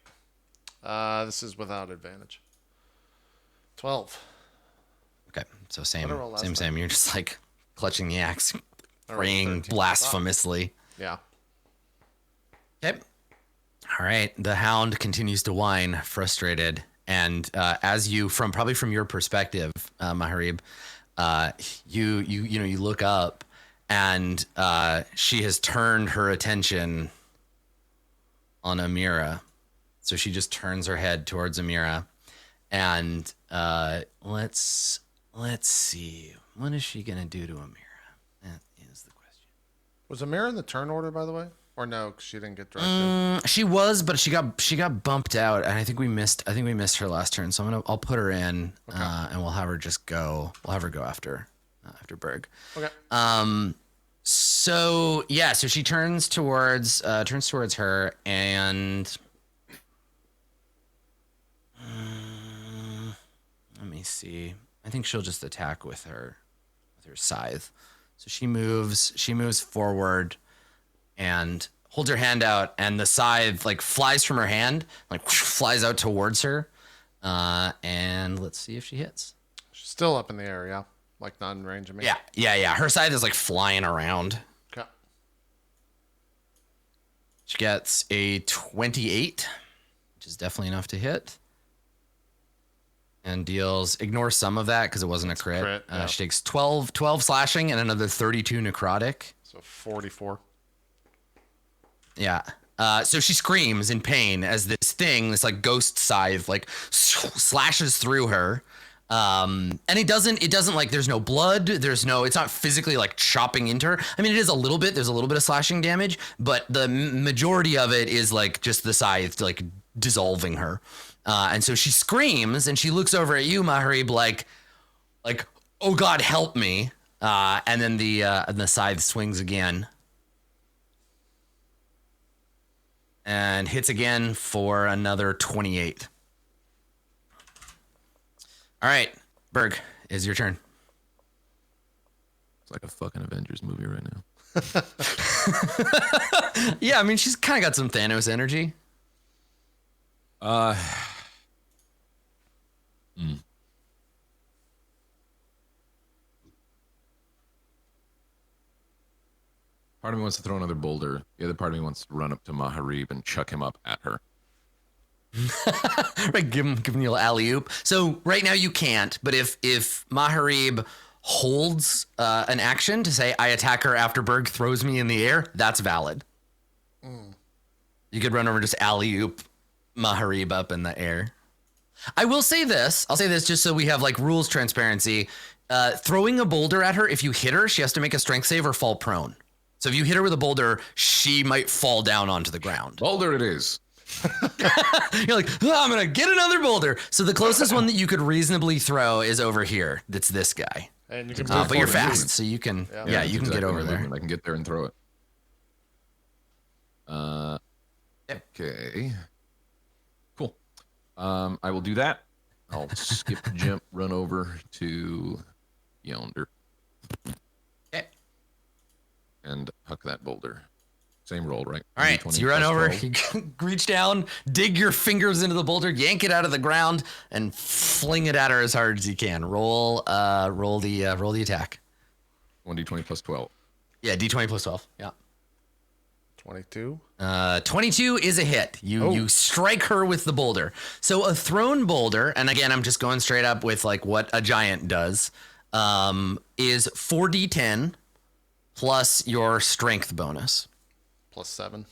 This is without advantage. 12. Okay. So same. What did I roll last time? Same. You're just like clutching the axe, I rolled praying 13. blasphemously. Yeah. Okay. All right. The hound continues to whine, frustrated, and as you probably from your perspective, Maharib, you look up, and she has turned her attention on Amira, so she just turns her head towards Amira, and let's see, what is she gonna do to Amira? That is the question. Was Amira in the turn order, by the way? Or no, 'cause she didn't get directed? She was, but she got bumped out, and I think we missed her last turn. So I'll put her in, and we'll have her just go. We'll have her go after Berg. Okay. So yeah, so she turns towards her, and let me see. I think she'll just attack with her scythe. So she moves forward and holds her hand out, and the scythe like flies from her hand, like flies out towards her. And let's see if she hits. She's still up in the air, yeah? Like not in range of me? Yeah. Her scythe is like flying around. Okay. She gets a 28, which is definitely enough to hit. And ignore some of that because it wasn't a crit. Yeah. She takes 12 slashing and another 32 necrotic. So 44. Yeah. So she screams in pain as this like ghost scythe, like slashes through her. And it doesn't like, there's no blood. It's not physically like chopping into her. I mean, it is a little bit, there's a little bit of slashing damage, but the majority of it is like just the scythe like dissolving her. And so she screams and she looks over at you, Maharib, like, oh God, help me. And then the scythe swings again. And hits again for another 28. All right, Berg, is your turn. It's like a fucking Avengers movie right now. Yeah, I mean, she's kind of got some Thanos energy. Part of me wants to throw another boulder. The other part of me wants to run up to Maharib and chuck him up at her. Right, give him you a little alley-oop. So right now you can't, but if Maharib holds an action to say, I attack her after Berg throws me in the air, that's valid. You could run over, just alley-oop Maharib up in the air. I will say this. I'll say this just so we have like rules transparency. Throwing a boulder at her, if you hit her, she has to make a strength save or fall prone. So if you hit her with a boulder, she might fall down onto the ground. Boulder it is. You're like, oh, I'm going to get another boulder. So the closest one that you could reasonably throw is over here. That's this guy. And you can But you're fast, so you can, you can get over there. I can get there and throw it. Okay. Cool. I will do that. I'll skip, jump, run over to yonder. Okay. And huck that boulder. Same roll, right? All right, so you run over, you reach down, dig your fingers into the boulder, yank it out of the ground, and fling it at her as hard as you can. Roll the attack. 1d20 plus 12. Yeah, d20 plus 12. Yeah. 22. 22 is a hit. You strike her with the boulder. So a thrown boulder, and again, I'm just going straight up with like what a giant does, is 4d10 plus your strength bonus. Plus 7.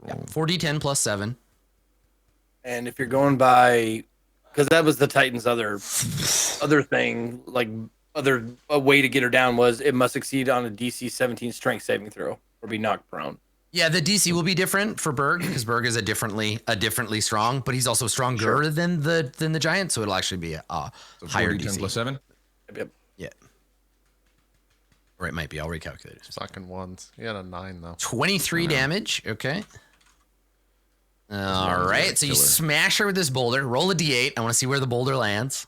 Yeah, 4d10 plus 7. And if you're going by, because that was the Titan's other thing, like a way to get her down was it must succeed on a DC 17 strength saving throw or be knocked prone. Yeah, the DC will be different for Berg because Berg is a differently strong, but he's also stronger than the giant, so it'll actually be a So higher 4d10 DC. plus 7? Yep. Yeah. Or it might be. I'll recalculate it. Fucking ones. He had a 9 though. 23 damage. Okay. All right. So you smash her with this boulder. Roll a d8. I want to see where the boulder lands.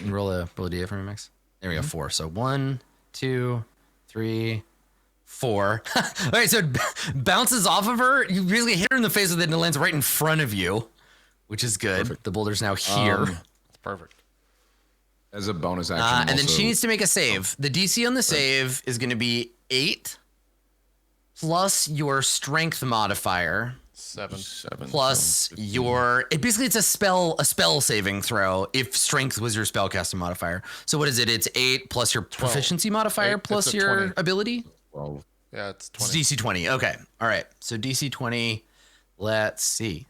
Roll a d8 for me, Max. There we go. 4. So 1, 2, 3, 4. All right. So it bounces off of her. You really hit her in the face with it, and it lands right in front of you, which is good. Perfect. The boulder's now here. It's perfect. As a bonus action. And then she needs to make a save. The DC on the save is going to be 8 plus your strength modifier 7. plus your. It's a spell saving throw if strength was your spellcasting modifier. So what is it? It's 8 plus your proficiency modifier plus your 20. ability. 12. Yeah, it's It's 20. DC 20. Okay. All right. So DC 20. Let's see.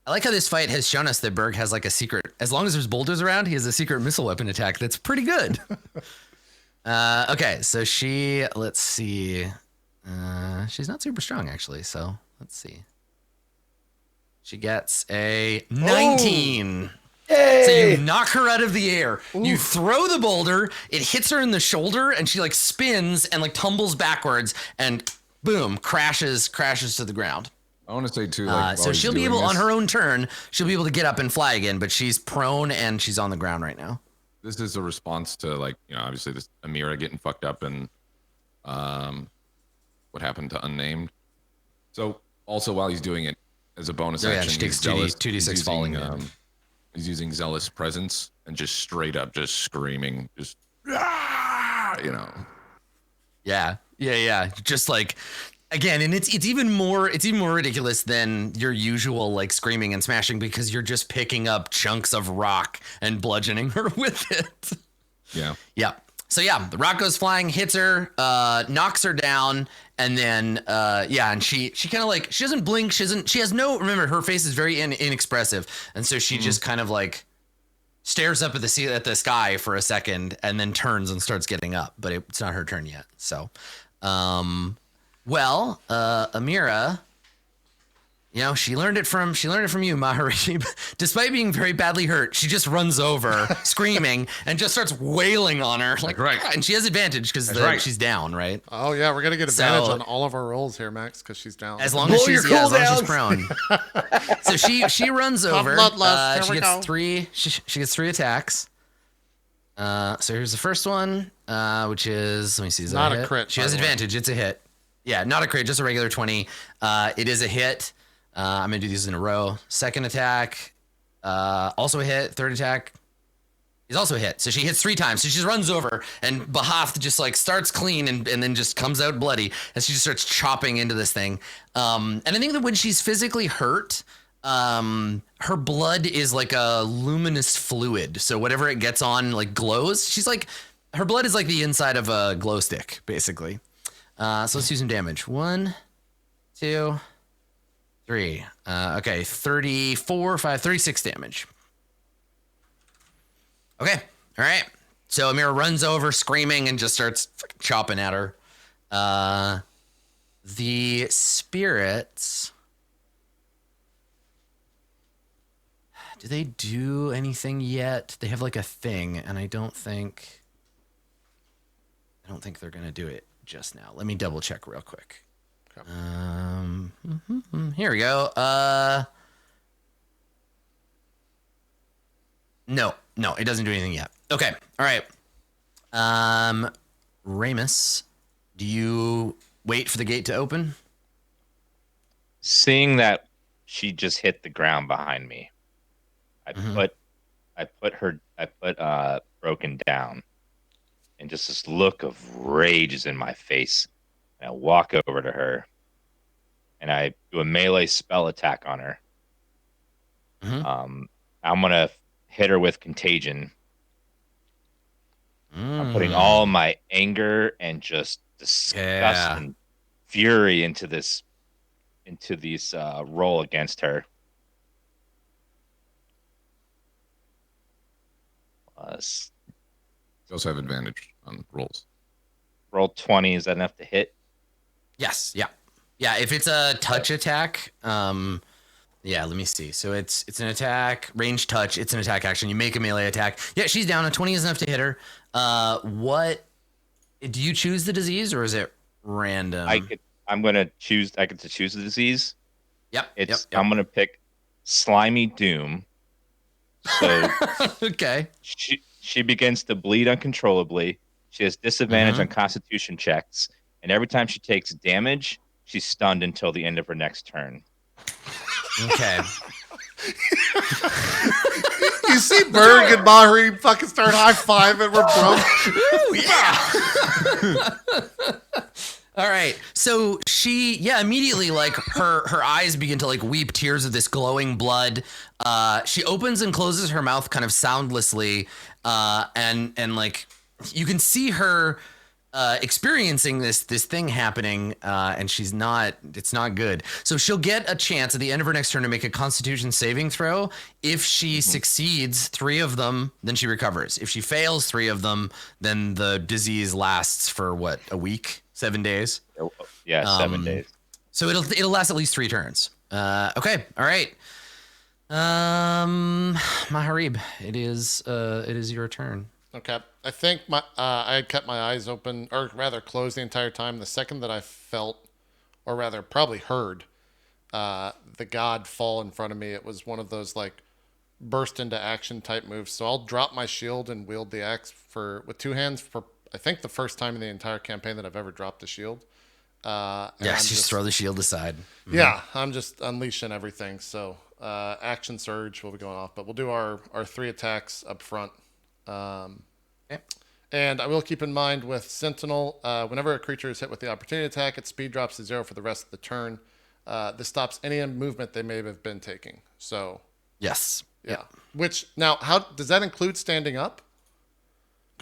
I like how this fight has shown us that Berg has like a secret. As long as there's boulders around, he has a secret missile weapon attack that's pretty good. Okay, so let's see. She's not super strong actually. So let's see. She gets a 19. Yay! So you knock her out of the air. Ooh. You throw the boulder. It hits her in the shoulder, and she like spins and like tumbles backwards, and boom, crashes to the ground. I want to say too. So she'll be able on her own turn. She'll be able to get up and fly again, but she's prone and she's on the ground right now. This is a response to obviously this Amira getting fucked up and what happened to Unnamed. So also while he's doing it as a bonus action, she takes 2d6 falling. He's using Zealous Presence and just straight up just screaming, just Yeah. Just like. Again, and it's even more ridiculous than your usual like screaming and smashing because you're just picking up chunks of rock and bludgeoning her with it. Yeah. Yeah. So yeah, the rock goes flying, hits her, knocks her down, and then and she kind of like she doesn't blink, remember her face is very inexpressive, and so she just kind of like stares up at the sky for a second and then turns and starts getting up, but it's not her turn yet. So Amira, she learned it from you, Mahari. Despite being very badly hurt, she just runs over screaming and just starts wailing on her. Like, right. And she has advantage because she's down, right? Oh yeah, we're gonna get advantage on all of our rolls here, Max, because she's down. As long as she's prone. So she runs over. She gets 3. She gets 3 attacks. So here's the first one, which is, let me see, is not that a hit? Crit. She has advantage. It's a hit. Yeah, not a crit, just a regular 20. It is a hit. I'm gonna do these in a row. Second attack, also a hit. Third attack is also a hit. So she hits 3 times. So she just runs over, and Bahath just like starts clean and then just comes out bloody as she just starts chopping into this thing. And I think that when she's physically hurt, her blood is like a luminous fluid. So whatever it gets on like glows. She's like, her blood is like the inside of a glow stick, basically. So let's do some damage. 1, 2, 3. Okay, 34, 5, 36 damage. Okay, all right. So Amira runs over screaming and just starts chopping at her. The spirits. Do they do anything yet? They have like a thing, and I don't think they're gonna do it just now. Let me double check real quick. Okay. Here we go. No, it doesn't do anything yet. Okay. All right. Ramus, do you wait for the gate to open? Seeing that she just hit the ground behind me, I put Broken down, and just this look of rage is in my face. And I walk over to her, and I do a melee spell attack on her. I'm gonna hit her with Contagion. I'm putting all my anger and just disgust and fury into this roll against her. plus. You also have advantage on rolls. Roll 20. Is that enough to hit? Yes. Yeah. Yeah. If it's a touch attack, yeah, let me see. So it's an attack, range touch. It's an attack action. You make a melee attack. Yeah, she's down. A 20 is enough to hit her. What do you choose the disease or is it random? I get to choose the disease. Yep. It's I'm gonna pick Slimy Doom. So okay. She begins to bleed uncontrollably. She has disadvantage on Constitution checks, and every time she takes damage, she's stunned until the end of her next turn. Okay. You see Berg and Mahri fucking start high-fiving. We're Ooh, yeah. All right. So she, immediately, like, her eyes begin to, like, weep tears of this glowing blood. She opens and closes her mouth kind of soundlessly. And like, you can see her experiencing this thing happening, and it's not good. So she'll get a chance at the end of her next turn to make a Constitution saving throw. If she succeeds 3 of them, then she recovers. If she fails 3 of them, then the disease lasts for what, a week, 7 days? Yeah, 7 days. So it'll last at least 3 turns. Okay, all right. Maharib, it is your turn. Okay. I think I had kept my eyes open, or rather closed the entire time. The second that I felt, or rather probably heard, the god fall in front of me, it was one of those like burst into action type moves. So I'll drop my shield and wield the axe with 2 hands for I think the first time in the entire campaign that I've ever dropped a shield. Just throw the shield aside. Yeah, I'm just unleashing everything. So action surge will be going off, but we'll do our 3 attacks up front. Okay. And I will keep in mind with Sentinel, whenever a creature is hit with the opportunity attack, its speed drops to 0 for the rest of the turn. This stops any movement they may have been taking. So yes. Yeah. Which now, how does that include standing up?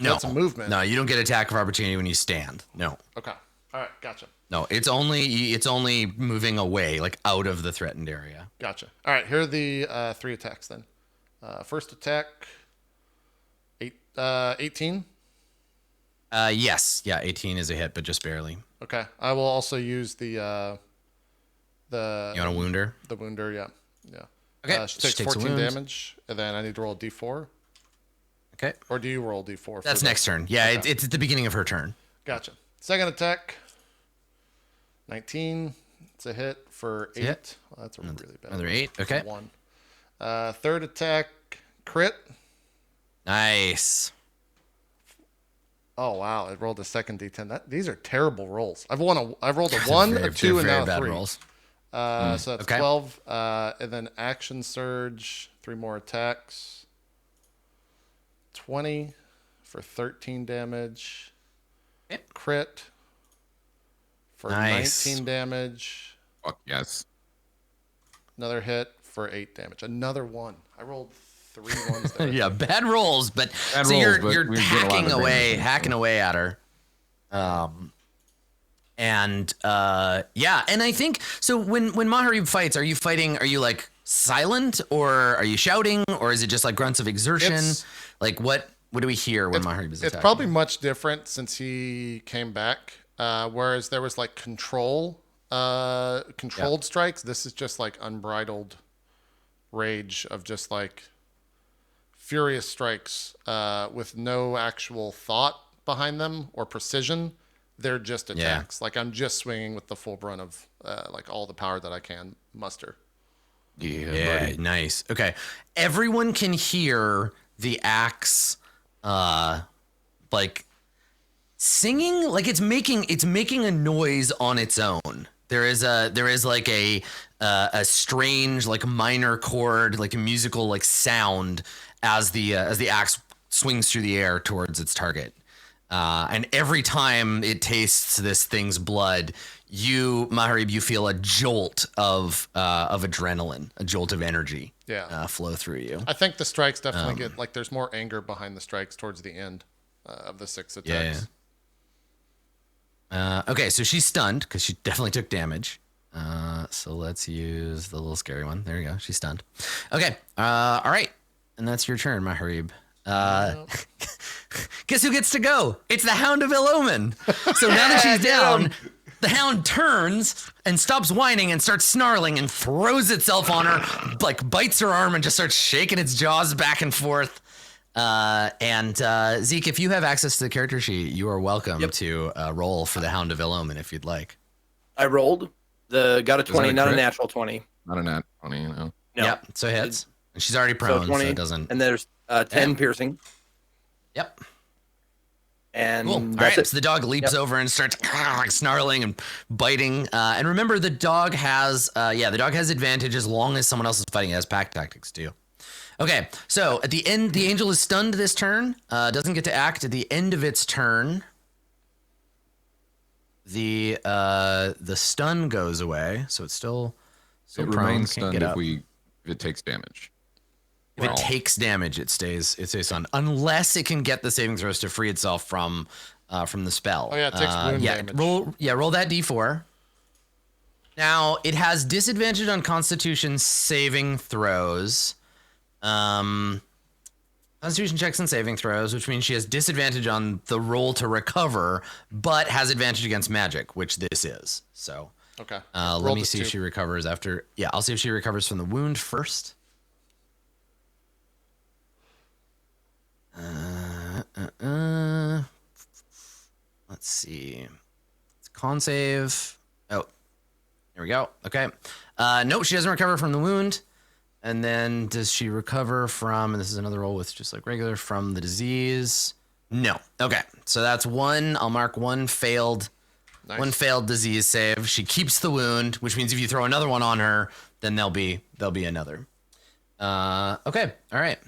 No, that's a movement. No, you don't get attack of opportunity when you stand. No. Okay. All right. Gotcha. No, it's only moving away, like out of the threatened area. Gotcha. All right. Here are the 3 attacks then. First attack, 18. Yes. Yeah, 18 is a hit, but just barely. Okay. I will also use the. You want a wounder? The wounder. Yeah. Yeah. Okay. She takes 14 damage, and then I need to roll a d4. Okay. Or do you roll d4? That's next turn. Yeah, okay. It's at the beginning of her turn. Gotcha. Second attack, 19. It's a hit for 8. Well, that's a really bad. Another 8. Okay. 1. Third attack, crit. Nice. Oh wow! I rolled a second d10. These are terrible rolls. I've rolled a 1, a 2, and now a 3. Rolls. So that's 12. And then action surge, 3 more attacks. 20 for 13 damage. Yep. Crit for 19 damage. Fuck yes. Another hit for 8 damage. Another 1. I rolled 3 ones there. Yeah, bad rolls, but you're hacking away at her. And I think so. When Maharib fights, are you like silent, or are you shouting, or is it just like grunts of exertion? Like what do we hear when Maharib is attacking? It's probably much different since he came back. Whereas there was like controlled strikes. This is just like unbridled rage of just like furious strikes with no actual thought behind them or precision. They're just attacks. Like I'm just swinging with the full brunt of like all the power that I can muster. Yeah, buddy. Nice. Okay, everyone can hear the axe, like singing, like it's making a noise on its own. There is like a strange like minor chord, like a musical like sound as the axe swings through the air towards its target. And every time it tastes this thing's blood, Maharib, you feel a jolt of adrenaline, a jolt of energy, flow through you. I think the strikes definitely get like there's more anger behind the strikes towards the end of the 6 attacks. Okay, so she's stunned because she definitely took damage. So let's use the little scary one. There you go. She's stunned. Okay. All right, and that's your turn, Maharib. Guess who gets to go? It's the Hound of Ill-Omen. So now that she's down, the Hound turns and stops whining and starts snarling and throws itself on her, like bites her arm and just starts shaking its jaws back and forth. Zeke, if you have access to the character sheet, you are welcome to roll for the Hound of Ill-Omen if you'd like. I rolled. Got a 20, not a natural 20. Not a nat 20, No. Yep, so it hits. And she's already prone, so 20, it doesn't. And there's 10 piercing. Yep. And cool. All right, so the dog leaps over and starts snarling and biting. And remember, the dog has advantage as long as someone else is fighting. It has pack tactics too. Okay, so at the end, the angel is stunned this turn. Doesn't get to act at the end of its turn. The stun goes away, so it's still it prone. Remains Can't stunned get if up. it takes damage. If it takes damage, it stays stunned unless it can get the saving throws to free itself from the spell. Oh yeah, it takes wound damage. Roll that d4. Now it has disadvantage on Constitution saving throws, Constitution checks and saving throws, which means she has disadvantage on the roll to recover, but has advantage against magic, which this is. So okay, let me see if she recovers after. Yeah, I'll see if she recovers from the wound first. Let's see. It's con save. Oh, here we go. Okay. Nope, she doesn't recover from the wound. And then does she recover from, and this is another roll with just like regular, from the disease? No. Okay. So that's one. I'll mark one failed. Nice. One failed disease save. She keeps the wound, which means if you throw another one on her, then there'll be another. Okay. All right.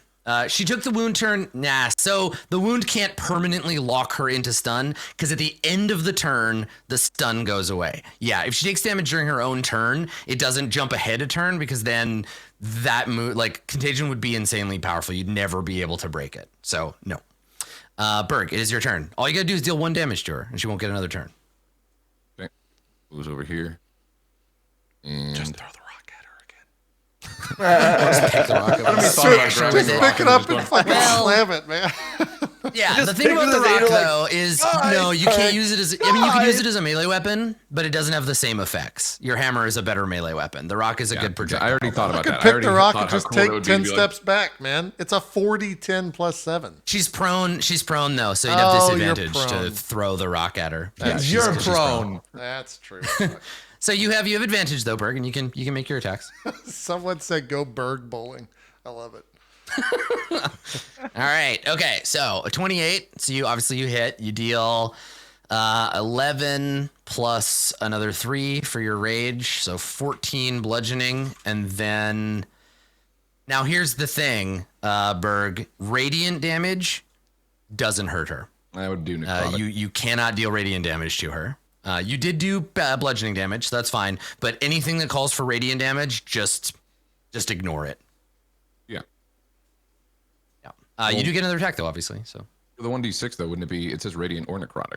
She took the wound turn. Nah, so the wound can't permanently lock her into stun because at the end of the turn, the stun goes away. Yeah, if she takes damage during her own turn, it doesn't jump ahead a turn because then that contagion would be insanely powerful. You'd never be able to break it. So no. Berg, it is your turn. All you gotta do is deal 1 damage to her, and she won't get another turn. Okay, moves over here, and just throw the rock at her again. Just pick the rock up. Just pick it up and fucking slam it, man. Yeah, the thing about the rock though is no, you can't use it as. I mean, you can use it as a melee weapon, but it doesn't have the same effects. Your hammer is a better melee weapon. The rock is a good projectile. I already thought about that. I could pick the rock and just take 10 steps back, man. It's a 40-10 plus 7. She's prone. She's prone though, so you'd have disadvantage to throw the rock at her. You're prone. That's true. So you have advantage though, Berg, and you can make your attacks. Someone said go Berg bowling. I love it. All right. Okay. So a 28. So you hit. You deal 11 plus another 3 for your rage, so 14 bludgeoning, and then now here's the thing, Berg. Radiant damage doesn't hurt her. I would do necrotic. You cannot deal radiant damage to her. You did do bludgeoning damage, so that's fine. But anything that calls for radiant damage, just ignore it. Yeah. Yeah. You do get another attack though, obviously. So for the 1d6 though, wouldn't it be? It says radiant or necrotic.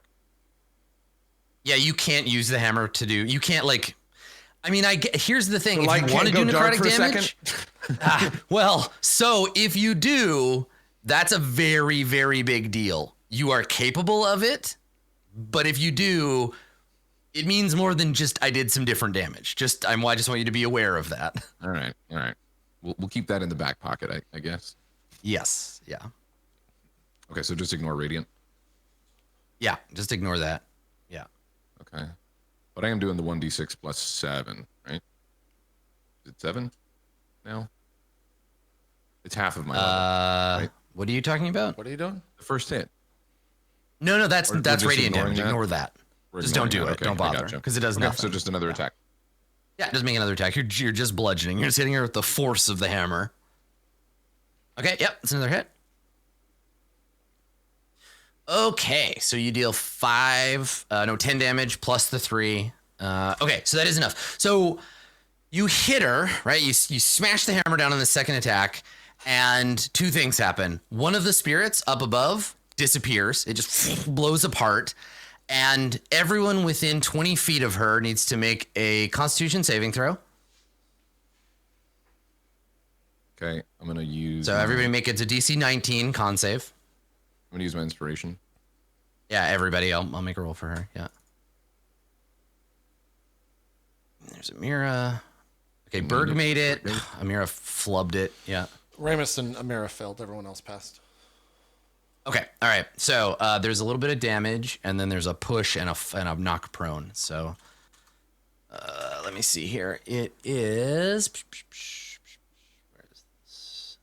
Yeah, you can't use the hammer to do. You can't like. I mean, here's the thing. The if you want to do necrotic damage, so if you do, that's a very, very big deal. You are capable of it, but if you do, it means more than just I did some different damage. I just want you to be aware of that. All right. We'll keep that in the back pocket, I guess. Yes. Yeah. Okay, so just ignore radiant. Yeah, just ignore that. Yeah. Okay, but I am doing the 1d6 plus 7, right? Is it 7 now? It's half of my level, right? What are you talking about? What are you doing? The first hit. No, that's radiant damage. That? Ignore that. Just don't do it. Okay, don't bother, because it does nothing. So just another attack. Yeah, just make another attack. You're just bludgeoning. You're just hitting her with the force of the hammer. Okay, yep, it's another hit. Okay, so you deal 10 damage plus the 3. Okay, so that is enough. So you hit her, right? You smash the hammer down on the second attack, and 2 things happen. One of the spirits up above disappears. It just blows apart, and everyone within 20 feet of her needs to make a Constitution saving throw. Okay, I'm gonna use. So everybody make it to DC 19 con save. I'm gonna use my inspiration. Yeah, everybody. I'll make a roll for her. Yeah. There's Amira. Okay, Berg made it. Amira flubbed it. Yeah. Ramus and Amira failed. Everyone else passed. Okay. All right. So there's a little bit of damage, and then there's a push and a knock prone. So let me see here. It is. Where is this?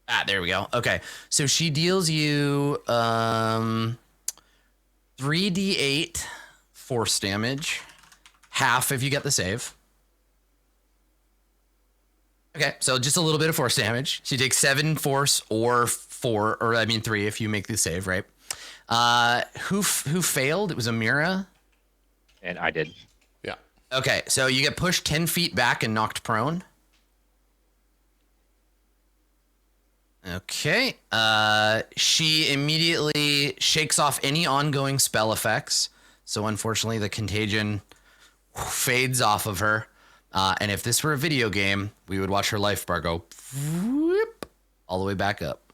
Ah, there we go. Okay. So she deals you 3d8 force damage, half if you get the save. Okay, so just a little bit of force damage. She takes 7 force or 3 if you make the save, right? Who failed? It was Amira. And I did. Yeah. Okay, so you get pushed 10 feet back and knocked prone. Okay. She immediately shakes off any ongoing spell effects. So unfortunately, the contagion fades off of her. And if this were a video game, we would watch her life bar go whoop, all the way back up.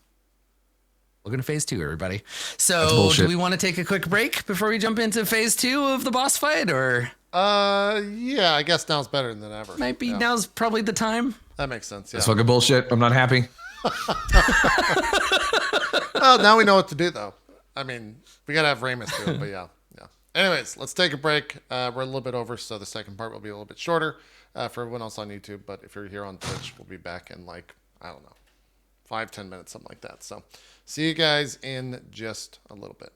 Welcome to phase 2, everybody. So do we want to take a quick break before we jump into phase 2 of the boss fight, or? Yeah, I guess now's better than ever. Might be now's probably the time. That makes sense. Yeah. That's fucking bullshit. I'm not happy. Well, now we know what to do, though. I mean, we gotta have Ramus do it, but yeah. Anyways, let's take a break. We're a little bit over, so the second part will be a little bit shorter for everyone else on YouTube. But if you're here on Twitch, we'll be back in I don't know, 5-10 minutes, something like that. So see you guys in just a little bit.